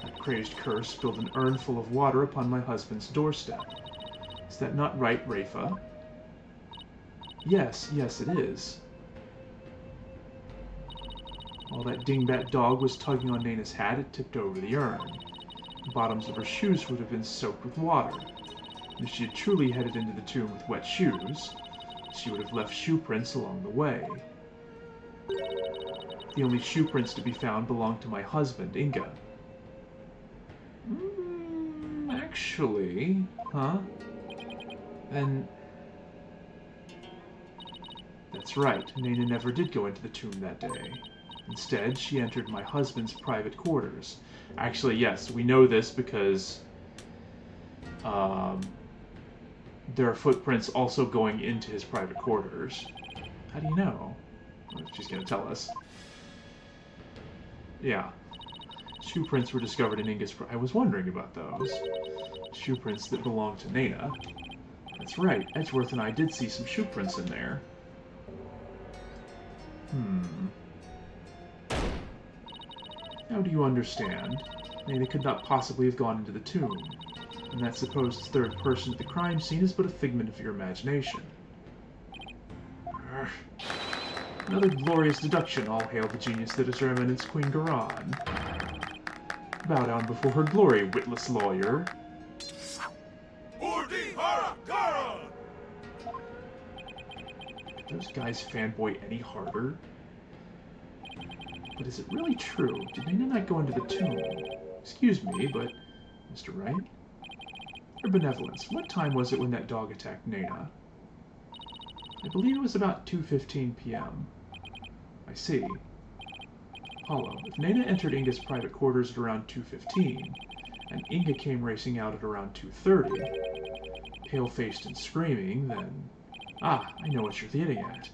that crazed cur spilled an urn full of water upon my husband's doorstep. Is that not right, Rafa? Yes, it is. While that dingbat dog was tugging on Nana's hat, it tipped over the urn. The bottoms of her shoes would have been soaked with water. And if she had truly headed into the tomb with wet shoes, she would have left shoe prints along the way. The only shoe prints to be found belonged to my husband, Inga. Actually, huh? Then... that's right, Nana never did go into the tomb that day. Instead, she entered my husband's private quarters. Actually, yes, we know this because there are footprints also going into his private quarters. How do you know? Well, she's going to tell us. Yeah. Shoe prints were discovered in Inga's... I was wondering about those. Shoe prints that belonged to Nana. That's right, Edgeworth and I did see some shoe prints in there. Now do you understand? Nana could not possibly have gone into the tomb, and that supposed third person at the crime scene is but a figment of your imagination. Another glorious deduction. All hail the genius that is Her Eminence Queen Khura'in. Bow down before her glory, witless lawyer. Did those guys fanboy any harder? But is it really true? Did Nana not go into the tomb? Excuse me, but... Mr. Wright? Your benevolence, what time was it when that dog attacked Nana? I believe it was about 2:15 p.m. I see. Apollo, if Nana entered Inga's private quarters at around 2:15, and Inga came racing out at around 2:30, pale-faced and screaming, then... Ah, I know what you're getting at.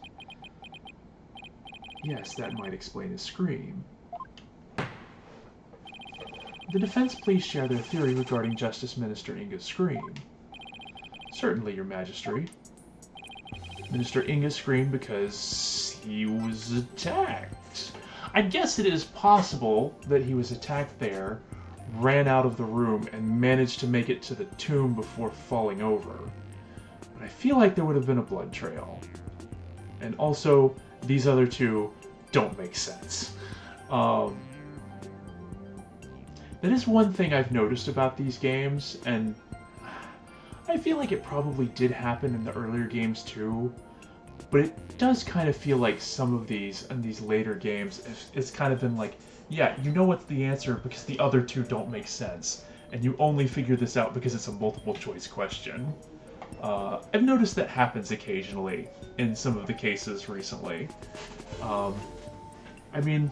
Yes, that might explain his scream. The defense please share their theory regarding Justice Minister Inga's scream. Certainly, Your Majesty. Minister Inga screamed because he was attacked. I guess it is possible that he was attacked there, ran out of the room, and managed to make it to the tomb before falling over. But I feel like there would have been a blood trail. And also, these other two don't make sense. That is one thing I've noticed about these games, and I feel like it probably did happen in the earlier games too, but it does kind of feel like some of these, in these later games, it's kind of been like, yeah, you know what's the answer because the other two don't make sense, and you only figure this out because it's a multiple choice question. I've noticed that happens occasionally in some of the cases recently. I mean,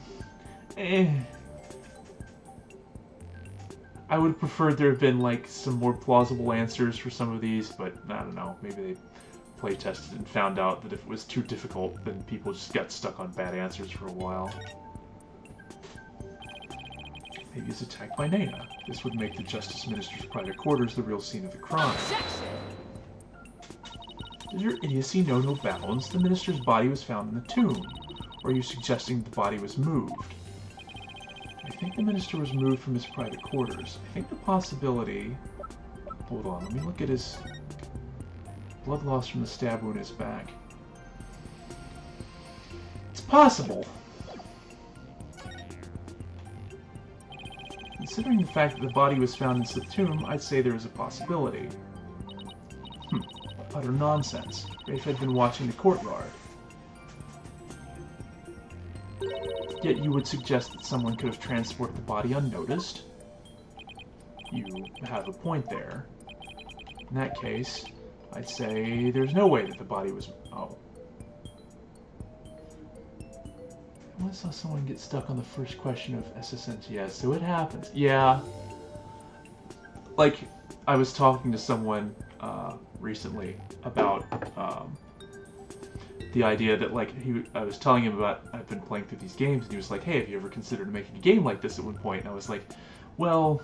I would prefer there have been like some more plausible answers for some of these, but I don't know, maybe they play tested and found out that if it was too difficult, then people just got stuck on bad answers for a while. Maybe he's attacked by Nana. This would make the Justice Minister's private quarters the real scene of the crime. Does your idiocy know no bounds? The minister's body was found in the tomb. Or are you suggesting the body was moved? I think the minister was moved from his private quarters. I think the possibility... Hold on, let me look at his... blood loss from the stab wound in his back. It's possible. Considering the fact that the body was found in the tomb, I'd say there is a possibility. Utter nonsense. Rafe had been watching the courtyard. Yet you would suggest that someone could have transported the body unnoticed? You have a point there. In that case, I'd say there's no way that the body was... Oh. I saw someone get stuck on the first question of SSNTS, so it happens. Yeah. Like, I was talking to someone recently about the idea that, like, I was telling him about I've been playing through these games, and he was like, hey, have you ever considered making a game like this at one point? And I was like, well,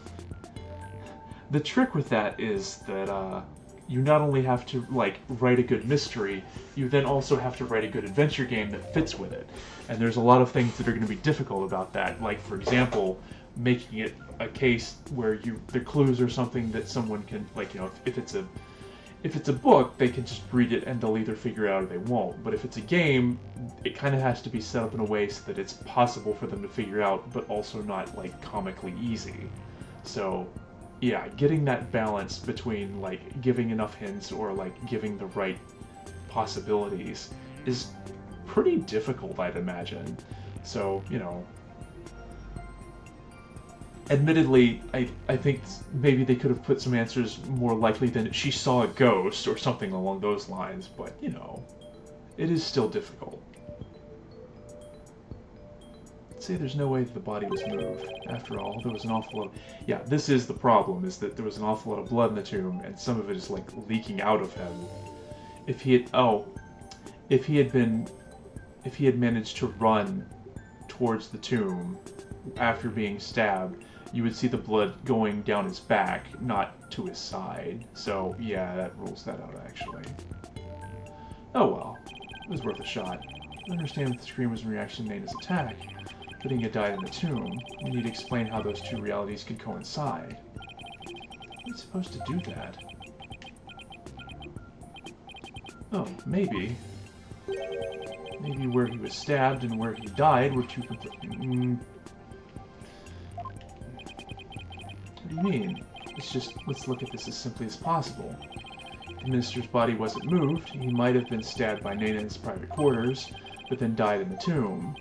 the trick with that is that you not only have to, like, write a good mystery, you then also have to write a good adventure game that fits with it. And there's a lot of things that are going to be difficult about that. Like, for example, making it a case where the clues are something that someone can, like, you know, if it's a book, they can just read it and they'll either figure it out or they won't. But if it's a game, it kind of has to be set up in a way so that it's possible for them to figure out, but also not, like, comically easy. So, yeah, getting that balance between, like, giving enough hints or, like, giving the right possibilities is pretty difficult, I'd imagine. So, you know... Admittedly, I think maybe they could have put some answers more likely than she saw a ghost or something along those lines, but, you know, it is still difficult. I'd say there's no way that the body was moved. After all, there was an awful lot of... Yeah, this is the problem, is that there was an awful lot of blood in the tomb, and some of it is, like, leaking out of him. If he had... Oh. If he had managed to run towards the tomb after being stabbed, you would see the blood going down his back, not to his side. So, yeah, that rules that out, actually. Oh well. It was worth a shot. I understand that the scream was in reaction to Nana's attack, but Inga died in the tomb. We need to explain how those two realities could coincide. Are we supposed to do that? Oh, maybe. Maybe where he was stabbed and where he died were two complete... What do you mean? It's just, let's look at this as simply as possible. The minister's body wasn't moved. He might have been stabbed by Nana in his private quarters, but then died in the tomb.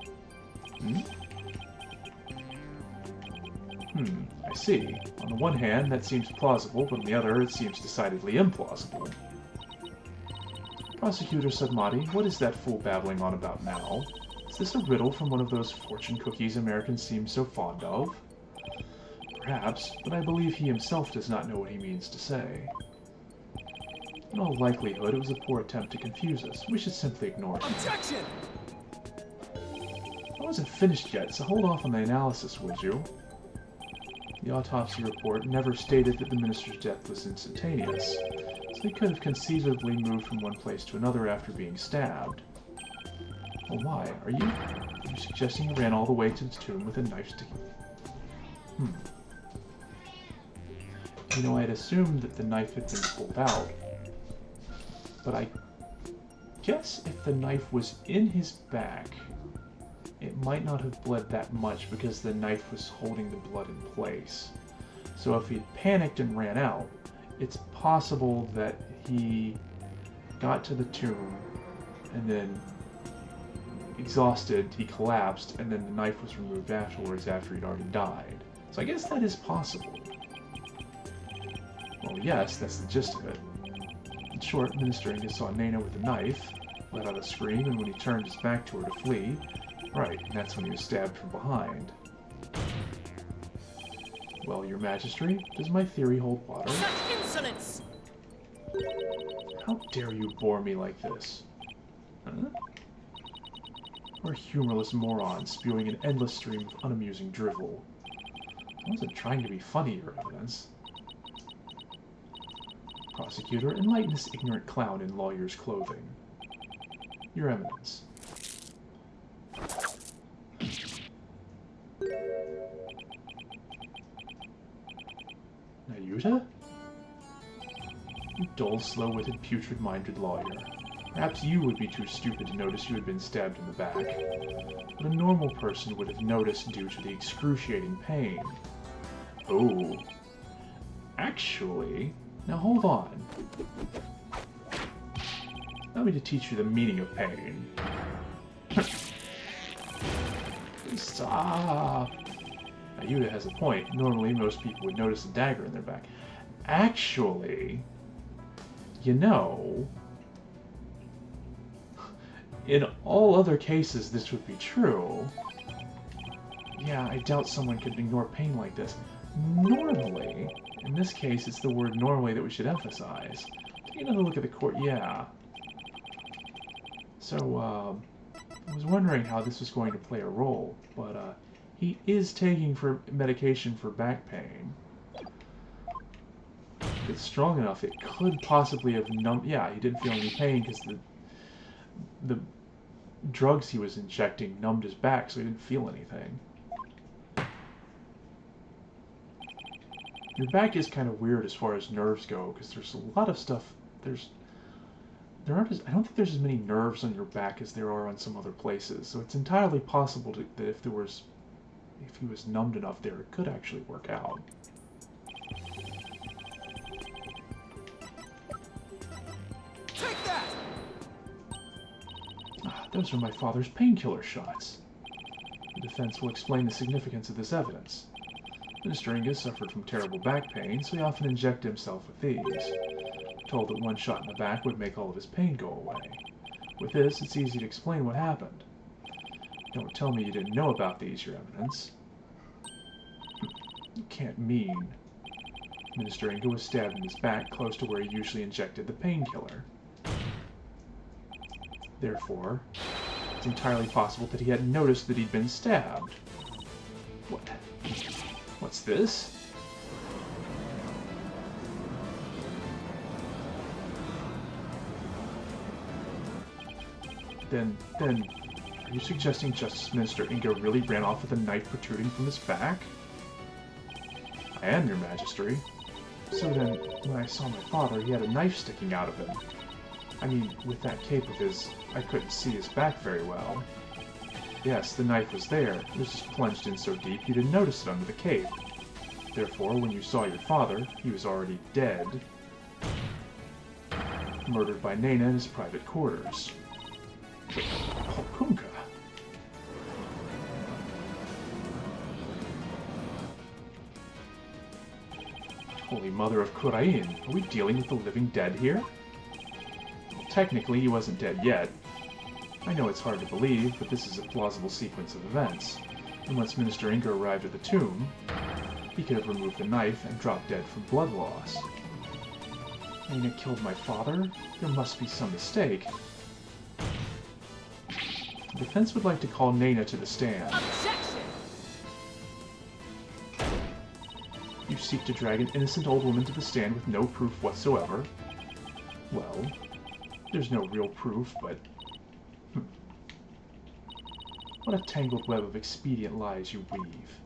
I see. On the one hand, that seems plausible, but on the other, it seems decidedly implausible. Prosecutor Sudmati, what is that fool babbling on about now? Is this a riddle from one of those fortune cookies Americans seem so fond of? Perhaps, but I believe he himself does not know what he means to say. In all likelihood, it was a poor attempt to confuse us. We should simply ignore it. Objection! I wasn't finished yet, so hold off on the analysis, would you? The autopsy report never stated that the minister's death was instantaneous. As So he could have conceivably moved from one place to another after being stabbed. Well, why? Are you suggesting he ran all the way to the tomb with a knife sticking? You know, I'd assumed that the knife had been pulled out. But I guess if the knife was in his back, it might not have bled that much because the knife was holding the blood in place. So if he panicked and ran out, it's possible that he got to the tomb and then, exhausted, he collapsed, and then the knife was removed afterwards after he'd already died. So I guess that is possible. Well, yes, that's the gist of it. In short, Minister Inga saw Nena with a knife, let out a scream, and when he turned his back to her to flee, right, and that's when he was stabbed from behind. Well, Your Majesty, does my theory hold water? Such insolence! How dare you bore me like this? Huh? We're humorless morons spewing an endless stream of unamusing drivel. I wasn't trying to be funny, Your Eminence. Prosecutor, enlighten this ignorant clown in lawyer's clothing. Your Eminence. Nayuta? You dull, slow-witted, putrid-minded lawyer. Perhaps you would be too stupid to notice you had been stabbed in the back, but a normal person would have noticed due to the excruciating pain. Oh. Actually... Now hold on. Allow me to teach you the meaning of pain. Stop! Ayuda has a point. Normally, most people would notice a dagger in their back. Actually, you know, in all other cases, this would be true. Yeah, I doubt someone could ignore pain like this. Normally, in this case, it's the word normally that we should emphasize. Take another look at the court. Yeah. So, I was wondering how this was going to play a role, but, he is taking medication for back pain. If it's strong enough, it could possibly have numbed... Yeah, he didn't feel any pain because the drugs he was injecting numbed his back, so he didn't feel anything. Your back is kind of weird as far as nerves go, because there's a lot of stuff... I don't think there's as many nerves on your back as there are on some other places, so it's entirely possible that if he was numbed enough there, it could actually work out. Take that! Ah, those are my father's painkiller shots. The defense will explain the significance of this evidence. Minister Inga suffered from terrible back pain, so he often injected himself with these. Told that one shot in the back would make all of his pain go away. With this, it's easy to explain what happened. Don't tell me you didn't know about these, Your Eminence. You can't mean. Minister Inga was stabbed in his back close to where he usually injected the painkiller. Therefore, it's entirely possible that he hadn't noticed that he'd been stabbed. What? What's this? Then, are you suggesting Justice Minister Inga really ran off with a knife protruding from his back? I am, Your Majesty. So then, when I saw my father, he had a knife sticking out of him. I mean, with that cape of his, I couldn't see his back very well. Yes, the knife was there. It was just plunged in so deep you didn't notice it under the cape. Therefore, when you saw your father, he was already dead. Murdered by Nena in his private quarters. Hokunka. Holy Mother of Khura'in, are we dealing with the living dead here? Well, technically, he wasn't dead yet. I know it's hard to believe, but this is a plausible sequence of events. And once Minister Inga arrived at the tomb, he could have removed the knife and dropped dead from blood loss. Nena killed my father? There must be some mistake. The defense would like to call Nena to the stand. Objection! You seek to drag an innocent old woman to the stand with no proof whatsoever. Well, there's no real proof, but... What a tangled web of expedient lies you weave.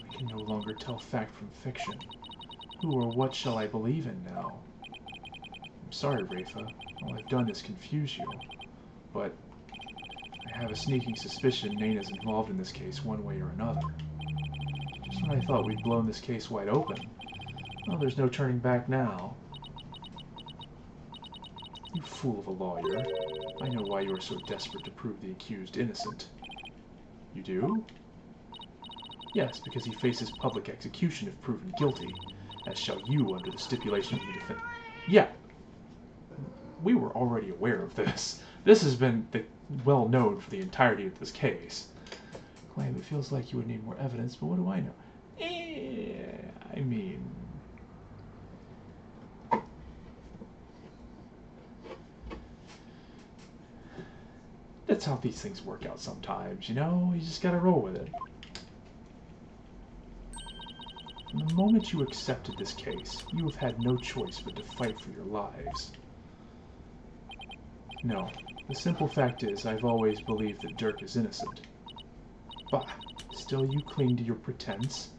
I can no longer tell fact from fiction. Who or what shall I believe in now? I'm sorry, Rafa. All I've done is confuse you. But I have a sneaking suspicion Naina's involved in this case one way or another. Just when I thought we'd blown this case wide open, well, there's no turning back now. You fool of a lawyer. I know why you are so desperate to prove the accused innocent. You do? Yes, because he faces public execution if proven guilty, as shall you under the stipulation of the defense. Yeah, we were already aware of this. This has been well known for the entirety of this case. Claim it feels like you would need more evidence, but what do I know? I mean... That's how these things work out sometimes, you know? You just gotta roll with it. From the moment you accepted this case, you have had no choice but to fight for your lives. No, the simple fact is, I've always believed that Dirk is innocent. Bah, still you cling to your pretense?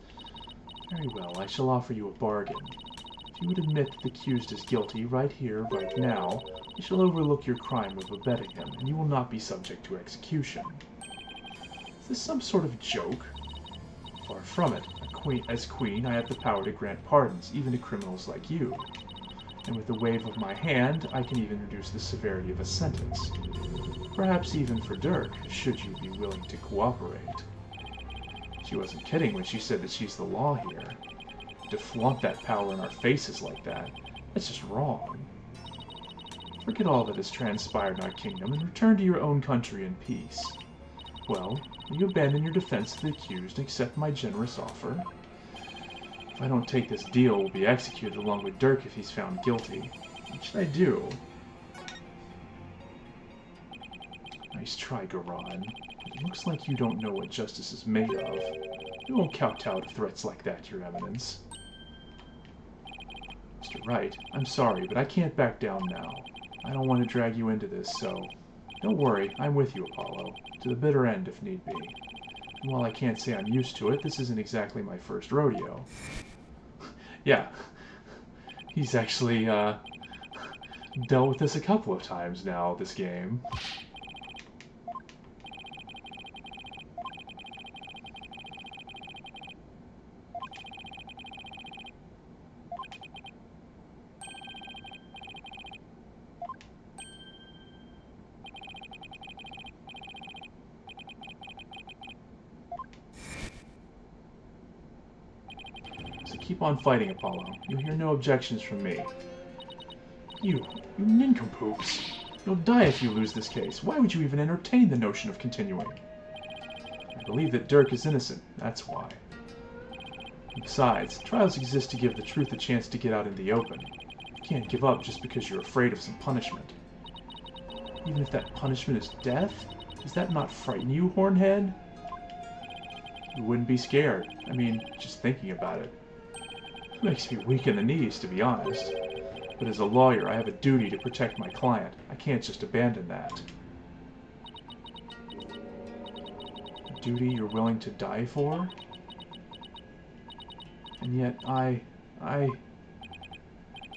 Very well, I shall offer you a bargain. If you would admit that the accused is guilty right here, right now, I shall overlook your crime of abetting him, and you will not be subject to execution. Is this some sort of joke? Far from it. As queen, I have the power to grant pardons, even to criminals like you. And with the wave of my hand, I can even reduce the severity of a sentence. Perhaps even for Dirk, should you be willing to cooperate. She wasn't kidding when she said that she's the law here. To flaunt that power in our faces like that, that's just wrong. Forget all that has transpired in our kingdom and return to your own country in peace. Well, will you abandon your defense to the accused and accept my generous offer? If I don't take this deal, we'll be executed along with Dirk if he's found guilty. What should I do? Nice try, Khura'in. It looks like you don't know what justice is made of. You won't kowtow to threats like that, Your Eminence. Mr. Wright, I'm sorry, but I can't back down now. I don't want to drag you into this, so... Don't worry, I'm with you, Apollo. To the bitter end, if need be. And while I can't say I'm used to it, this isn't exactly my first rodeo. Yeah. He's actually, dealt with this a couple of times now, this game. Keep on fighting, Apollo. You'll hear no objections from me. You nincompoops. You'll die if you lose this case. Why would you even entertain the notion of continuing? I believe that Dirk is innocent, that's why. Besides, trials exist to give the truth a chance to get out in the open. You can't give up just because you're afraid of some punishment. Even if that punishment is death? Does that not frighten you, Hornhead? You wouldn't be scared. I mean, just thinking about it. It makes me weak in the knees, to be honest. But as a lawyer, I have a duty to protect my client. I can't just abandon that. A duty you're willing to die for? And yet,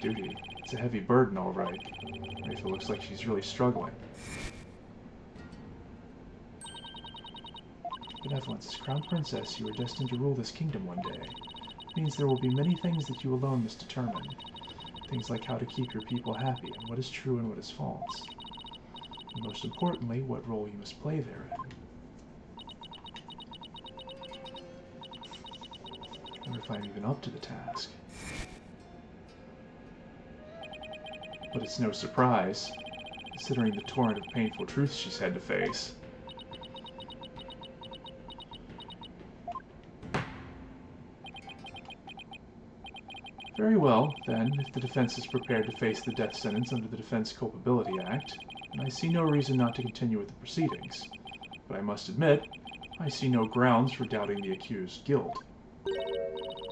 Duty. It's a heavy burden, all right. Rafa looks like she's really struggling. Benevolence, as Crown Princess, you are destined to rule this kingdom one day. Means there will be many things that you alone must determine. Things like how to keep your people happy, and what is true and what is false. And most importantly, what role you must play therein. I wonder if I'm even up to the task. But it's no surprise, considering the torrent of painful truths she's had to face. Very well, then, if the defense is prepared to face the death sentence under the Defense Culpability Act, then I see no reason not to continue with the proceedings. But I must admit, I see no grounds for doubting the accused's guilt.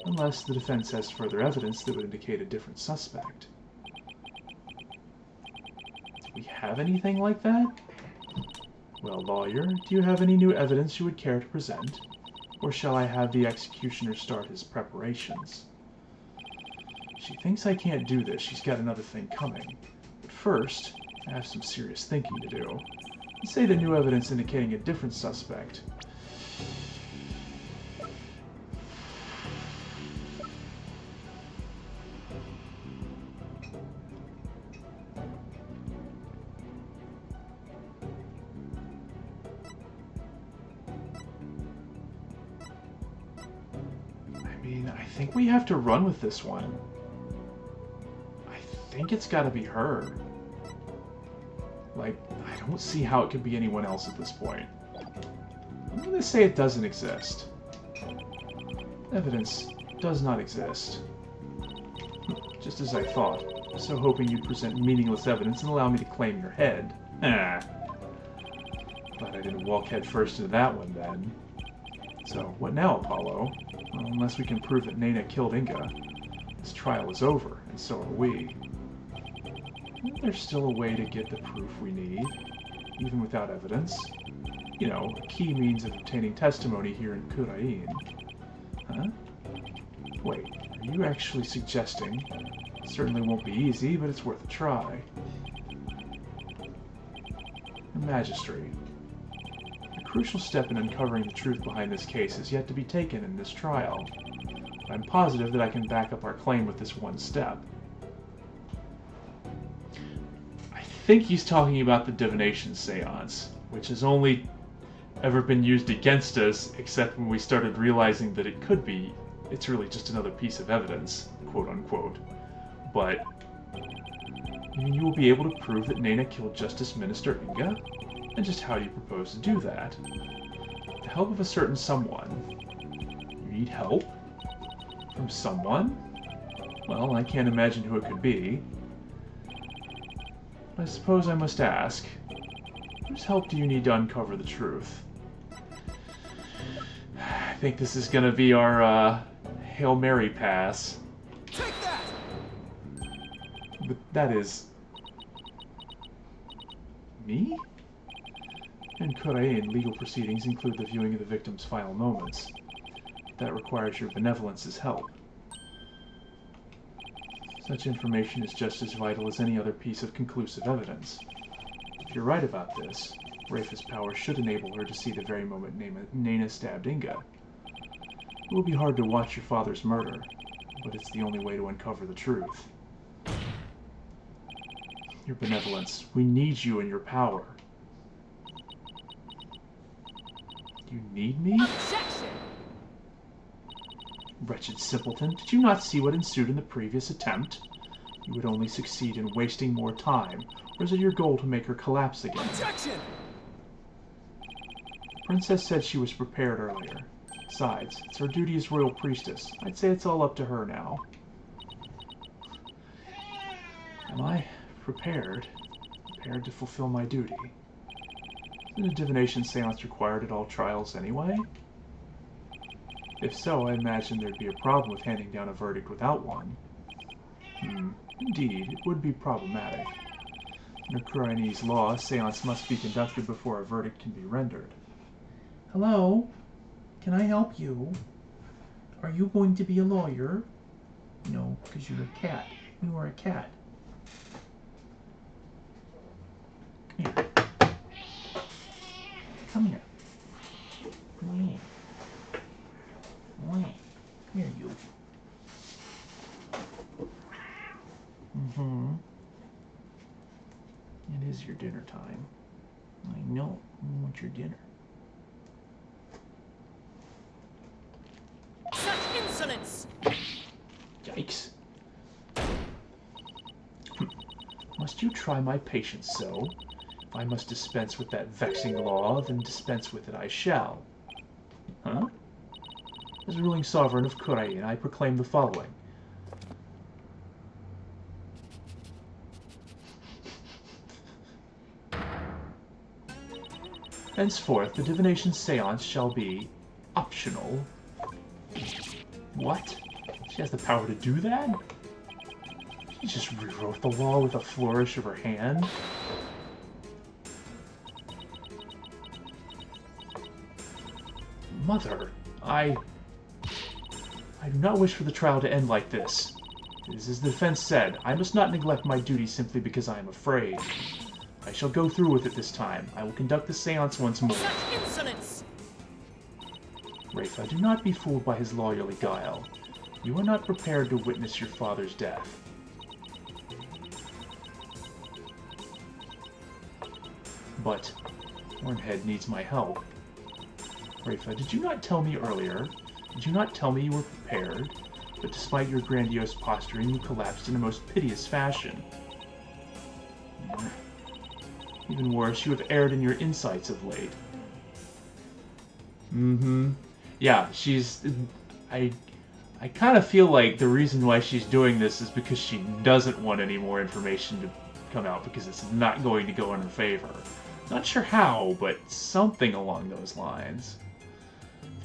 Unless the defense has further evidence that would indicate a different suspect. Do we have anything like that? Well, lawyer, do you have any new evidence you would care to present? Or shall I have the executioner start his preparations? She thinks I can't do this. She's got another thing coming. But first, I have some serious thinking to do. Let's say the new evidence indicating a different suspect. I think we have to run with this one. I think it's got to be her. Like, I don't see how it could be anyone else at this point. I'm going to say it doesn't exist. Evidence does not exist. Just as I thought. So hoping you'd present meaningless evidence and allow me to claim your head. Ah. Glad I didn't walk head first into that one then. So, what now, Apollo? Well, unless we can prove that Nena killed Inga, this trial is over, and so are we. There's still a way to get the proof we need, even without evidence. You know, a key means of obtaining testimony here in Khura'in. Huh? Wait, are you actually suggesting? It certainly won't be easy, but it's worth a try. Your Majesty. A crucial step in uncovering the truth behind this case is yet to be taken in this trial. But I'm positive that I can back up our claim with this one step. I think he's talking about the divination seance, which has only ever been used against us, except when we started realizing that it could be. It's really just another piece of evidence, quote unquote. But you will be able to prove that Nena killed Justice Minister Inga? And just how do you propose to do that? With the help of a certain someone. You need help? From someone? Well, I can't imagine who it could be. I suppose I must ask, whose help do you need to uncover the truth? I think this is gonna be our, Hail Mary pass. Take that! But that is... me? In Khura'in, legal proceedings include the viewing of the victim's final moments. That requires your benevolence's help. Such information is just as vital as any other piece of conclusive evidence. If you're right about this, Rafa's power should enable her to see the very moment Nena stabbed Inga. It will be hard to watch your father's murder, but it's the only way to uncover the truth. Your benevolence, we need you and your power. You need me? Objection! Wretched simpleton, did you not see what ensued in the previous attempt? You would only succeed in wasting more time, or is it your goal to make her collapse again? Objection! The princess said she was prepared earlier. Besides, it's her duty as royal priestess. I'd say it's all up to her now. Am I prepared? Prepared to fulfill my duty? Isn't a divination seance required at all trials anyway? If so, I imagine there'd be a problem with handing down a verdict without one. Indeed, it would be problematic. Under Khura'inese law, a seance must be conducted before a verdict can be rendered. Hello? Can I help you? Are you going to be a lawyer? No, because you're a cat. You are a cat. Come here. Come here. Come here. Come here, you. It is your dinner time. I know. I want your dinner. Such insolence! Yikes. Must you try my patience so? If I must dispense with that vexing law, then dispense with it I shall. Huh? As ruling sovereign of Khura'in, I proclaim the following. Henceforth, the divination seance shall be optional. What? She has the power to do that? She just rewrote the law with a flourish of her hand? Mother, I do not wish for the trial to end like this. It is as the defense said, I must not neglect my duty simply because I am afraid. I shall go through with it this time. I will conduct the seance once more. Such insolence! Rafa, do not be fooled by his lawyerly guile. You are not prepared to witness your father's death. But Hornhead needs my help. Rafa, did you not tell me earlier? Did you not tell me you were prepared? But despite your grandiose posturing, you collapsed in a most piteous fashion. Even worse, you have erred in your insights of late. Yeah, I kind of feel like the reason why she's doing this is because she doesn't want any more information to come out, because it's not going to go in her favor. Not sure how, but something along those lines.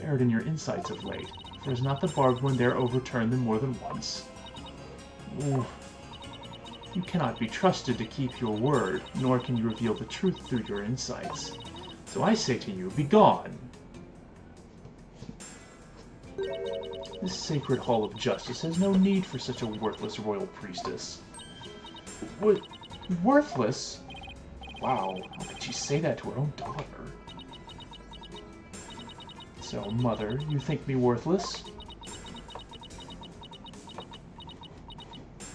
Erred in your insights of late, for is not the barbed one there overturned them more than once? Ooh. You cannot be trusted to keep your word, nor can you reveal the truth through your insights. So I say to you, begone! This sacred hall of justice has no need for such a worthless royal priestess. What? Worthless? Wow, how could she say that to her own daughter? So, Mother, you think me worthless?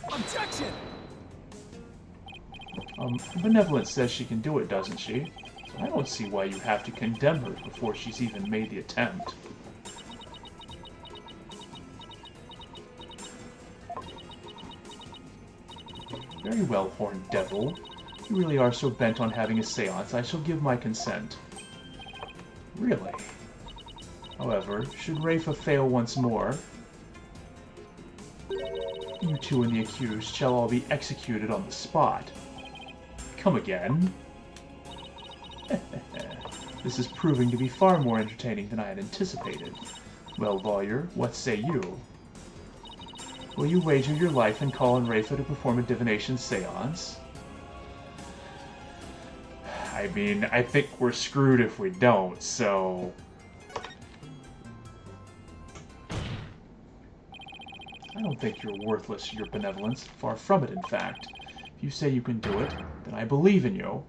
Objection! Benevolence says she can do it, doesn't she? So I don't see why you have to condemn her before she's even made the attempt. Very well, horned devil. If you really are so bent on having a seance, I shall give my consent. Really? However, should Rafa fail once more, you two and the accused shall all be executed on the spot. Come again? This is proving to be far more entertaining than I had anticipated. Well, lawyer, what say you? Will you wager your life and call on Rafa to perform a divination seance? I mean, I think we're screwed if we don't, so... I don't think you're worthless, your benevolence. Far from it, in fact. If you say you can do it, then I believe in you.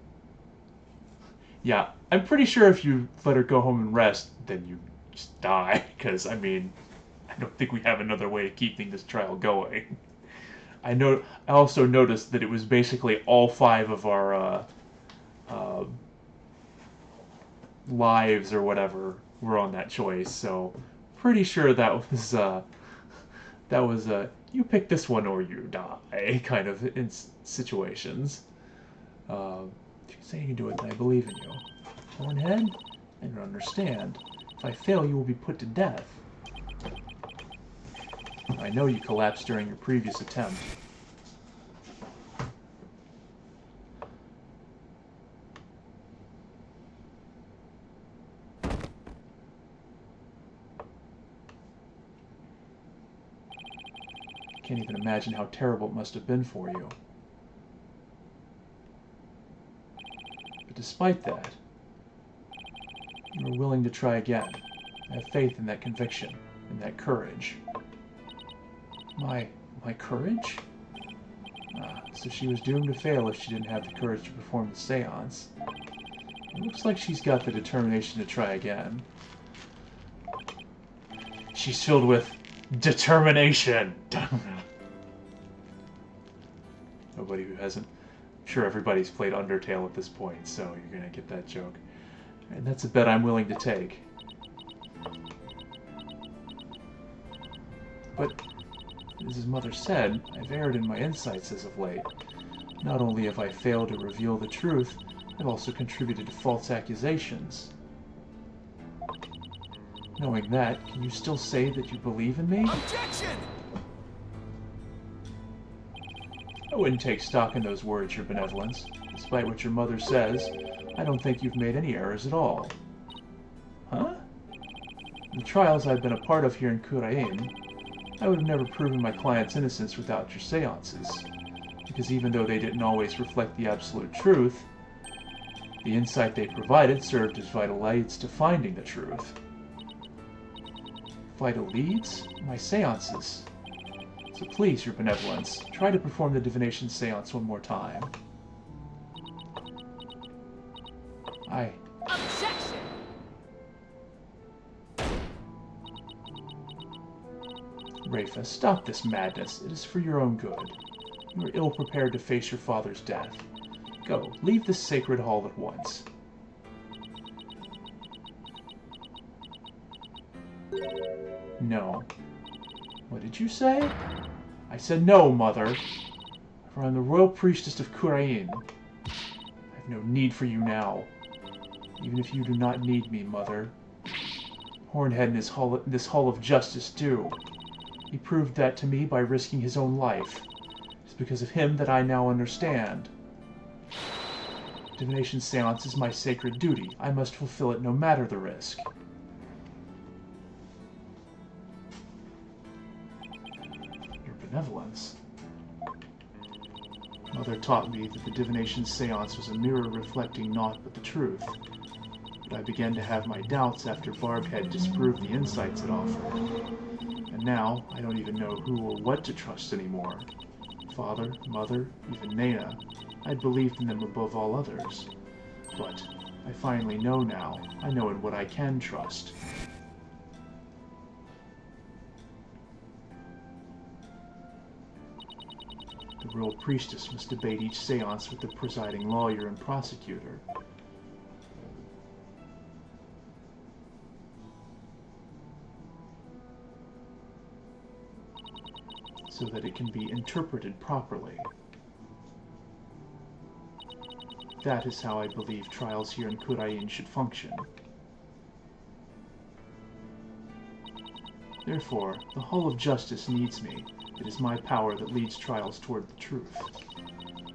Yeah, I'm pretty sure if you let her go home and rest, then you just die. Because, I mean, I don't think we have another way of keeping this trial going. I also noticed that it was basically all 5 of our lives or whatever were on that choice. So, pretty sure that was you pick this one or you die kind of in situations. If you say you can do it, then I believe in you. Hornhead, I don't understand. If I fail, you will be put to death. I know you collapsed during your previous attempt. Can't even imagine how terrible it must have been for you. But despite that, you were willing to try again. I have faith in that conviction, in that courage. My courage? Ah, so she was doomed to fail if she didn't have the courage to perform the seance. It looks like she's got the determination to try again. She's filled with determination! Nobody who hasn't... I'm sure everybody's played Undertale at this point, so you're gonna get that joke. And that's a bet I'm willing to take. But, as his mother said, I've erred in my insights as of late. Not only have I failed to reveal the truth, I've also contributed to false accusations. Knowing that, can you still say that you believe in me? Objection! I wouldn't take stock in those words, your benevolence. Despite what your mother says, I don't think you've made any errors at all. Huh? The trials I've been a part of here in Khura'in, I would have never proven my client's innocence without your seances, because even though they didn't always reflect the absolute truth, the insight they provided served as vital aids to finding the truth. Vital leads? My seances. So please, your benevolence, try to perform the divination seance one more time. Objection! Rafa, stop this madness. It is for your own good. You are ill-prepared to face your father's death. Go, leave this sacred hall at once. No. What did you say? I said no, Mother. For I am the royal priestess of Khura'in. I have no need for you now. Even if you do not need me, Mother. Hornhead and this Hall of Justice do. He proved that to me by risking his own life. It is because of him that I now understand. Divination seance is my sacred duty. I must fulfill it no matter the risk. Your benevolence. Mother taught me that the divination seance was a mirror reflecting naught but the truth. But I began to have my doubts after Barb had disproved the insights it offered. And now, I don't even know who or what to trust anymore. Father, Mother, even Nana. I'd believed in them above all others. But I finally know now. I know in what I can trust. The royal priestess must debate each seance with the presiding lawyer and prosecutor. So that it can be interpreted properly. That is how I believe trials here in Khura'in should function. Therefore, the Hall of Justice needs me. It is my power that leads trials toward the truth.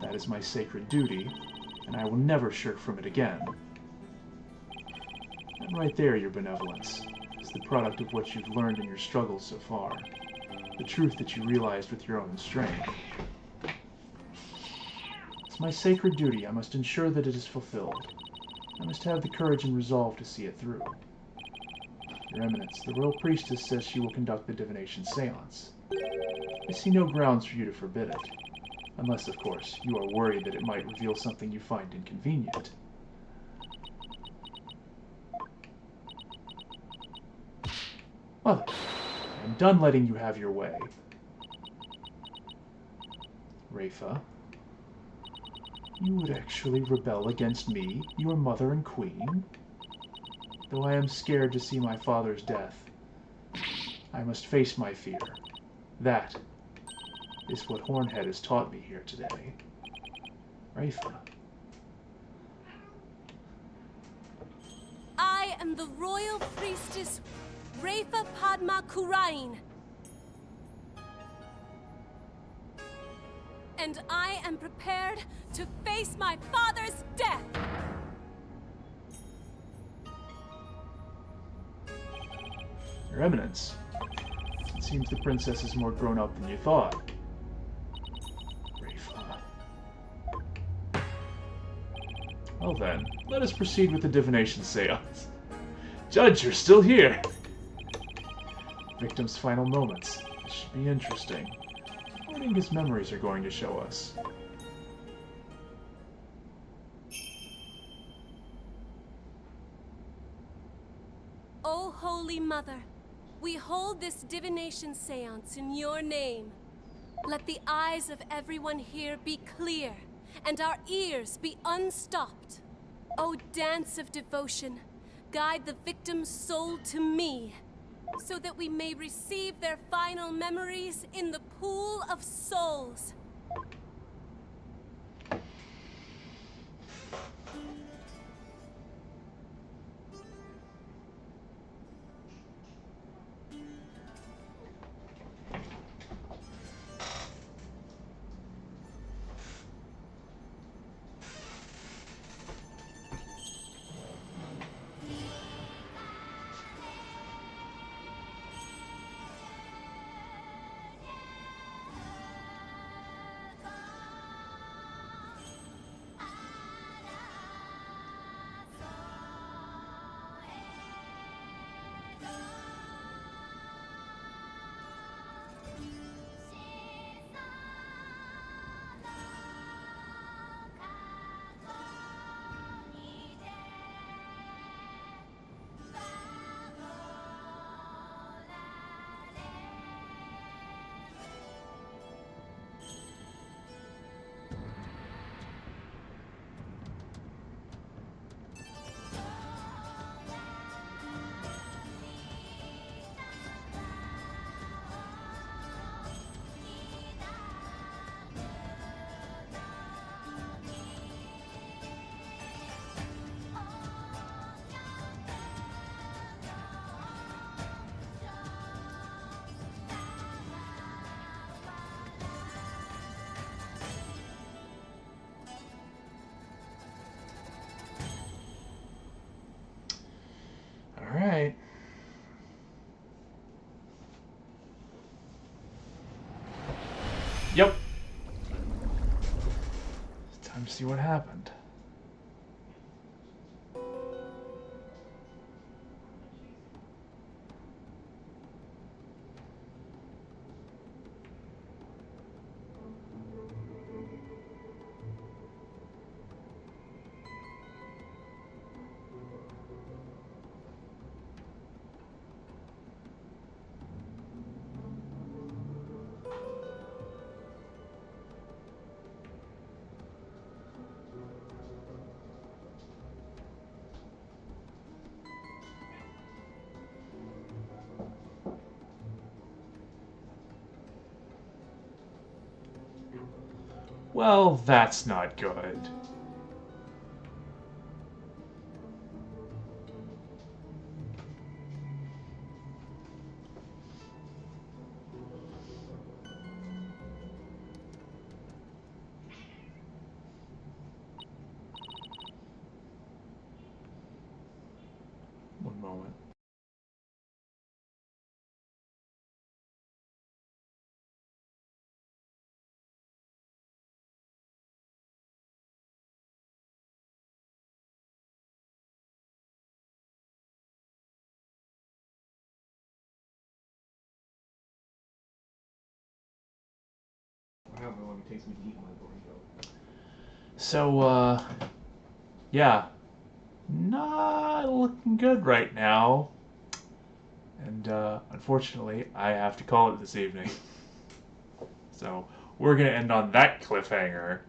That is my sacred duty, and I will never shirk from it again. And right there, your benevolence, is the product of what you've learned in your struggles so far. The truth that you realized with your own strength. It's my sacred duty. I must ensure that it is fulfilled. I must have the courage and resolve to see it through. Your Eminence, the royal priestess says she will conduct the divination seance. I see no grounds for you to forbid it. Unless, of course, you are worried that it might reveal something you find inconvenient. Mother, I'm done letting you have your way. Rafa, you would actually rebel against me, your mother and queen? Though I am scared to see my father's death, I must face my fear. That is what Hornhead has taught me here today. Rafa. I am the royal priestess Rafa Padma Khura'in. And I am prepared to face my father's death. Your Eminence, it seems the princess is more grown up than you thought. Rafa. Well then, let us proceed with the divination seance. Judge, you're still here! Victim's final moments. This should be interesting. What do you think his memories are going to show us? O Holy Mother, we hold this divination seance in your name. Let the eyes of everyone here be clear, and our ears be unstopped. O dance of devotion, guide the victim's soul to me, so that we may receive their final memories in the pool of souls. see what happened. Well, that's not good. One moment. How long it takes me to eat my burrito. So, yeah. Not looking good right now. And, unfortunately, I have to call it this evening. So, we're gonna end on that cliffhanger.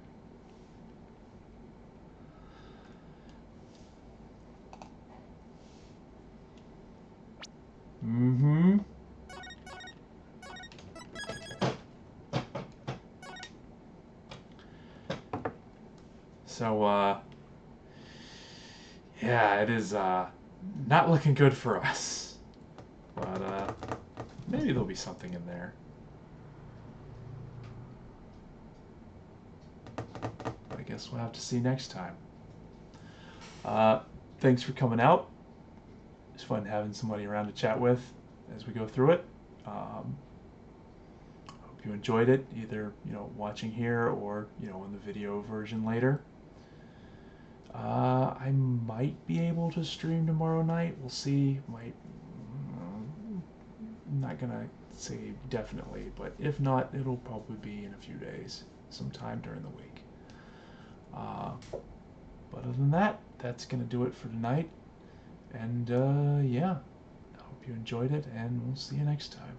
Mm-hmm. So, yeah, it is, not looking good for us. But, maybe there'll be something in there. I guess we'll have to see next time. Thanks for coming out. It's fun having somebody around to chat with as we go through it. Hope you enjoyed it, either watching here or in the video version later. I might be able to stream tomorrow night. We'll see. I'm not gonna say definitely, but if not, it'll probably be in a few days, sometime during the week. But other than that, that's gonna do it for tonight. And yeah, I hope you enjoyed it, and we'll see you next time.